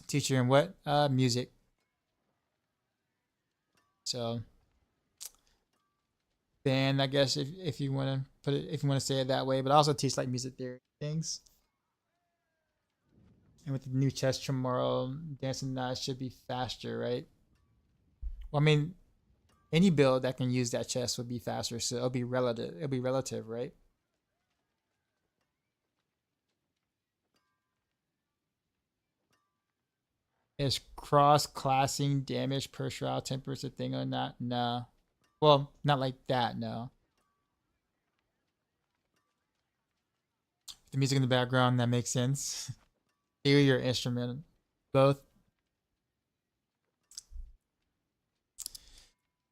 Teacher in what? Music. So band, I guess, if you want to put it, if you want to say it that way. But I also teach like music theory things. And with the new chess tomorrow, Dancing Knives should be faster, right? Well, I mean, any build that can use that chest would be faster. So it'll be relative. It'll be relative, right? Is cross-classing damage per shroud tempers a thing or not? No. Well, not like that, no. The music in the background, that makes sense. Hear your instrument. Both.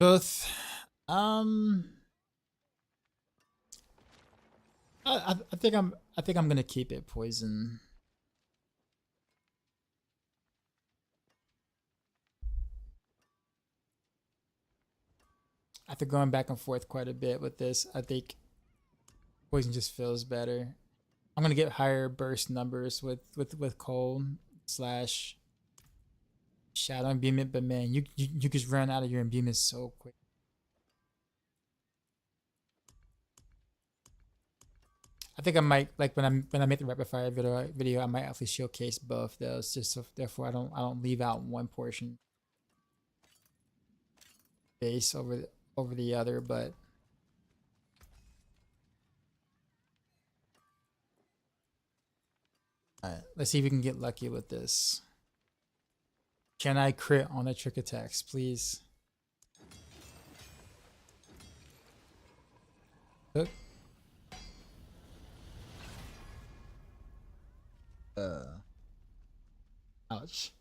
Both. I think I'm gonna keep it poison. After going back and forth quite a bit with this, I think poison just feels better. I'm gonna get higher burst numbers with cold slash shadow imbuement, but man, you just run out of your imbuement so quick. I think I might, like, when I make the rapid fire video, I might actually showcase both those, just so therefore I don't leave out one portion base over the other. But all right, let's see if we can get lucky with this. Can I crit on the trick attacks, please? Hook. Ouch.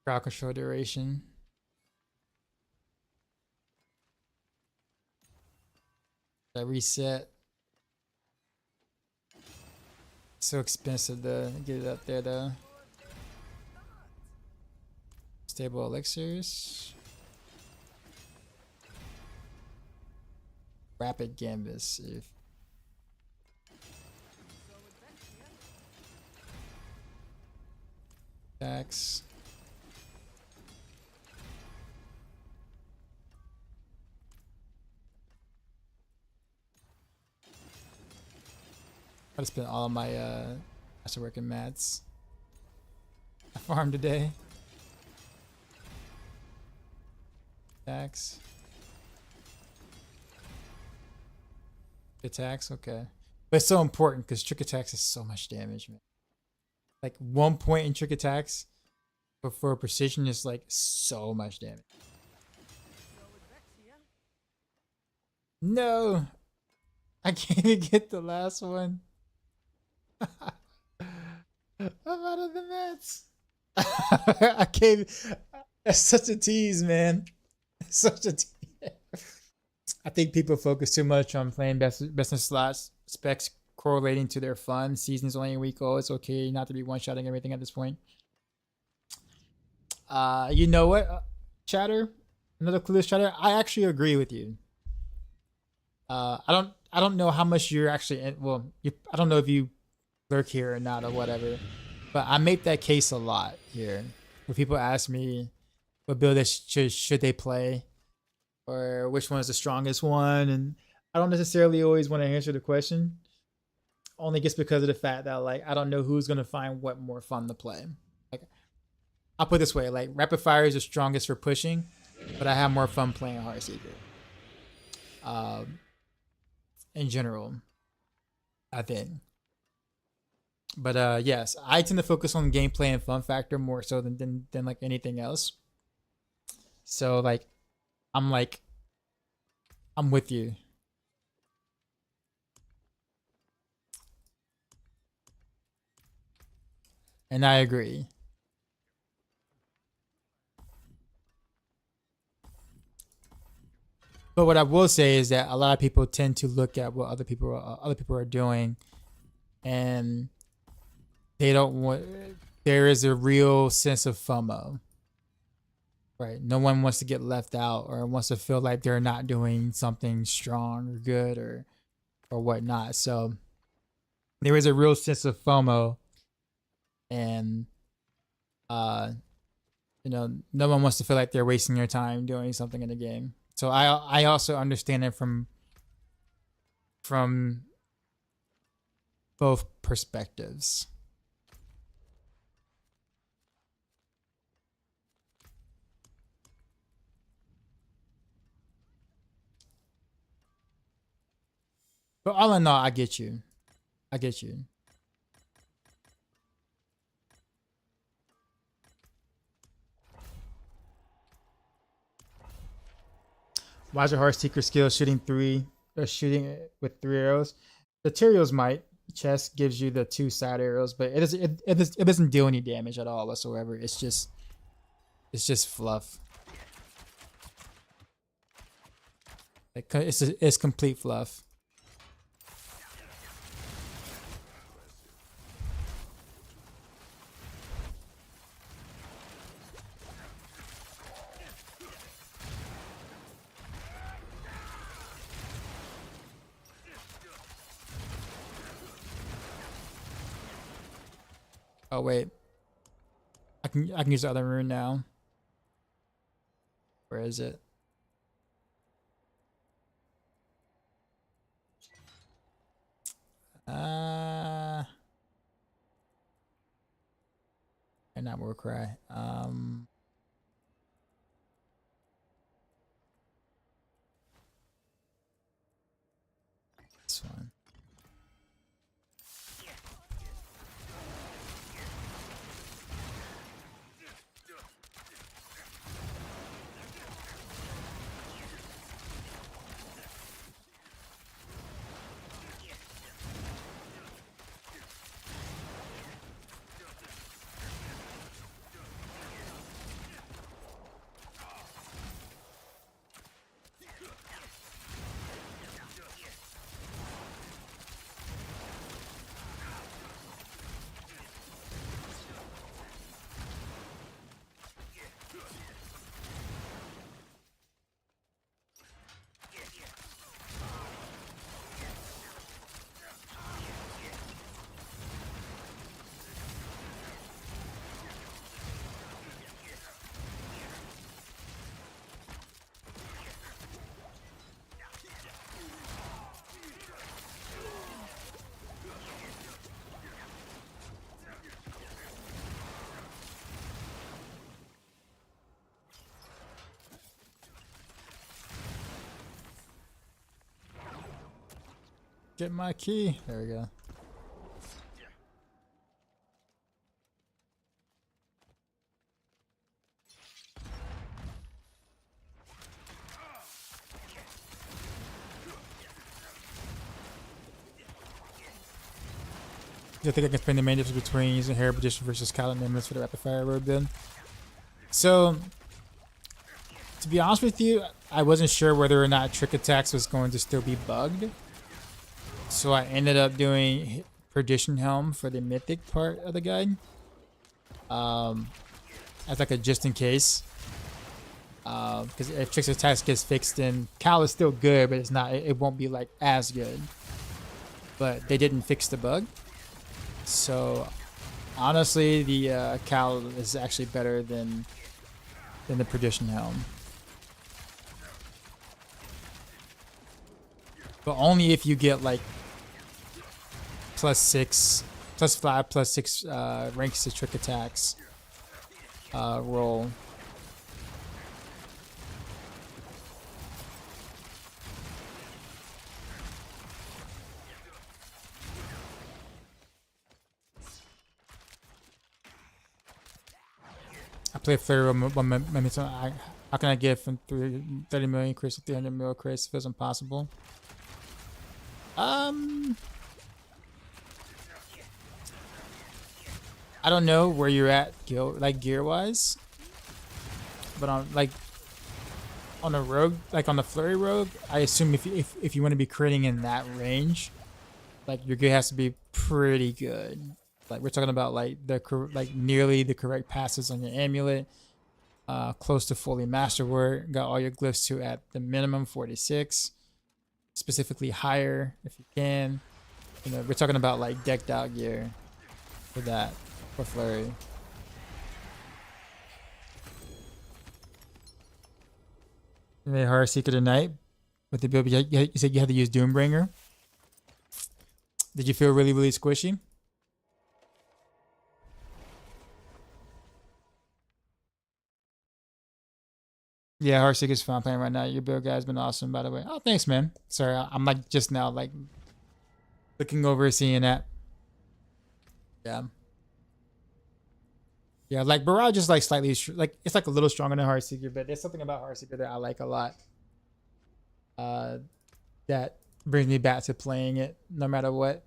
Crowd control duration. That reset. So expensive to get it up there though. Stable elixirs. Rapid Gambus. If attacks. I just spent all of my master working mats. I farmed today. Attacks. Attacks, okay. But it's so important because trick attacks is so much damage, man. Like 1 point in trick attacks, but for precision is like so much damage. No, I can't even get the last one. I'm out of the mats. I can't. That's such a tease, man. Such a tease. I think people focus too much on playing best in slots, specs correlating to their fun. Season's only a week old. It's okay not to be one-shotting everything at this point. You know what, chatter? Another clueless chatter. I actually agree with you. I don't know how much you're actually in, well, I don't know if you lurk here or not or whatever, but I make that case a lot here where people ask me what build should they play or which one is the strongest one, and I don't necessarily always want to answer the question, only just because of the fact that like I don't know who's gonna find what more fun to play. Like I'll put it this way, like rapid fire is the strongest for pushing, but I have more fun playing Heartseeker. In general, I think. But yes, I tend to focus on gameplay and fun factor more so than like anything else. So like I'm with you. And I agree. But what I will say is that a lot of people tend to look at what other people are doing, and they don't want. There is a real sense of FOMO, right? No one wants to get left out or wants to feel like they're not doing something strong or good or whatnot. So there is a real sense of FOMO, and you know, no one wants to feel like they're wasting their time doing something in the game. So I also understand it from both perspectives. But all in all, I get you. I get you. Why is your Heartseeker skill shooting with 3 arrows? The Tyrael's might chest gives you the 2 side arrows, but it doesn't deal any damage at all whatsoever. It's just fluff. It's complete fluff. Oh wait, I can use the other rune now. Where is it? And not Warcry. This one. Get my key. There we go. I think I can explain the main difference between using Herald Magician versus Calendar Nimbus for the rapid fire road build. So, to be honest with you, I wasn't sure whether or not Trick Attacks was going to still be bugged. So I ended up doing Perdition Helm for the Mythic part of the guide. As like a just in case. Because if Trick Attacks gets fixed, then Cal is still good, but it won't be like as good. But they didn't fix the bug. So honestly, the Cal is actually better than the Perdition Helm. But only if you get like +6, +5, +6 ranks to Trick Attacks roll. I play Flurry how can I get from 30 million crates to 300 million crates? Feels impossible. I don't know where you're at gear wise, but on a rogue, like on the Flurry rogue, I assume if you want to be critting in that range, like your gear has to be pretty good. Like we're talking about like nearly the correct passes on your amulet, close to fully masterwork, got all your glyphs to at the minimum 46, specifically higher if you can. You know, we're talking about like decked out gear for that. For Flurry. You made Heartseeker tonight with the build. You said you had to use Doombringer. Did you feel really, really squishy? Yeah, Heartseeker's fun playing right now. Your build guy's been awesome, by the way. Oh, thanks, man. Sorry, I'm like just now like Looking over, seeing that. Yeah. Yeah, like Barrage is like slightly like it's like a little stronger than Heartseeker, but there's something about Heartseeker that I like a lot. That brings me back to playing it no matter what.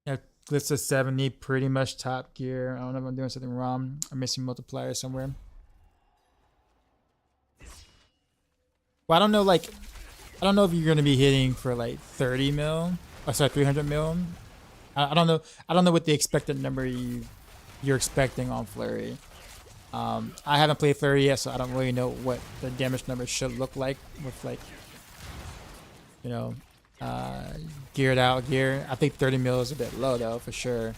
Yeah, Glitz is 70, pretty much top gear. I don't know if I'm doing something wrong. I'm missing multiplier somewhere. Well, I don't know, like, I don't know if you're gonna be hitting for like 30 mil. Oh, sorry, 300 mil. I don't know. I don't know what the expected number you're expecting on Flurry. I haven't played Flurry yet, so I don't really know what the damage number should look like with like, you know, geared out gear. I think 30 mil is a bit low though, for sure.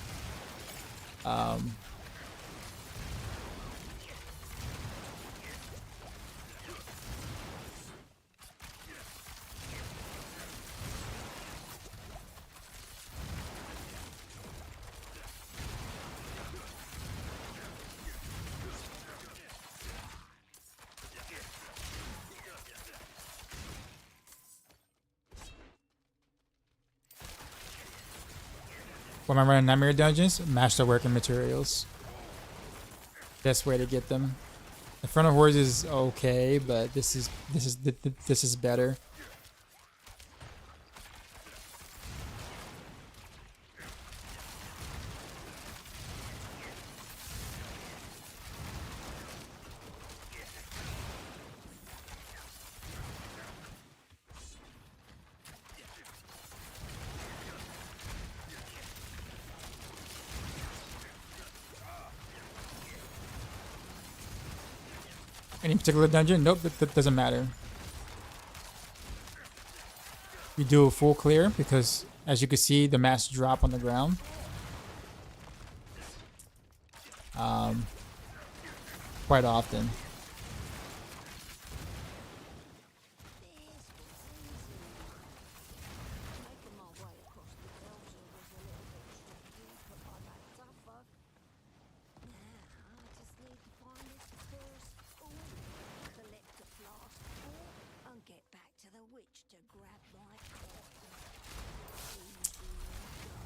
When I'm running Nightmare Dungeons, master working materials. Best way to get them. The front of horse is okay, but this is better. Any particular dungeon? Nope, that doesn't matter. You do a full clear because, as you can see, the mats drop on the ground. Quite often. Making my way across the delta was a little bit tricky, but I got tougher. Now I just need to find this first spool, collect a flask full, and get back to the witch to grab my coin. Easy go.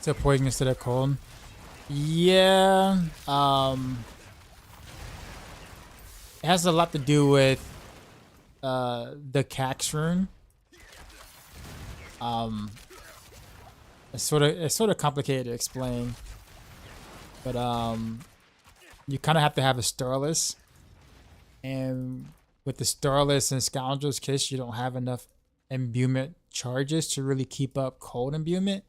So poison instead of cold. Yeah. It has a lot to do with the Cax rune. It's sort of complicated to explain. But you kind of have to have a Starless. And with the Starless and Scoundrel's Kiss, you don't have enough imbuement charges to really keep up cold imbuement.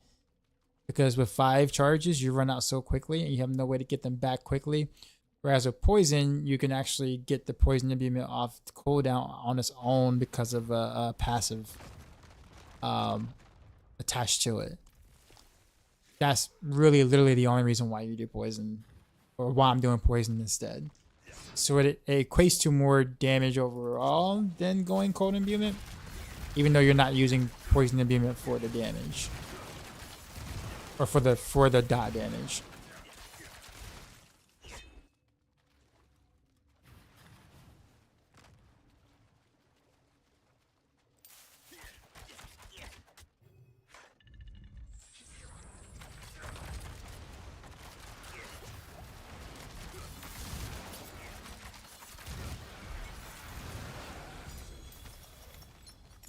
because with 5 charges you run out so quickly and you have no way to get them back quickly. Whereas with poison, you can actually get the poison imbuement off cooldown on its own because of a passive attached to it. That's really literally the only reason why you do poison, or why I'm doing poison instead. So it equates to more damage overall than going cold imbuement, even though you're not using poison imbuement for the damage, or for the dot damage.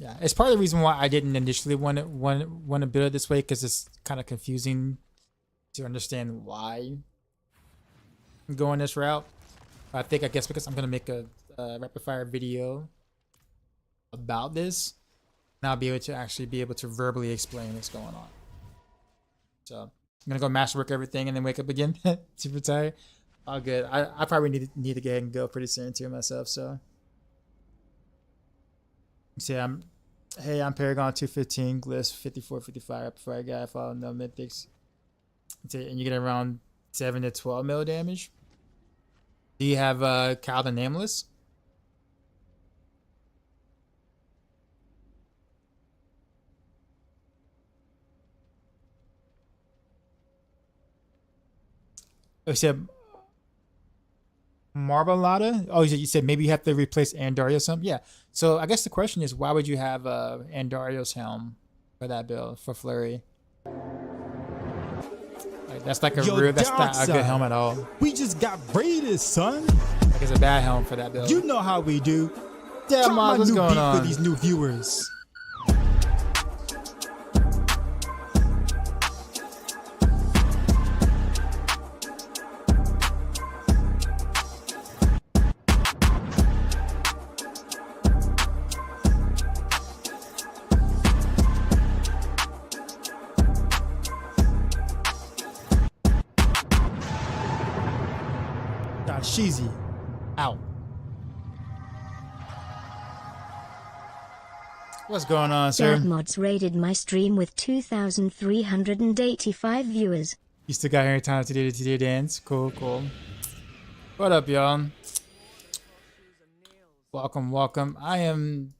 Yeah, it's part of the reason why I didn't initially want to build it this way, because it's kind of confusing to understand why I'm going this route. I guess because I'm gonna make a rapid fire video about this, and I'll be able to verbally explain what's going on. So I'm gonna go masterwork everything and then wake up again. Super tired. All good. I probably need to get ahead and go pretty soon too myself. So. See, I'm Paragon 215, Gliss 5455, rapid fire guy, follow no mythics. And you get around 7 to 12 mil damage. Do you have Kyle the Nameless? Oh, you said Marbalata? Oh, you said maybe you have to replace andariel or something? Yeah. So I guess the question is, why would you have andariel's helm for that build, for Flurry? Like, that's like that's not a good helm at all. We just got raided, son. Like, it's a bad helm for that build. You know how we do. Yeah, Drop my what's new going beat on? for these new viewers. Sheezy out. What's going on, sir? Mods raided my stream with 2,385 viewers. You still got here in time to do the dance. Cool, cool. What up, y'all? Welcome. I am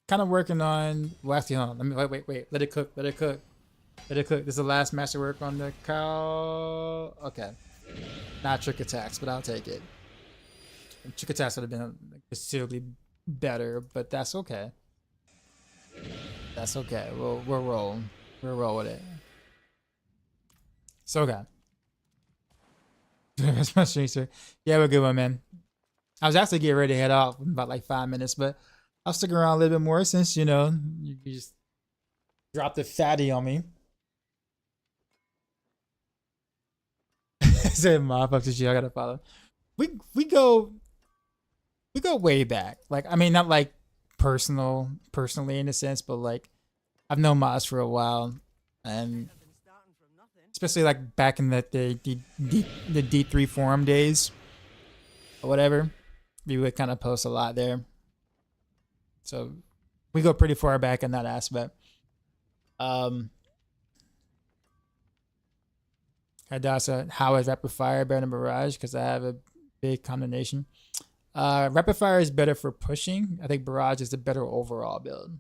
kind of working on. Well, actually, hold on. Let me wait. Let it cook. This is the last masterwork on the cow. Okay. Not trick attacks, but I'll take it. Trick attacks would have been considerably better, but that's okay. That's okay. We'll roll. We'll roll with it. So okay. That's my stream, sir. Yeah, we're a good one, man. I was actually getting ready to head off in about like 5 minutes, but I'll stick around a little bit more since you just dropped the fatty on me. Say mob up to you. I gotta follow. We go way back. Like, I mean, not like personally in a sense, but like I've known Moz for a while, and especially like back in the D3 forum days or whatever, we would kind of post a lot there. So we go pretty far back in that aspect. Hadassah, how is rapid fire better than barrage? Because I have a big combination. Rapid fire is better for pushing. I think barrage is the better overall build.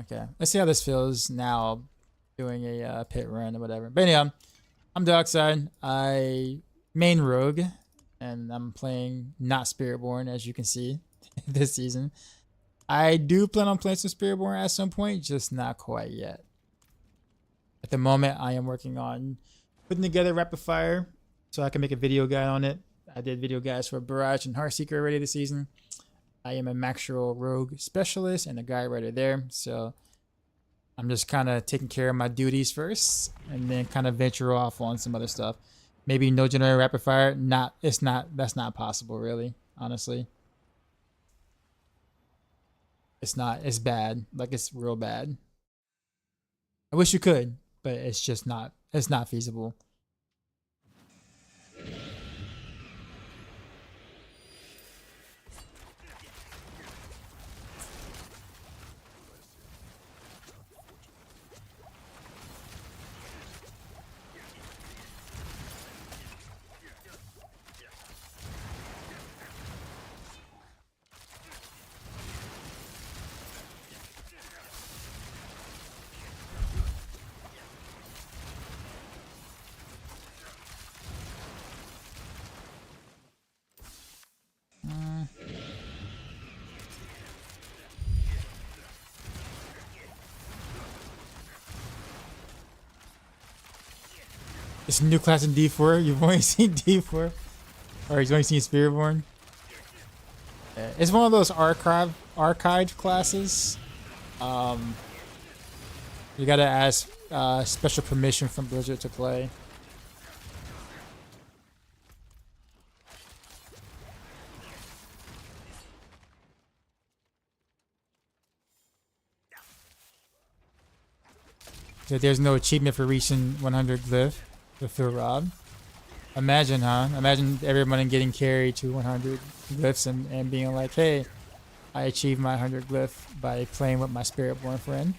Okay, let's see how this feels now doing a pit run or whatever. But anyhow, I'm Darkside. I main rogue, and I'm playing not Spiritborn, as you can see this season. I do plan on playing some Spiritborn at some point, just not quite yet. At the moment, I am working on putting together rapid fire so I can make a video guide on it. I did video guides for Barrage and Heartseeker already this season. I am a Maxroll Rogue specialist and a guide writer there, so I'm just kind of taking care of my duties first, and then kind of venture off on some other stuff. Maybe no generator rapid fire. That's not possible, really, honestly. It's not. It's bad. Like it's real bad. I wish you could, but it's just not. It's not feasible. It's a new class in D4. You've only seen D4, or you've only seen Spiritborn. Yeah, it's one of those archived classes. You gotta ask special permission from Blizzard to play. So there's no achievement for reaching 100 glyph with Phil Rob. Imagine, huh? Imagine everyone getting carried to 100 glyphs and being like, hey, I achieved my 100 glyph by playing with my Spiritborn friend.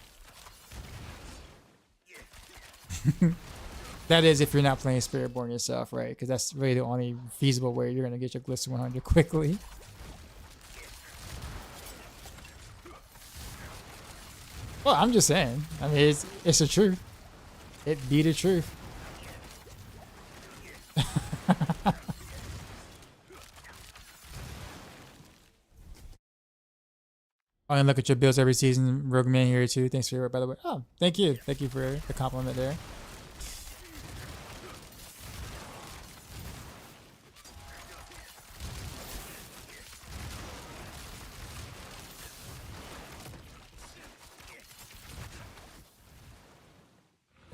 That is if you're not playing Spiritborn yourself, right? Because that's really the only feasible way you're going to get your glyphs to 100 quickly. Well, I'm just saying. I mean, it's the truth. It be the truth. Oh, and look at your builds every season. Rogue Man here too. Thanks for your work, by the way. Oh, thank you. Thank you for the compliment there.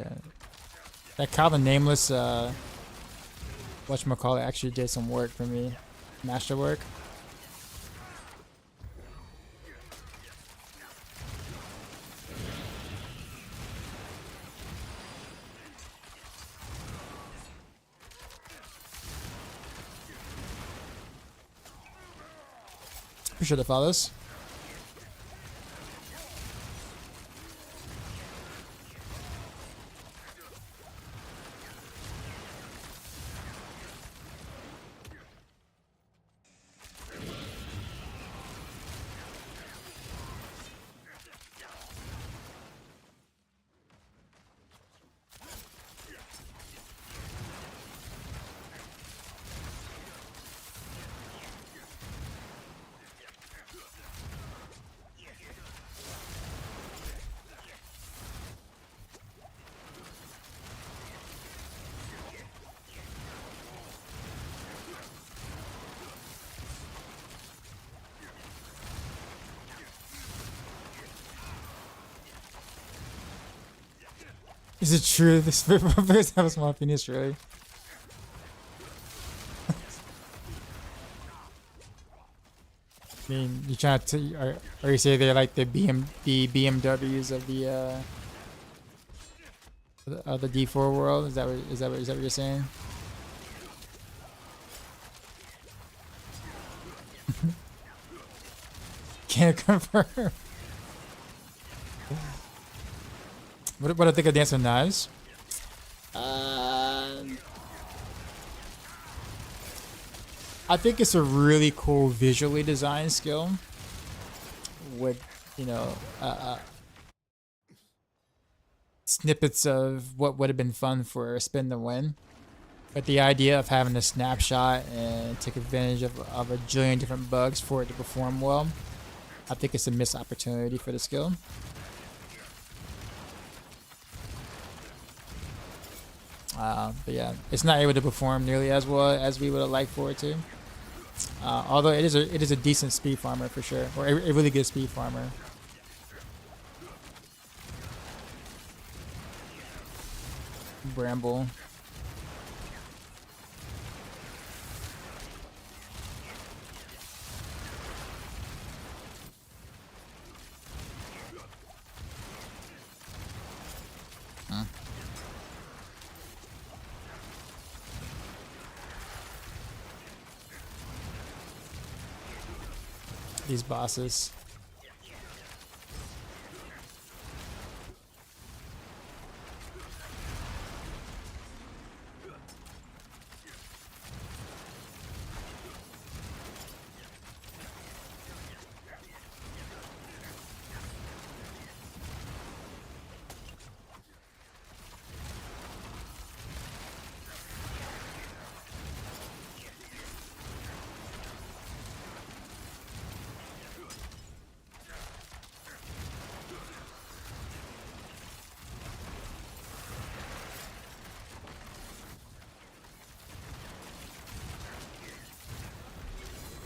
Yeah. That Calvin Nameless, whatchamacallit, actually did some work for me. Masterwork. Appreciate the follows. Is it true the Spiritborn players have a small penis, really? I mean, you trying to, or you say they're like the BMWs of the D4 world? Is that what you're saying? Can't confirm. What I think of Dance with Knives? I think it's a really cool visually designed skill. With, you know, snippets of what would have been fun for a spin to win. But the idea of having a snapshot and take advantage of a jillion different bugs for it to perform well, I think it's a missed opportunity for the skill. But yeah, it's not able to perform nearly as well as we would have liked for it to. Although it is a decent speed farmer for sure, or a really good speed farmer. Bramble. these bosses.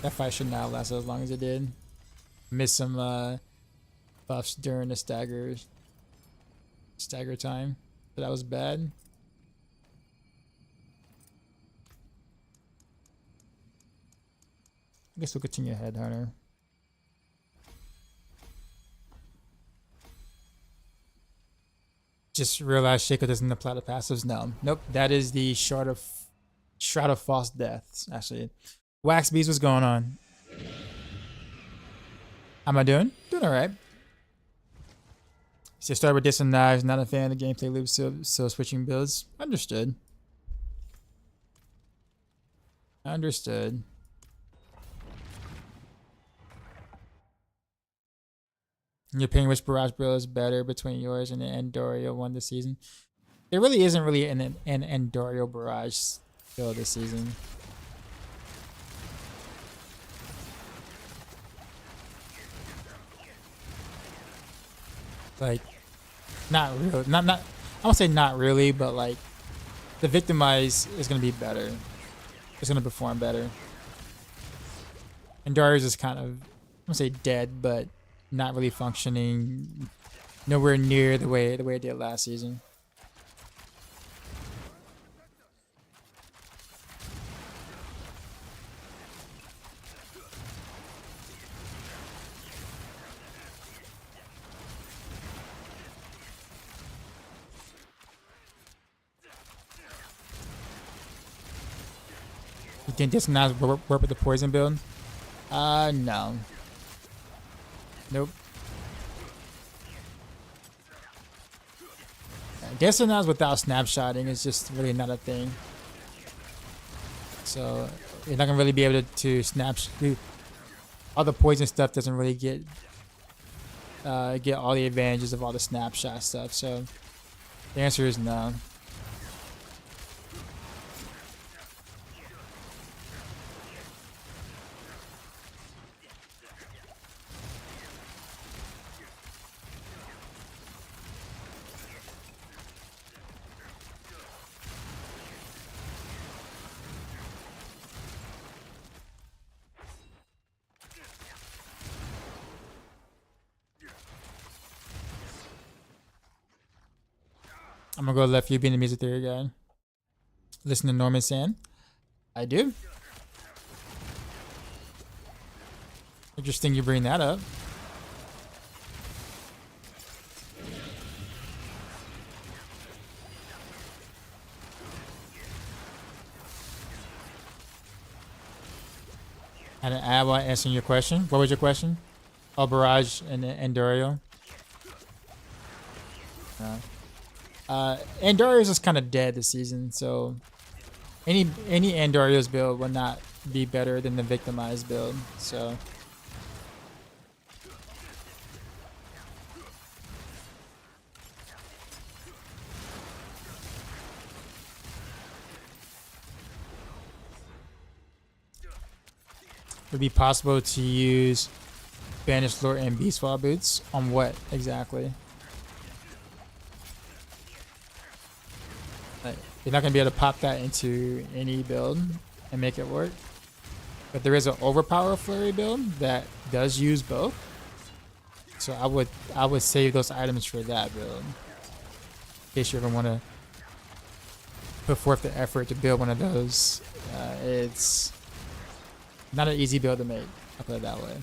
That fight should not last as long as it did. Missed some buffs during the stagger time, but that was bad. I guess we'll continue ahead, Hunter. Just realized Shaco doesn't apply the passives. No, nope. That is the Shroud of False Deaths. Actually, Wax Beast, what's going on? How am I doing? Doing all right. So start with distant knives. Not a fan of the gameplay loops, so switching builds. Understood. Understood. Your opinion, which Barrage build is better between yours and the andariel one this season? There really isn't really an andariel Barrage build this season. Like, not really. Not. I won't say not really, but like, the Victimize is gonna be better. It's gonna perform better. And Darius is kind of, I won't say dead, but not really functioning. Nowhere near the way it did last season. You think this now work with the poison build? No. Nope. Dissonance without snapshotting is just really not a thing. So you're not gonna really be able to snapshot. All the poison stuff doesn't really get all the advantages of all the snapshot stuff. So the answer is no. I'm gonna go left, you being the music theory guy. Listen to Norman Sand. I do. Interesting you bring that up. And I want answering your question. What was your question? Oh, Barrage and andariel. Andariel's is kind of dead this season, so any andariel's build will not be better than the Victimize build. So would it be possible to use Banished Lord and Beastfall boots on what exactly? Like, you're not gonna be able to pop that into any build and make it work. But there is an overpower flurry build that does use both. So I would save those items for that build. In case you ever want to put forth the effort to build one of those. It's not an easy build to make. I'll put it that way.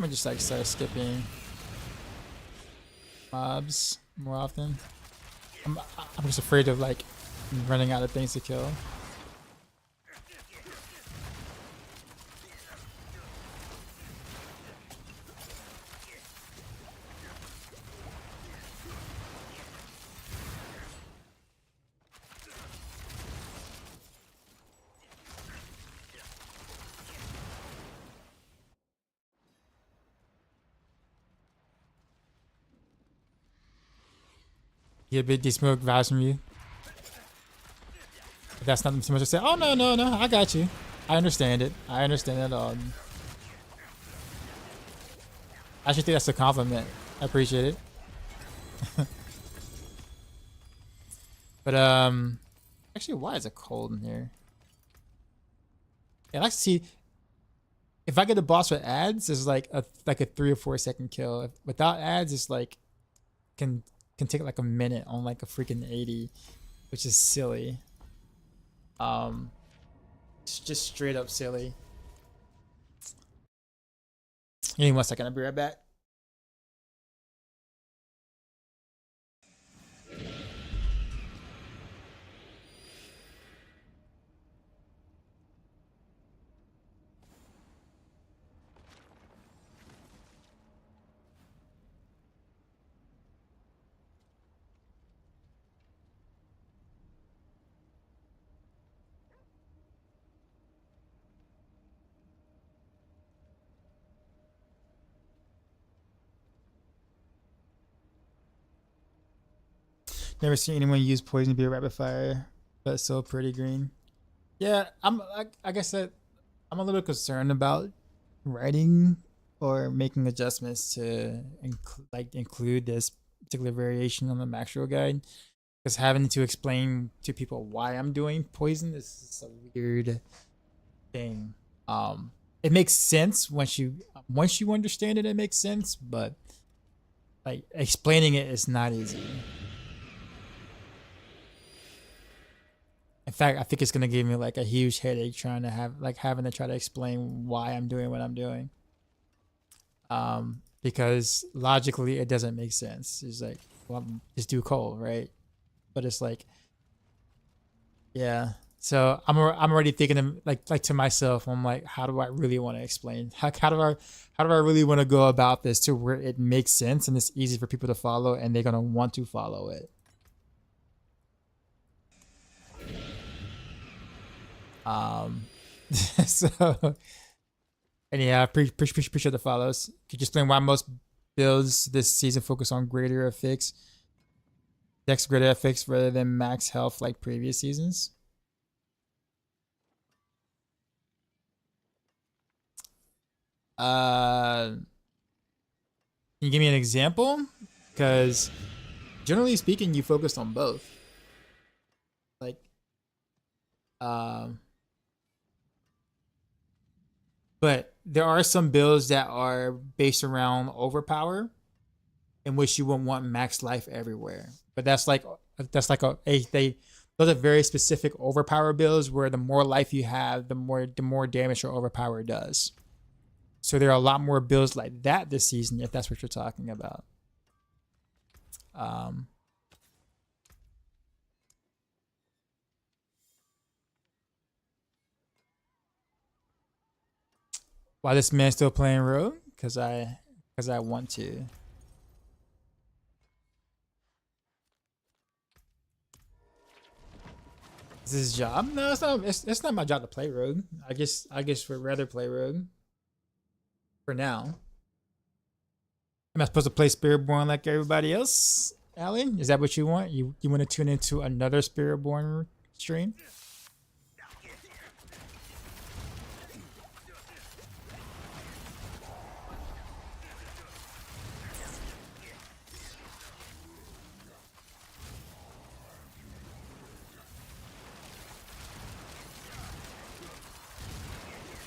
gonna just like start skipping mobs more often. I'm just afraid of like running out of things to kill. Get a bit de-smoke vibes from you. If that's not too much to say. Oh no, I got you. I understand it. I understand it all. I actually think that's a compliment. I appreciate it. But actually, why is it cold in here? Yeah, I like to see if I get a boss with ads, it's like a 3 or 4 second kill. If, without ads, it's like can take like a minute on like a freaking 80, which is silly. It's just straight up silly. Give me 1 second, I'll be right back. Never seen anyone use poison to be a rapid fire, but it's so pretty green. Yeah, I guess that I'm a little concerned about writing or making adjustments to include this particular variation on the Maxroll guide, because having to explain to people why I'm doing poison is a weird thing. It makes sense once you understand it, it makes sense, but like explaining it is not easy. In fact, I think it's gonna give me like a huge headache having to try to explain why I'm doing what I'm doing. Because logically it doesn't make sense. It's like, well, just do coal, right? But it's like, yeah. So I'm already thinking of like to myself, I'm like, how do I really want to explain? How do I really want to go about this to where it makes sense and it's easy for people to follow and they're gonna want to follow it? So anyhow, appreciate the follows. Could you explain why most builds this season focus on greater effects, dex greater effects rather than max health like previous seasons? Can you give me an example? Because generally speaking, you focused on both. Like, but there are some builds that are based around overpower, in which you wouldn't want max life everywhere. But those are very specific overpower builds where the more life you have, the more damage your overpower does. So there are a lot more builds like that this season, if that's what you're talking about. Why this man still playing Rogue? Because I want to. Is this his job? No, it's not. It's not my job to play Rogue. I guess would rather play Rogue. For now. Am I supposed to play Spiritborn like everybody else, Allie? Is that what you want? You want to tune into another Spiritborn stream?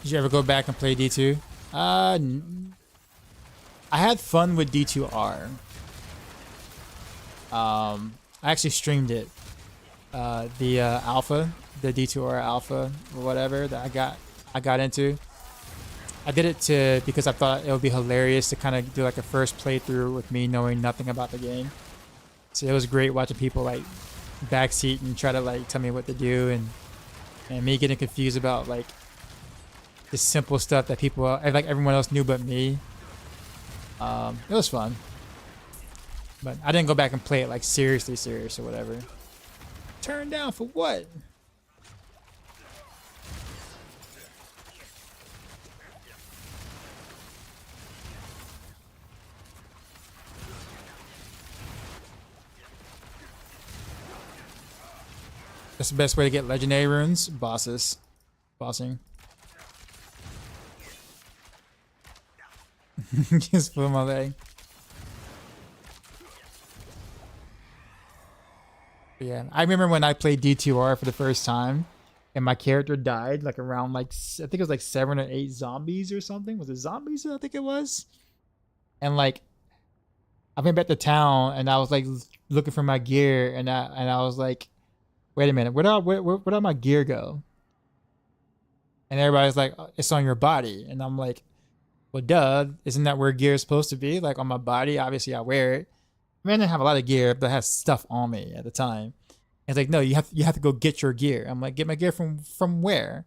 Did you ever go back and play D2? I had fun with D2R. I actually streamed it. The alpha, the D2R alpha or whatever that I got into. I did it because I thought it would be hilarious to kind of do like a first playthrough with me knowing nothing about the game. So it was great watching people like backseat and try to like tell me what to do, and me getting confused about like the simple stuff that people like everyone else knew but me. It was fun, but I didn't go back and play it like seriously serious or whatever. Turn down for what? That's the best way to get legendary runes. Bosses. Bossing. Just pull my leg. But yeah, I remember when I played D2R for the first time and my character died like around like, I think it was like 7 or 8 zombies or something. Was it zombies? I think it was. And like, I went back to town and I was like looking for my gear and I was like, wait a minute, where'd my gear go? And everybody's like, oh, it's on your body. And I'm like, well, duh, isn't that where gear is supposed to be? Like on my body, obviously I wear it. I mean, I didn't have a lot of gear, but I had stuff on me at the time. And it's like, no, you have to go get your gear. I'm like, get my gear from where?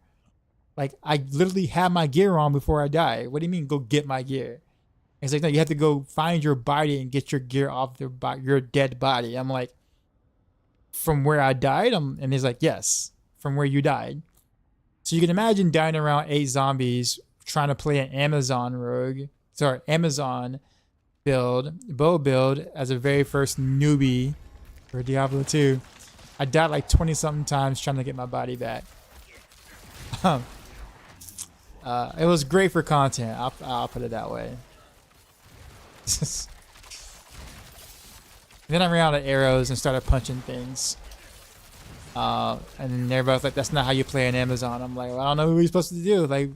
Like, I literally had my gear on before I died. What do you mean, go get my gear? And it's like, no, you have to go find your body and get your gear off your dead body. I'm like, from where I died? And he's like, yes, from where you died. So you can imagine dying around 8 zombies trying to play an Amazon bow build as a very first newbie for Diablo 2. I died like 20 something times trying to get my body back. It was great for content. I'll put it that way. Then I ran out of arrows and started punching things. And then everybody's like, that's not how you play an Amazon. I'm like, well, I don't know what we're supposed to do. Like,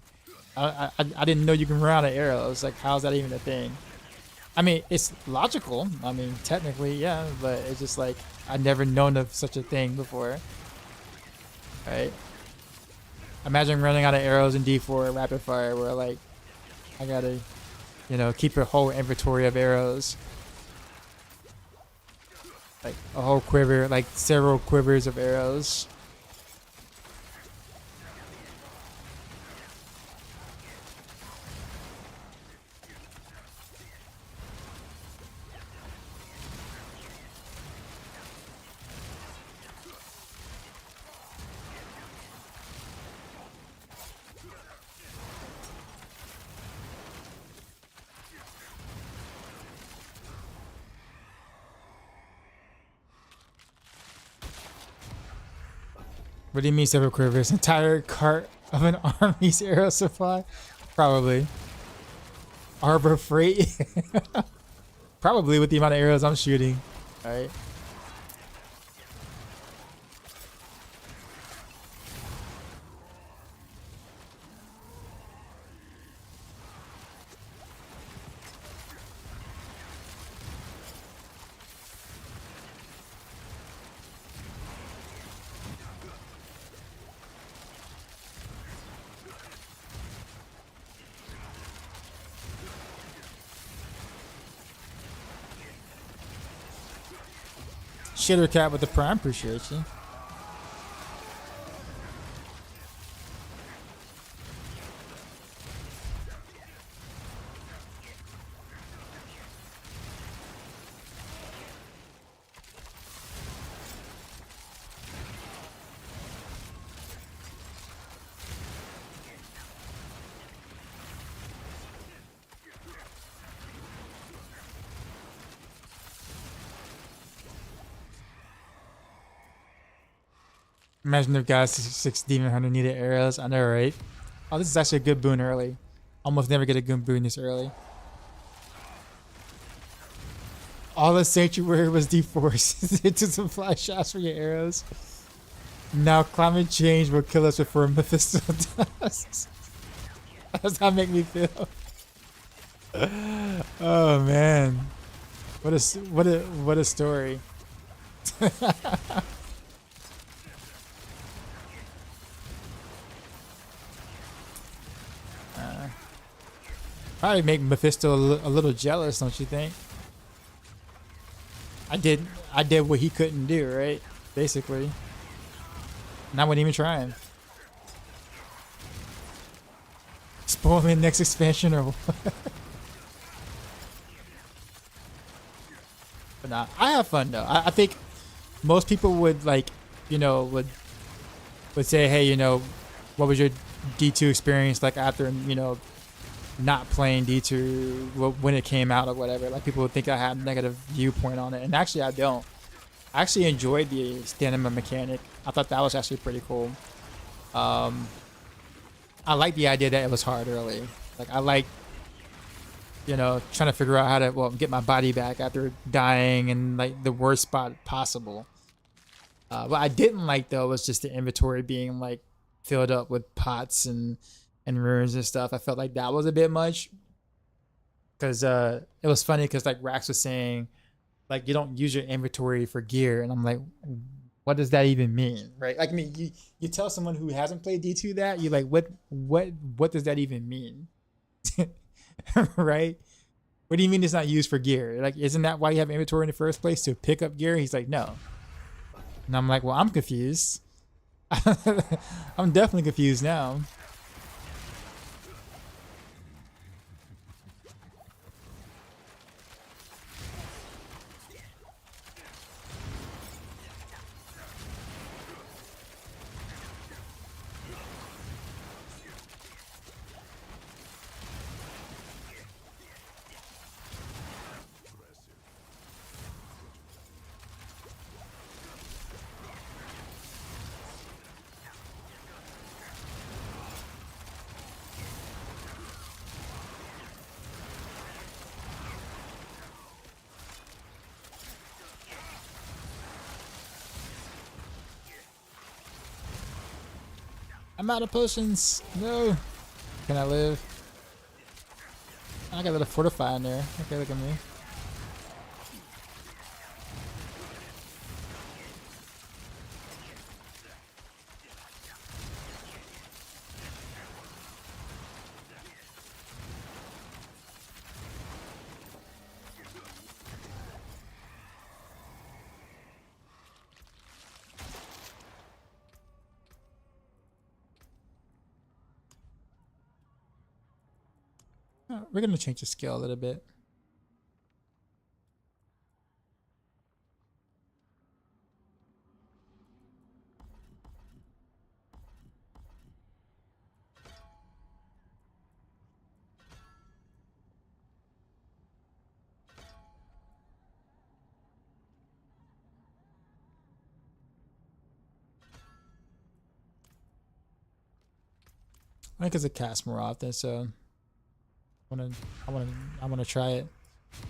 I didn't know you can run out of arrows. Like, how's that even a thing? I mean, it's logical. I mean, technically, yeah. But it's just like, I'd never known of such a thing before. Right? Imagine running out of arrows in D4 rapid fire where, like, I gotta, keep a whole inventory of arrows. Like a whole quiver, like several quivers of arrows. What do you mean several quivers? Entire cart of an army's arrow supply? Probably. Arbor freight? Probably with the amount of arrows I'm shooting. Alright. Shitter cat with the prime, appreciate you. Imagine if guys 6 demon hunter needed arrows. I know, right? Oh, this is actually a good boon early. Almost never get a good boon this early. All the sanctuary was deforced into some fly shots for your arrows. Now climate change will kill us before Mephisto does. That's how it make me feel. Oh man, what a story. probably make Mephisto a little jealous, don't you think? I did what he couldn't do, right? Basically. And I wasn't even trying. Spoil me next expansion or what? But nah, I have fun though. I think most people would like, you know, would say, hey, you know, what was your D2 experience like after, you know, not playing D2 when it came out or whatever. Like people would think I had a negative viewpoint on it, and actually I don't. I actually enjoyed the stamina mechanic. I thought that was actually pretty cool. I like the idea that it was hard early. Like I like, you know, trying to figure out how to get my body back after dying in like the worst spot possible. What I didn't like though was just the inventory being like filled up with pots and runes and stuff. I felt like that was a bit much. Cause it was funny because like Rax was saying, like you don't use your inventory for gear, and I'm like, what does that even mean, right? Like I mean, you tell someone who hasn't played D2 that, you're like, what does that even mean, right? What do you mean it's not used for gear? Like, isn't that why you have inventory in the first place, to pick up gear? He's like, no. And I'm like, well, I'm confused. I'm definitely confused now. I'm out of potions. No. Can I live? I got a little fortify in there. Okay, look at me. We're gonna change the scale a little bit. I think it's a cast more often, so I wanna try it.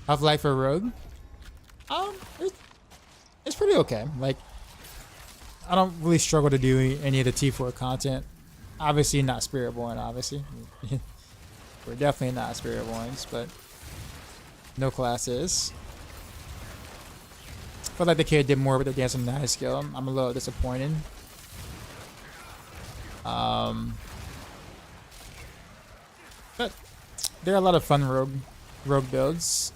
Half-Life for Rogue? It's pretty okay. Like, I don't really struggle to do any of the T4 content. Obviously not Spiritborn, obviously. We're definitely not Spiritborns, but no classes. Felt like the kid did more with the Dance and Night skill. I'm a little disappointed. But there are a lot of fun rogue builds.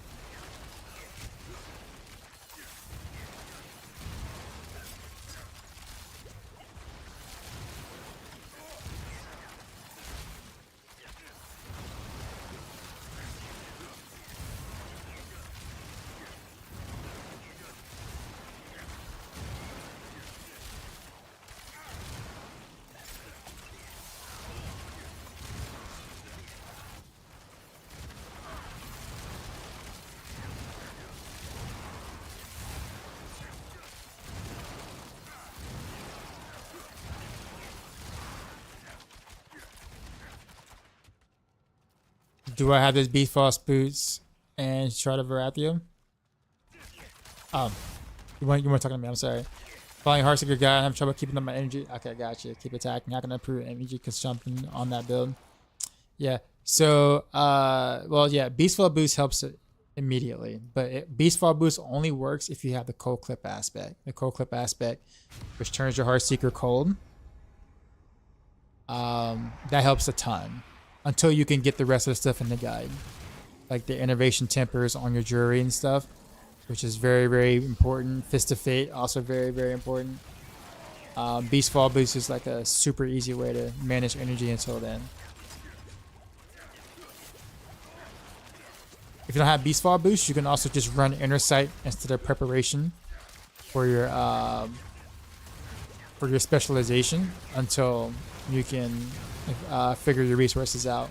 Do I have this Beast Frost boots and Shard of Varathio? Oh, you weren't talking to me. I'm sorry. Following Heartseeker guy, I have trouble keeping up my energy. Okay, gotcha. Keep attacking. Not gonna improve energy consumption on that build. Yeah. So, well, yeah. Beastfall boost helps it immediately, but Beastfall boost only works if you have the cold clip aspect. The cold clip aspect, which turns your Heartseeker cold. That helps a ton. until you can get the rest of the stuff in the guide, like the innovation tempers on your jewelry and stuff, which is very, very important. Fist of Fate, also very, very important. Beast Fall Boost is like a super easy way to manage energy until then. If you don't have Beast Fall Boost, you can also just run Inner Sight instead of Preparation for your specialization until you can figure your resources out.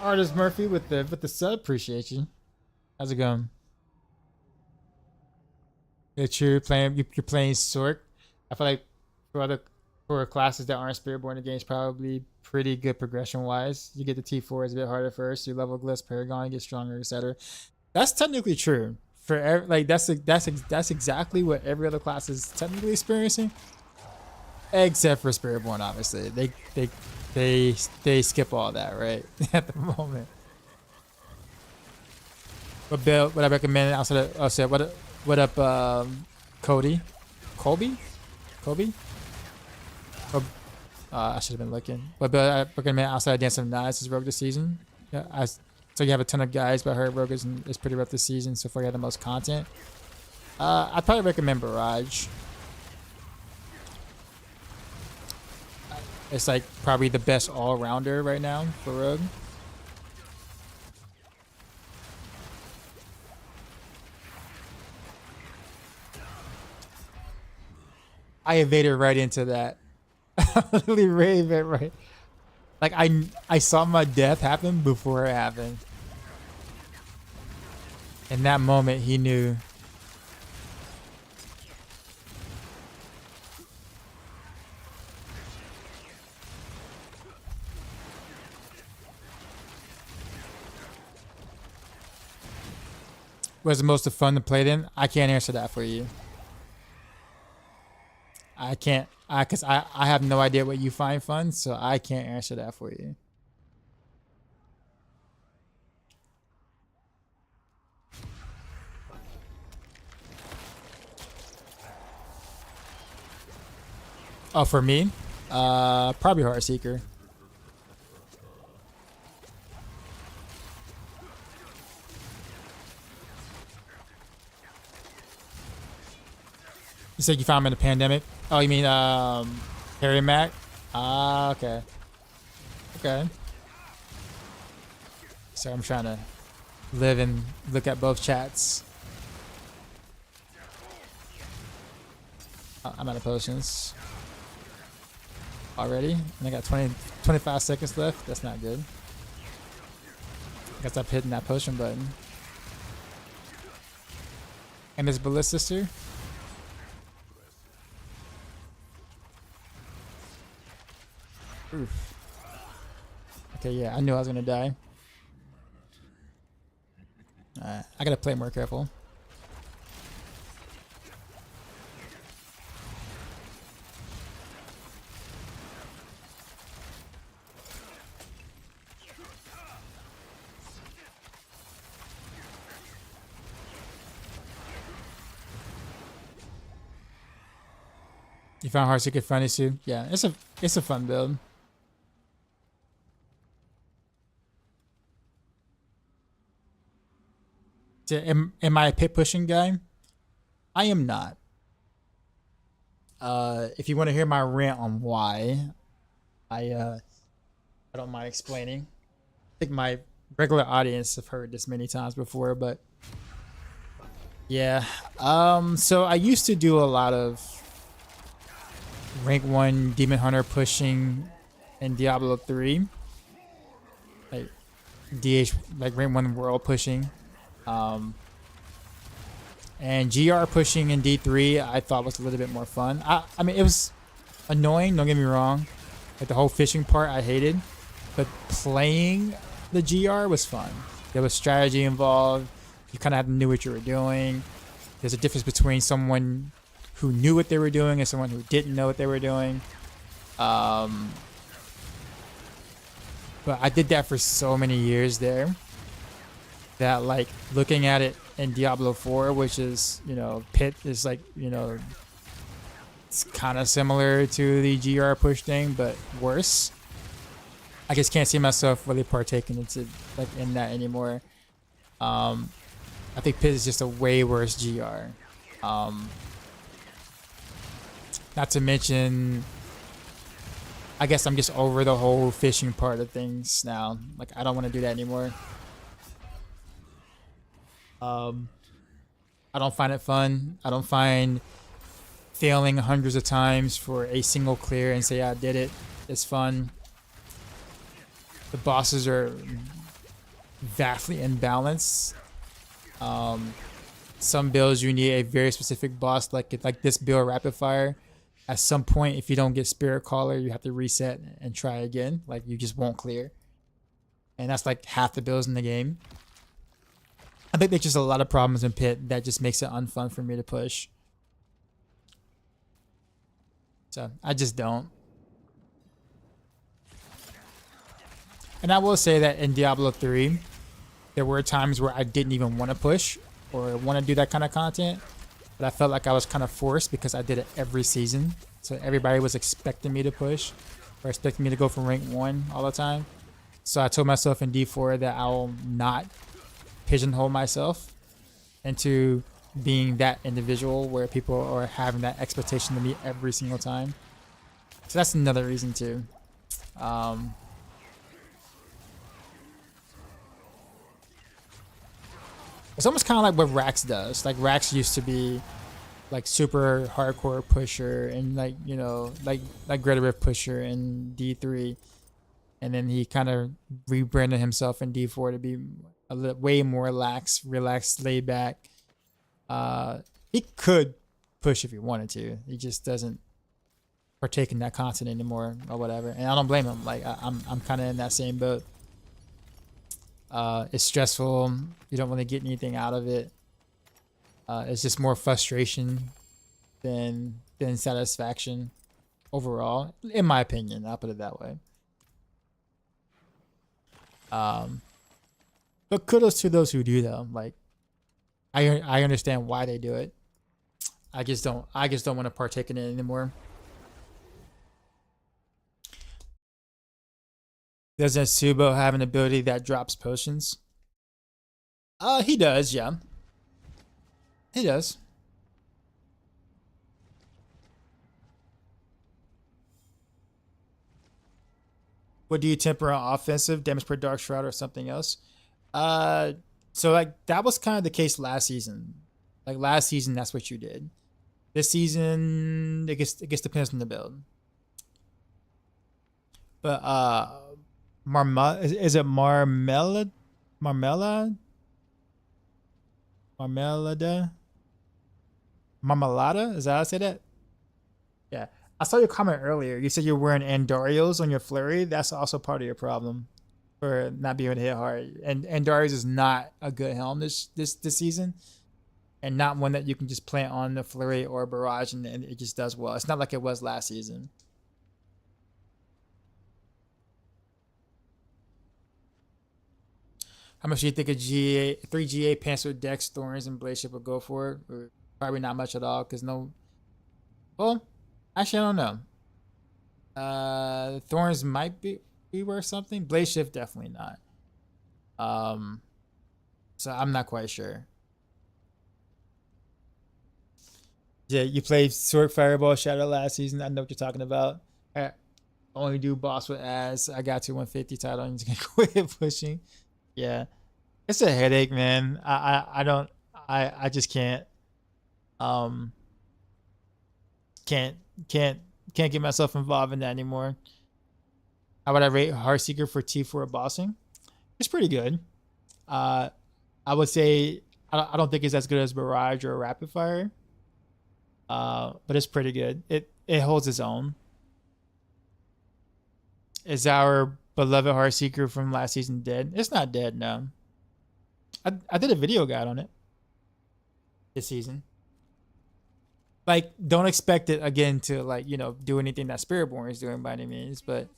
Artist Murphy with the sub, appreciate you. How's it going? That you're playing Sork. I feel like for classes that aren't Spiritborn, the game's probably pretty good progression wise. You get the T4 is a bit harder first. You level Gliss Paragon, you get stronger, etc. That's technically true for that's exactly what every other class is technically experiencing, except for Spiritborn. Obviously, they skip all that right at the moment. What build would I recommend outside of what up Cody? Colby? I should have been looking. What build I recommend outside of Dance of Knives is Rogue this season. Yeah, so you have a ton of guys, but I heard Rogue is pretty rough this season. So far, you have the most content. I'd probably recommend Barrage. It's like probably the best all-rounder right now for Rogue. I evaded right into that. I literally raved it right. Like I saw my death happen before it happened. In that moment, he knew. Was the most fun to play in? I can't answer that for you. I can't, because I have no idea what you find fun, so I can't answer that for you. Oh, for me? Probably Heartseeker. You said you found him in the pandemic? Oh, you mean Harry Mac? Ah, okay. Okay. So I'm trying to live and look at both chats. I'm out of potions. Already? And I got 25 seconds left. That's not good. I guess I'm hitting that potion button. And this Ballistister. Oof. Okay, yeah, I knew I was gonna die. I gotta play more careful. You found Heartseeker funny too? Yeah, it's a fun build. Am I a pit pushing guy? I am not. If you want to hear my rant on why, I don't mind explaining. think my regular audience have heard this many times before, but yeah. So I used to do a lot of rank 1 Demon Hunter pushing in Diablo 3. Like DH, like rank 1 world pushing. And GR pushing in D3 I thought was a little bit more fun. I mean, it was annoying, don't get me wrong. Like the whole fishing part I hated. But playing the GR was fun. There was strategy involved. You kind of had to know what you were doing. There's a difference between someone who knew what they were doing and someone who didn't know what they were doing. But I did that for so many years there that, like, looking at it in Diablo 4, which is, you know, Pit is like, you know, it's kind of similar to the GR push thing, but worse. I just can't see myself really partaking into like in that anymore. I think Pit is just a way worse GR. Not to mention, I guess I'm just over the whole fishing part of things now. Like, I don't want to do that anymore. I don't find it fun. I don't find failing hundreds of times for a single clear and say I did it. It's fun. The bosses are vastly imbalanced. Some builds you need a very specific boss, like this build rapid fire. At some point, if you don't get Spirit Caller, you have to reset and try again. Like, you just won't clear. And that's like half the builds in the game. I think there's just a lot of problems in Pit that just makes it unfun for me to push. So I just don't. And I will say that in Diablo 3, there were times where I didn't even want to push or want to do that kind of content. But I felt like I was kind of forced because I did it every season. So everybody was expecting me to push or expecting me to go from rank 1 all the time. So I told myself in D4 that I will not pigeonhole myself into being that individual where people are having that expectation of me every single time. So that's another reason too. It's almost kind of like what Rax does. Like, Rax used to be like super hardcore pusher and, like, you know, like Greta Rift pusher in D3, and then he kind of rebranded himself in D4 to be a way more relaxed, laid back. He could push if he wanted to. He just doesn't partake in that content anymore or whatever. And I don't blame him. Like, I'm kind of in that same boat. It's stressful. You don't really get anything out of it. It's just more frustration than satisfaction overall, in my opinion. I'll put it that way. But kudos to those who do, though. Like, I understand why they do it. I just don't want to partake in it anymore. Doesn't Subo have an ability that drops potions? He does, yeah. He does. What do you temper on offensive? Damage per Dark Shroud or something else? So, like, that was kind of the case last season. Like, last season, that's what you did. This season, it just depends on the build. But, is it Marmelada? Marmelada? Is that how I say that? Yeah. I saw your comment earlier. You said you're wearing andariels on your Flurry. That's also part of your problem for not being able to hit hard. And andariels is not a good helm this season, and not one that you can just plant on the Flurry or Barrage and it just does well. It's not like it was last season. How much do you think a 3 GA Panther Dex, Thorns, and Blade Ship would go for? Or probably not much at all, because no. Well, actually, I don't know. Thorns might be worth something. Blade Shift definitely not. So I'm not quite sure. Yeah, you played Sword Fireball Shadow last season. I know what you're talking about. Only do boss with ass. I got to 150 title. I'm just gonna quit pushing. Yeah, it's a headache, man. I don't. I just can't. Um, can't can't can't get myself involved in that anymore. How would I rate Heartseeker for T4 bossing? It's pretty good. I would say I don't think it's as good as Barrage or Rapid Fire. But it's pretty good. It holds its own. Is our beloved Heartseeker from last season dead? It's not dead, no. I did a video guide on it this season. Like, don't expect it again to, like, you know, do anything that Spiritborn is doing by any means, but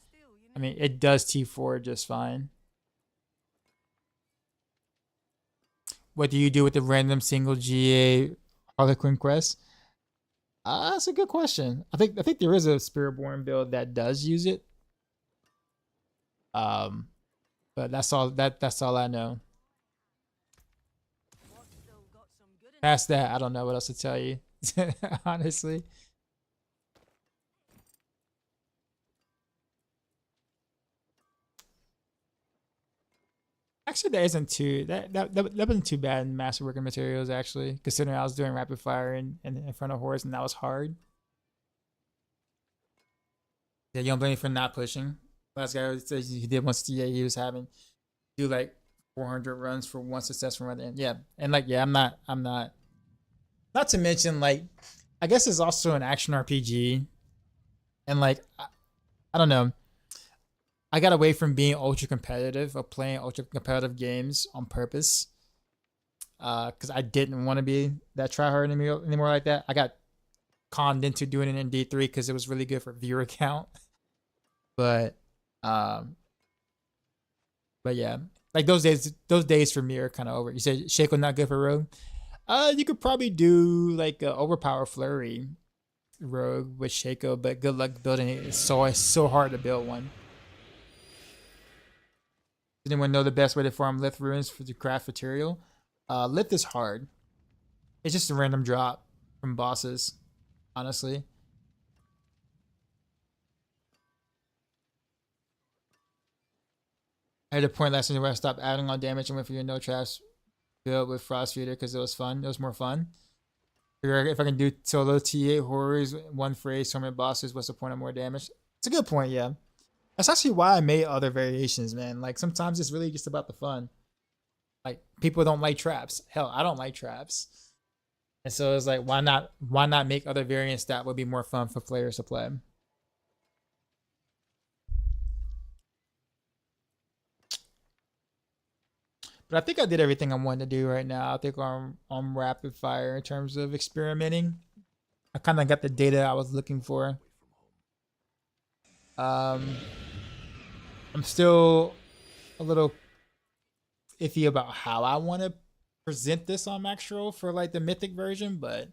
I mean, it does T4 just fine. What do you do with the random single GA Harlequin quest? That's a good question. I think there is a Spiritborn build that does use it. But that's all I know. Past that, I don't know what else to tell you. Honestly. Actually, that isn't too that wasn't too bad in master working materials, actually, considering I was doing rapid fire in front of horse and that was hard. Yeah, you don't blame me for not pushing. Last guy says he did once. Yeah, he was having do like 400 runs for one successful run. And yeah, and like yeah, I'm not. Not to mention, like, I guess it's also an action RPG, and like I don't know. I got away from being ultra competitive or playing ultra competitive games on purpose, because I didn't want to be that tryhard anymore like that. I got conned into doing it in D3 because it was really good for viewer count. But yeah, like those days for me are kind of over. You said Shaco not good for Rogue. You could probably do like a overpower Flurry Rogue with Shaco, but good luck building it. It's so hard to build one. Does anyone know the best way to farm Lith runes for the craft material? Lith is hard. It's just a random drop from bosses, honestly. I had a point last season where I stopped adding on damage and went for your no traps build with Frost Feeder because it was fun. It was more fun. If I can do solo T8 horrors, one phrase, so many bosses, what's the point of more damage? It's a good point, yeah. That's actually why I made other variations, man. Like, sometimes it's really just about the fun. Like, people don't like traps. Hell, I don't like traps. And so it's like, why not make other variants that would be more fun for players to play? But I think I did everything I wanted to do right now. I think I'm rapid fire in terms of experimenting. I kind of got the data I was looking for. I'm still a little iffy about how I want to present this on Maxroll for like the mythic version, but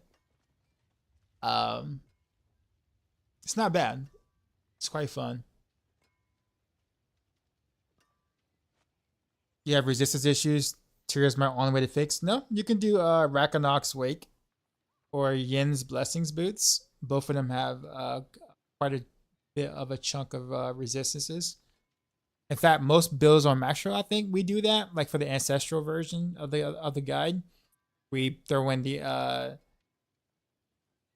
it's not bad. It's quite fun. You have resistance issues. Tyr's my only way to fix. No, you can do Rakanok's Wake or Yin's Blessings Boots. Both of them have quite a bit of a chunk of resistances. In fact, most builds on Maxroll, I think we do that. Like for the ancestral version of the guide, we throw in the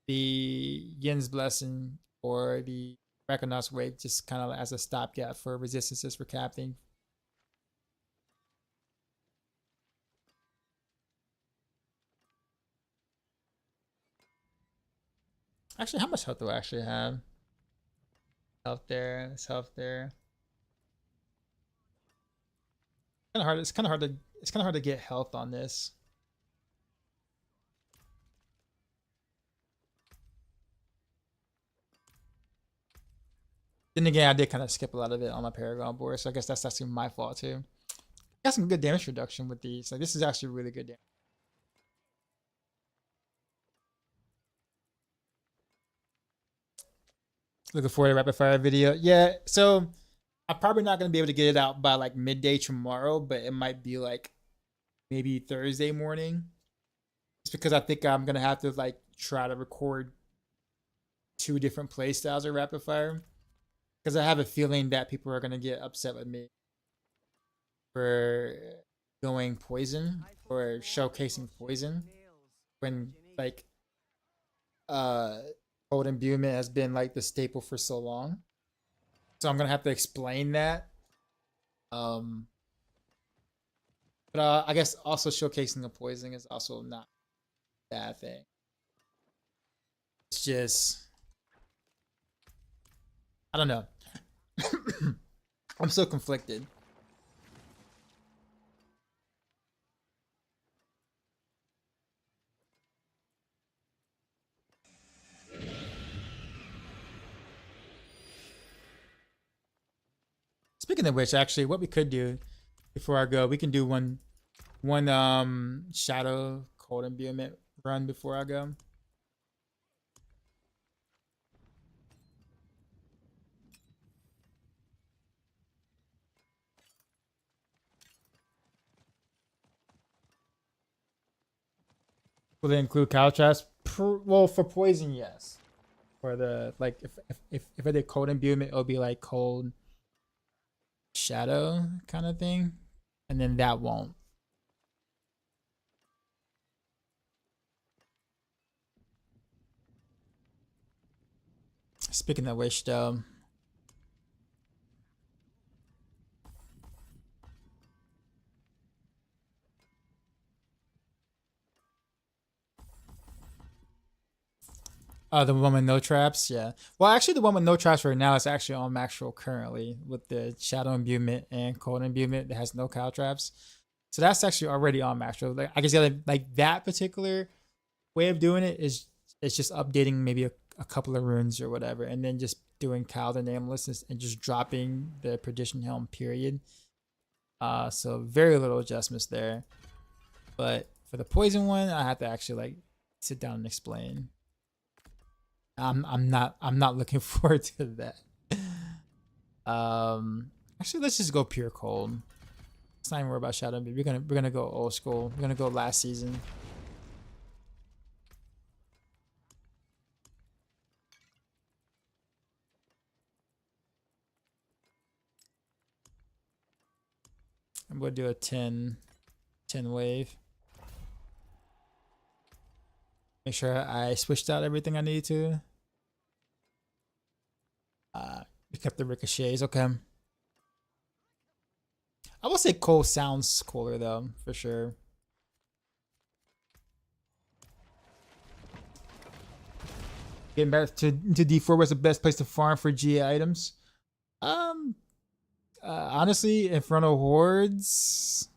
Yin's Blessing or the Rakanok's Wake just kind of as a stopgap for resistances for captain. Actually, how much health do I actually have? Health there. It's health there. Kind of hard. It's kind of hard to get health on this. Then again, I did kind of skip a lot of it on my Paragon board, so I guess that's actually my fault too. Got some good damage reduction with these. Like this is actually really good damage. Looking forward to rapid fire video. Yeah, so I'm probably not gonna be able to get it out by like midday tomorrow, but it might be like maybe Thursday morning. Just because I think I'm gonna have to like try to record 2 different play styles of rapid fire. because I have a feeling that people are gonna get upset with me for going poison or showcasing poison when like cold imbuement has been like the staple for so long. So I'm gonna have to explain that. Um, but I guess also showcasing the poison is also not a bad thing. It's just I don't know. I'm so conflicted. Speaking of which, actually, what we could do before I go, we can do one shadow cold imbuement run before I go. Will they include cow traps? Well, for poison, yes. For the like, if I did cold imbuement, it'll be like cold shadow kind of thing, and then that won't. Speaking of which, though, the one with no traps, yeah. Well, actually, the one with no traps right now is actually on Maxroll currently with the shadow imbuement and cold imbuement that has no cow traps. So that's actually already on Maxroll. Like, I guess like that particular way of doing it is it's just updating maybe a couple of runes or whatever, and then just doing cow the nameless and just dropping the perdition helm period. So very little adjustments there. But for the poison one, I have to actually like sit down and explain. I'm not looking forward to that. Actually, let's just go pure cold. Let's not even worry about shadow. We're gonna go old school. We're gonna go last season. I'm gonna do a 10 wave. Make sure I switched out everything I need to. We kept the ricochets, okay. I will say cold sounds cooler though, for sure. Getting back to D4 was the best place to farm for GA items. Honestly, Infernal Hordes,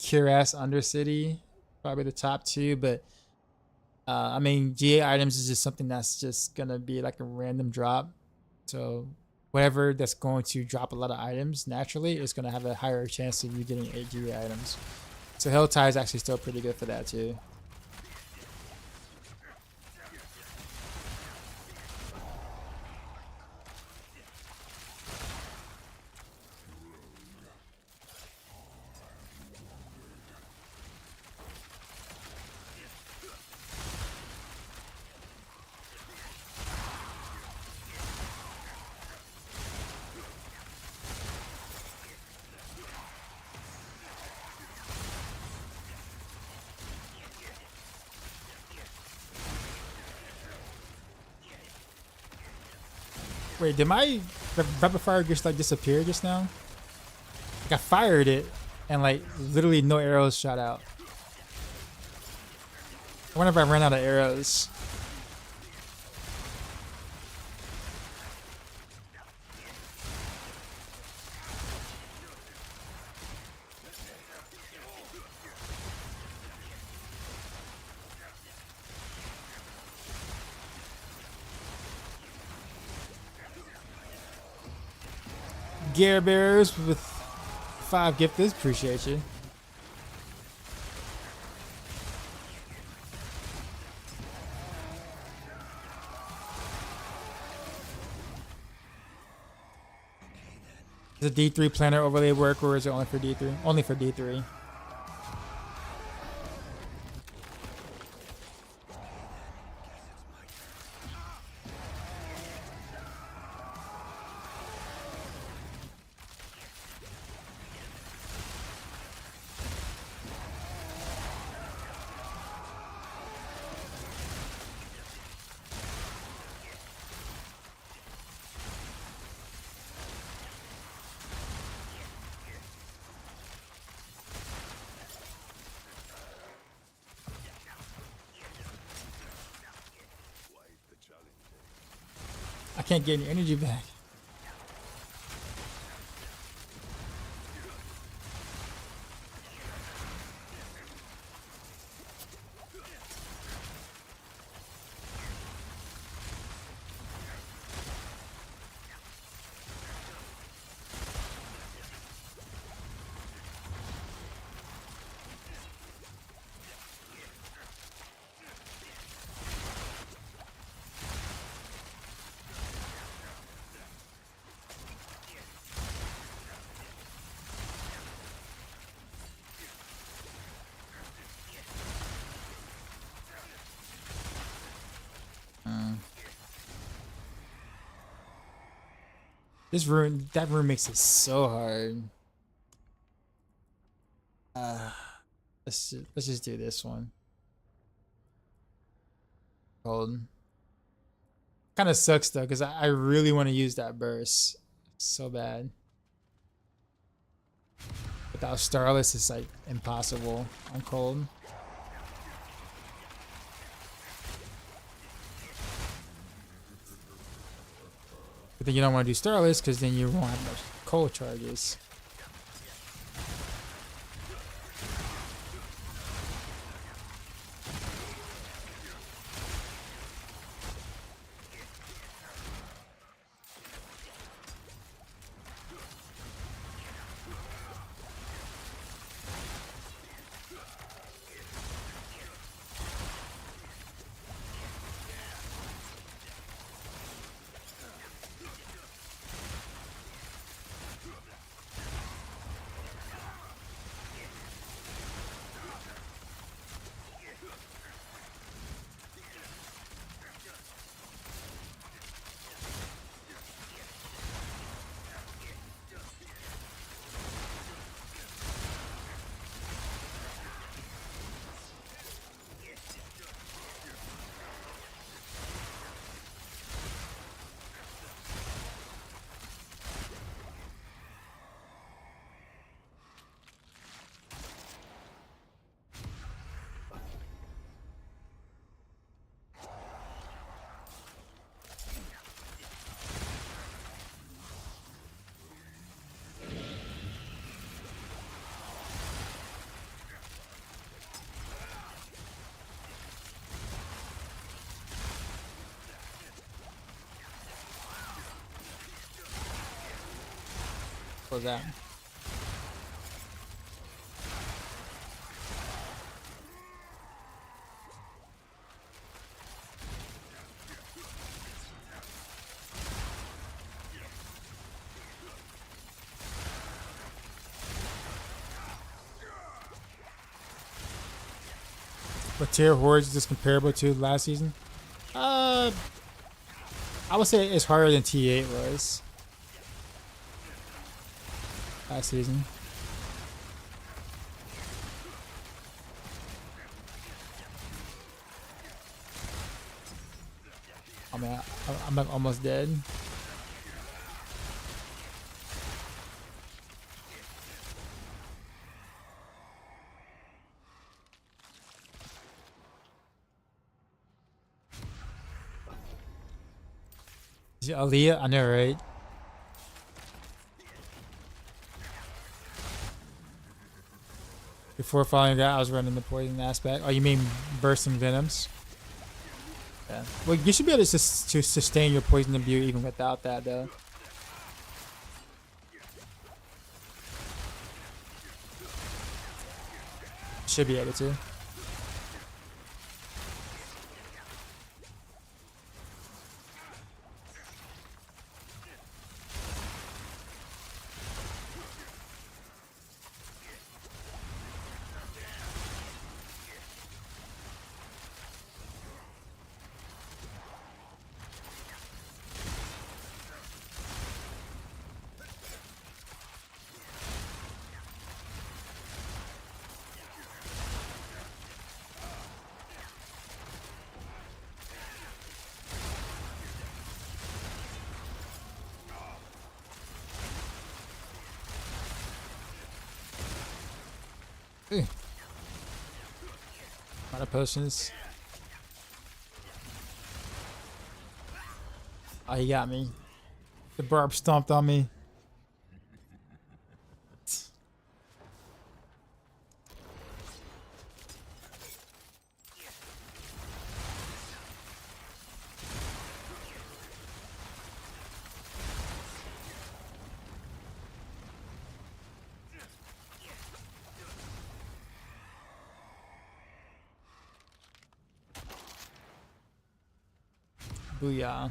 Cuirass Undercity, probably the top two, but I mean, GA items is just something that's just gonna be like a random drop. So whatever that's going to drop a lot of items naturally is gonna have a higher chance of you getting 8 GA items. So Helltide is actually still pretty good for that too. Wait, did my rapid fire just like disappear just now? Like I fired it and like literally no arrows shot out. I wonder if I ran out of arrows. Gear Bears with 5 gifteds, appreciate you. Does the D3 planner overlay work, or is it only for D3? Only for D3. I can't get any energy back. This rune, that rune makes it so hard. Let's just do this one. Hold. Kind of sucks though, because I really want to use that burst so bad. Without Starless, it's like impossible on cold. But then you don't want to do Starless because then you won't have much cold charges. What was that? What tier hordes is this comparable to last season? I would say it's harder than T8 was last season. I mean, I'm like almost dead. Is it Aaliyah? I know, right? Before following that, I was running the poison aspect. Oh, you mean bursting venoms? Yeah. Well, you should be able to sustain your poison imbue even without that, though. Should be able to. A lot of potions. Oh, he got me. The barb stomped on me. Booyah.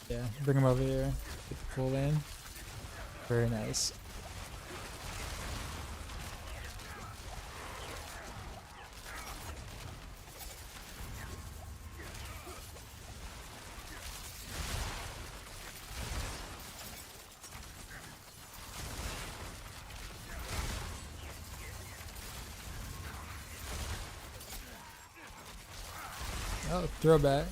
Yeah, bring him over here. Get the pull in. Very nice. Oh, throwback.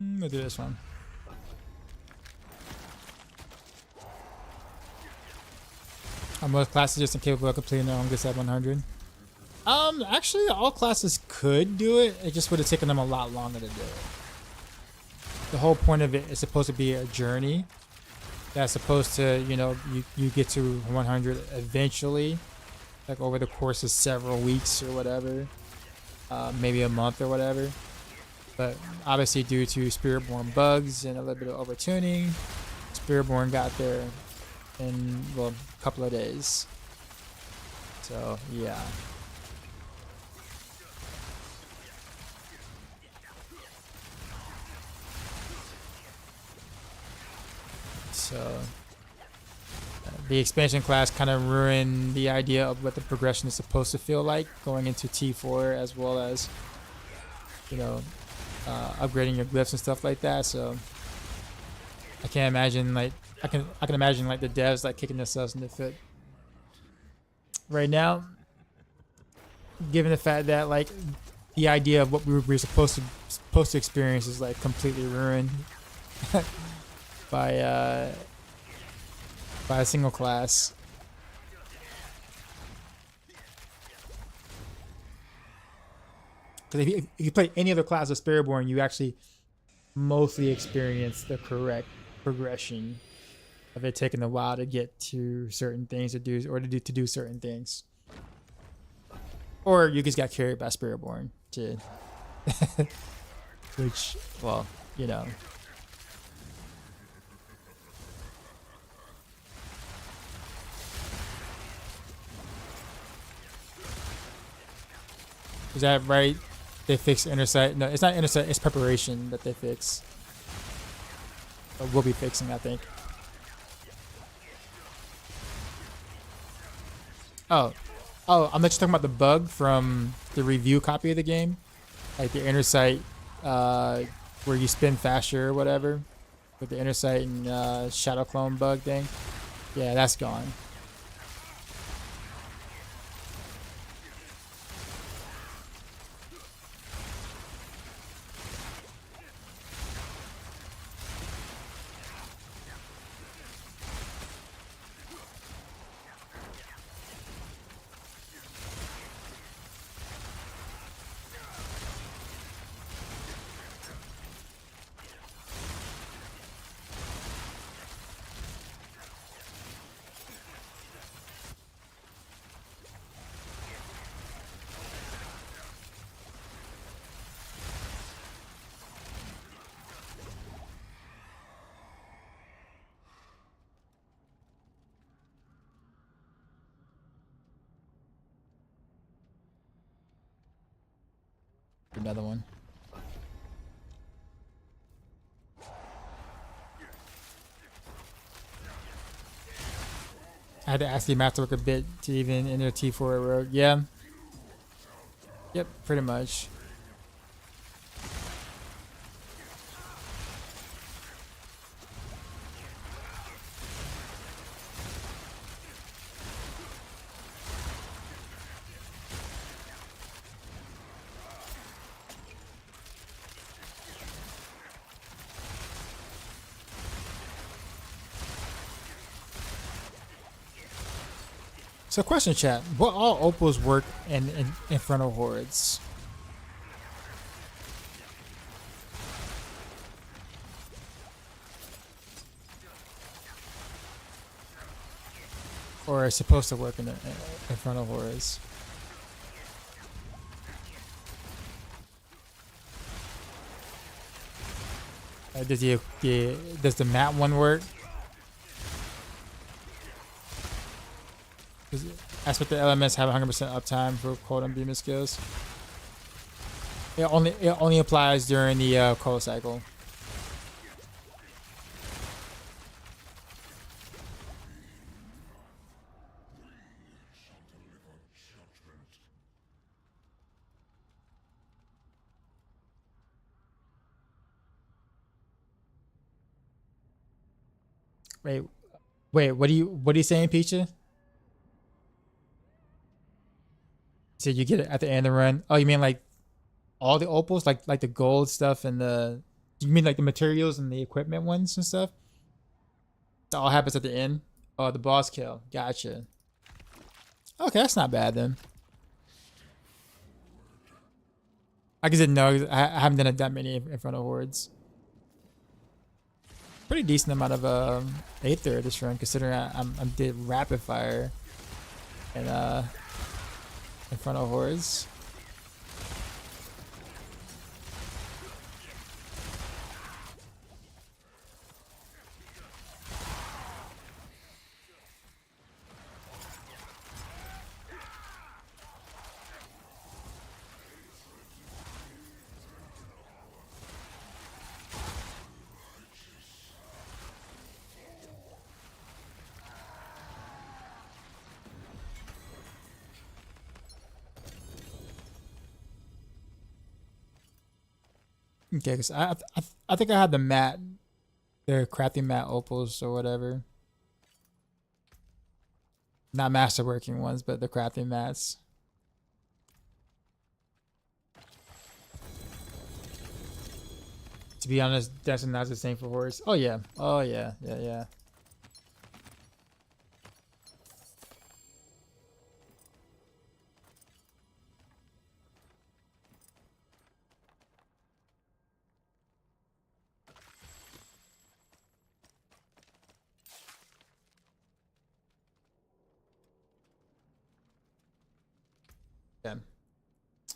We'll do this one. Are most classes just incapable of completing their own glitch at 100? Actually, all classes could do it. It just would have taken them a lot longer to do it. The whole point of it is supposed to be a journey. That's supposed to, you know, you get to 100 eventually, like over the course of several weeks or whatever, maybe a month or whatever. But obviously, due to Spiritborn bugs and a little bit of overtuning, Spiritborn got there in, well, a couple of days. So, yeah. So, the expansion class kind of ruined the idea of what the progression is supposed to feel like going into T4, as well as, you know, upgrading your glyphs and stuff like that. So I can't imagine, like, I can imagine like the devs like kicking themselves in the foot right now, given the fact that like the idea of what we're supposed to experience is like completely ruined by a single class. Because if you play any other class of Spiritborn, you actually mostly experience the correct progression of it taking a while to get to certain things to do or to do certain things. Or you just got carried by Spiritborn to which, well, you know. Is that right? They fix Intersight? No, it's not Intersight, it's Preparation that they fix. Or will be fixing, I think. Oh, I'm just talking about the bug from the review copy of the game, like the inner sight, where you spin faster or whatever, with the inner sight and shadow clone bug thing. Yeah, that's gone. Another one. I had to ask the map to work a bit to even enter T4 Rogue. Yeah. Yep, pretty much. So question chat, what all opals work in Infernal Hordes? Or is supposed to work in the Infernal Hordes? Does the mat one work? That's what the elements have 100% uptime for cold and beam skills. It only applies during the cold cycle. Wait, what are you saying, Peachy? So you get it at the end of the run. Oh, you mean like all the opals, like the gold stuff and the? You mean like the materials and the equipment ones and stuff? It all happens at the end. Oh, the boss kill. Gotcha. Okay, that's not bad then. I just didn't know. I haven't done that many in front of hordes. Pretty decent amount of Aether this run, considering I did rapid fire and in front of hordes. Okay, because I think I had the mat, the crafting mat opals or whatever. Not masterworking ones, but the crafting mats. To be honest, that's not the same for horse. Oh yeah, oh yeah, yeah. Yeah,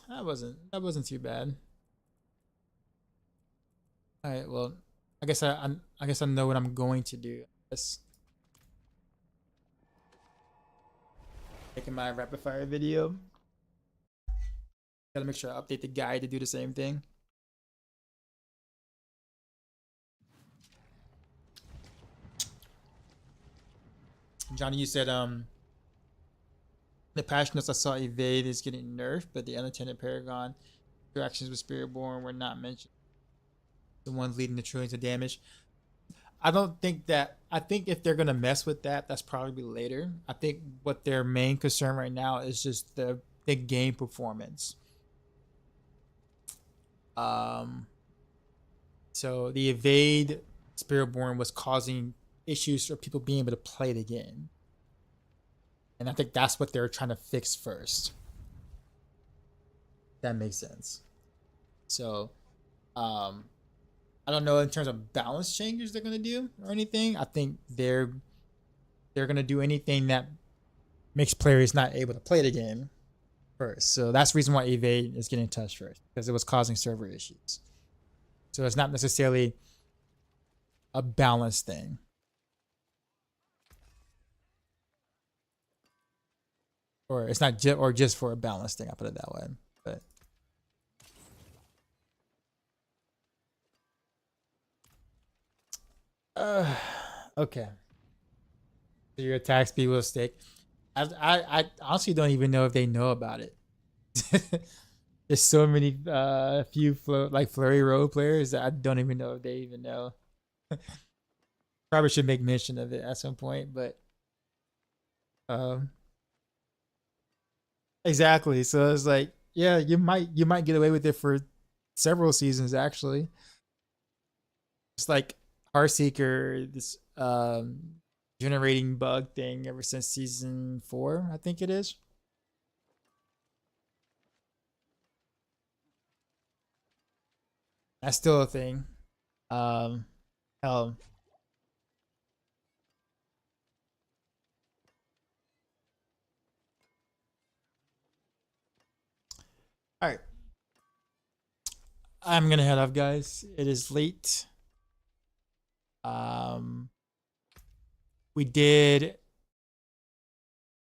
that wasn't too bad. All right, well, I guess I know what I'm going to do. Yes, making my rapid fire video. Gotta make sure I update the guide to do the same thing. Johnny, you said the patch notes I saw evade is getting nerfed, but the unattended paragon interactions with Spiritborn were not mentioned. The ones leading to trillions of damage. I don't think that. I think if they're gonna mess with that, that's probably later. I think what their main concern right now is just the game performance. So the evade Spiritborn was causing issues for people being able to play the game, and I think that's what they're trying to fix first. That makes sense. So, I don't know in terms of balance changes they're gonna do or anything. I think they're gonna do anything that makes players not able to play the game first. So that's the reason why evade is getting touched first, because it was causing server issues. So it's not necessarily a balance thing. Or it's not just for a balance thing. I put it that way. But okay. So your attack speed will stick. I honestly don't even know if they know about it. There's so many few Flurry Rogue players that I don't even know if they even know. Probably should make mention of it at some point, but exactly. So it's like, yeah, you might get away with it for several seasons actually. It's like Heartseeker, this generating bug thing ever since season 4, I think it is. That's still a thing. Hell. All right. I'm gonna head off, guys. It is late. We did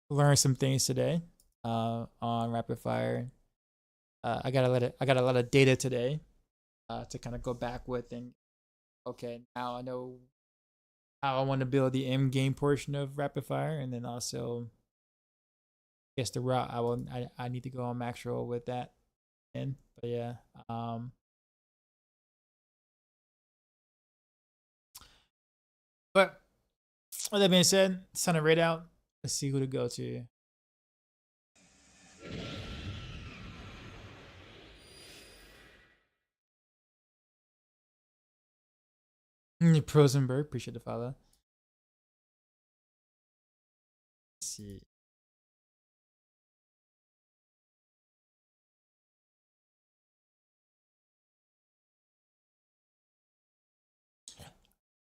learn some things today on rapid fire. I got a lot of data today to kind of go back with, and okay, now I know how I want to build the end game portion of rapid fire, and then also I guess the route I need to go on Maxroll with that. And but yeah, but with that being said, it's time to raid out. Let's see who to go to. Prosenberg, appreciate the follow. Let's see.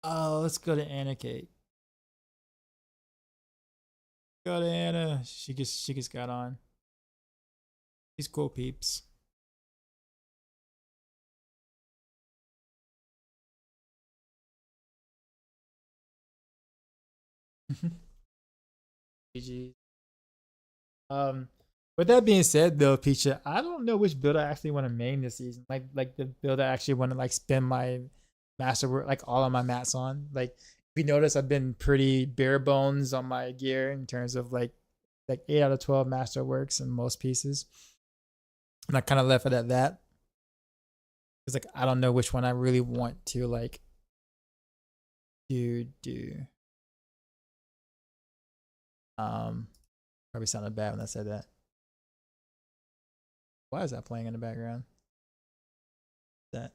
Oh, let's go to Anna Kate. Go to Anna. She just got on. She's cool peeps. GG. With that being said, though, Peacha, I don't know which build I actually want to main this season. Like the build I actually want to like spend my masterwork, like all of my mats on. Like if you notice, I've been pretty bare bones on my gear in terms of like 8 out of 12 masterworks and most pieces. And I kind of left it at that. It's like I don't know which one I really want to like do. Probably sounded bad when I said that. Why is that playing in the background? That.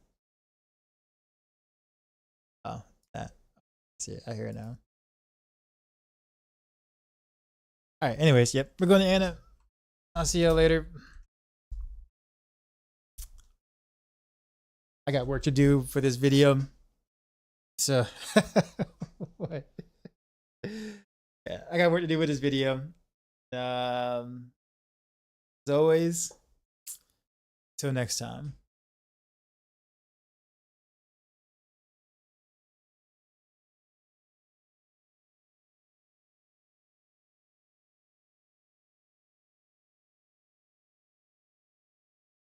Oh, that. See it. I hear it now. All right. Anyways, yep. We're going to end it. I'll see y'all later. I got work to do for this video. So, what? Yeah, I got work to do with this video. As always, till next time.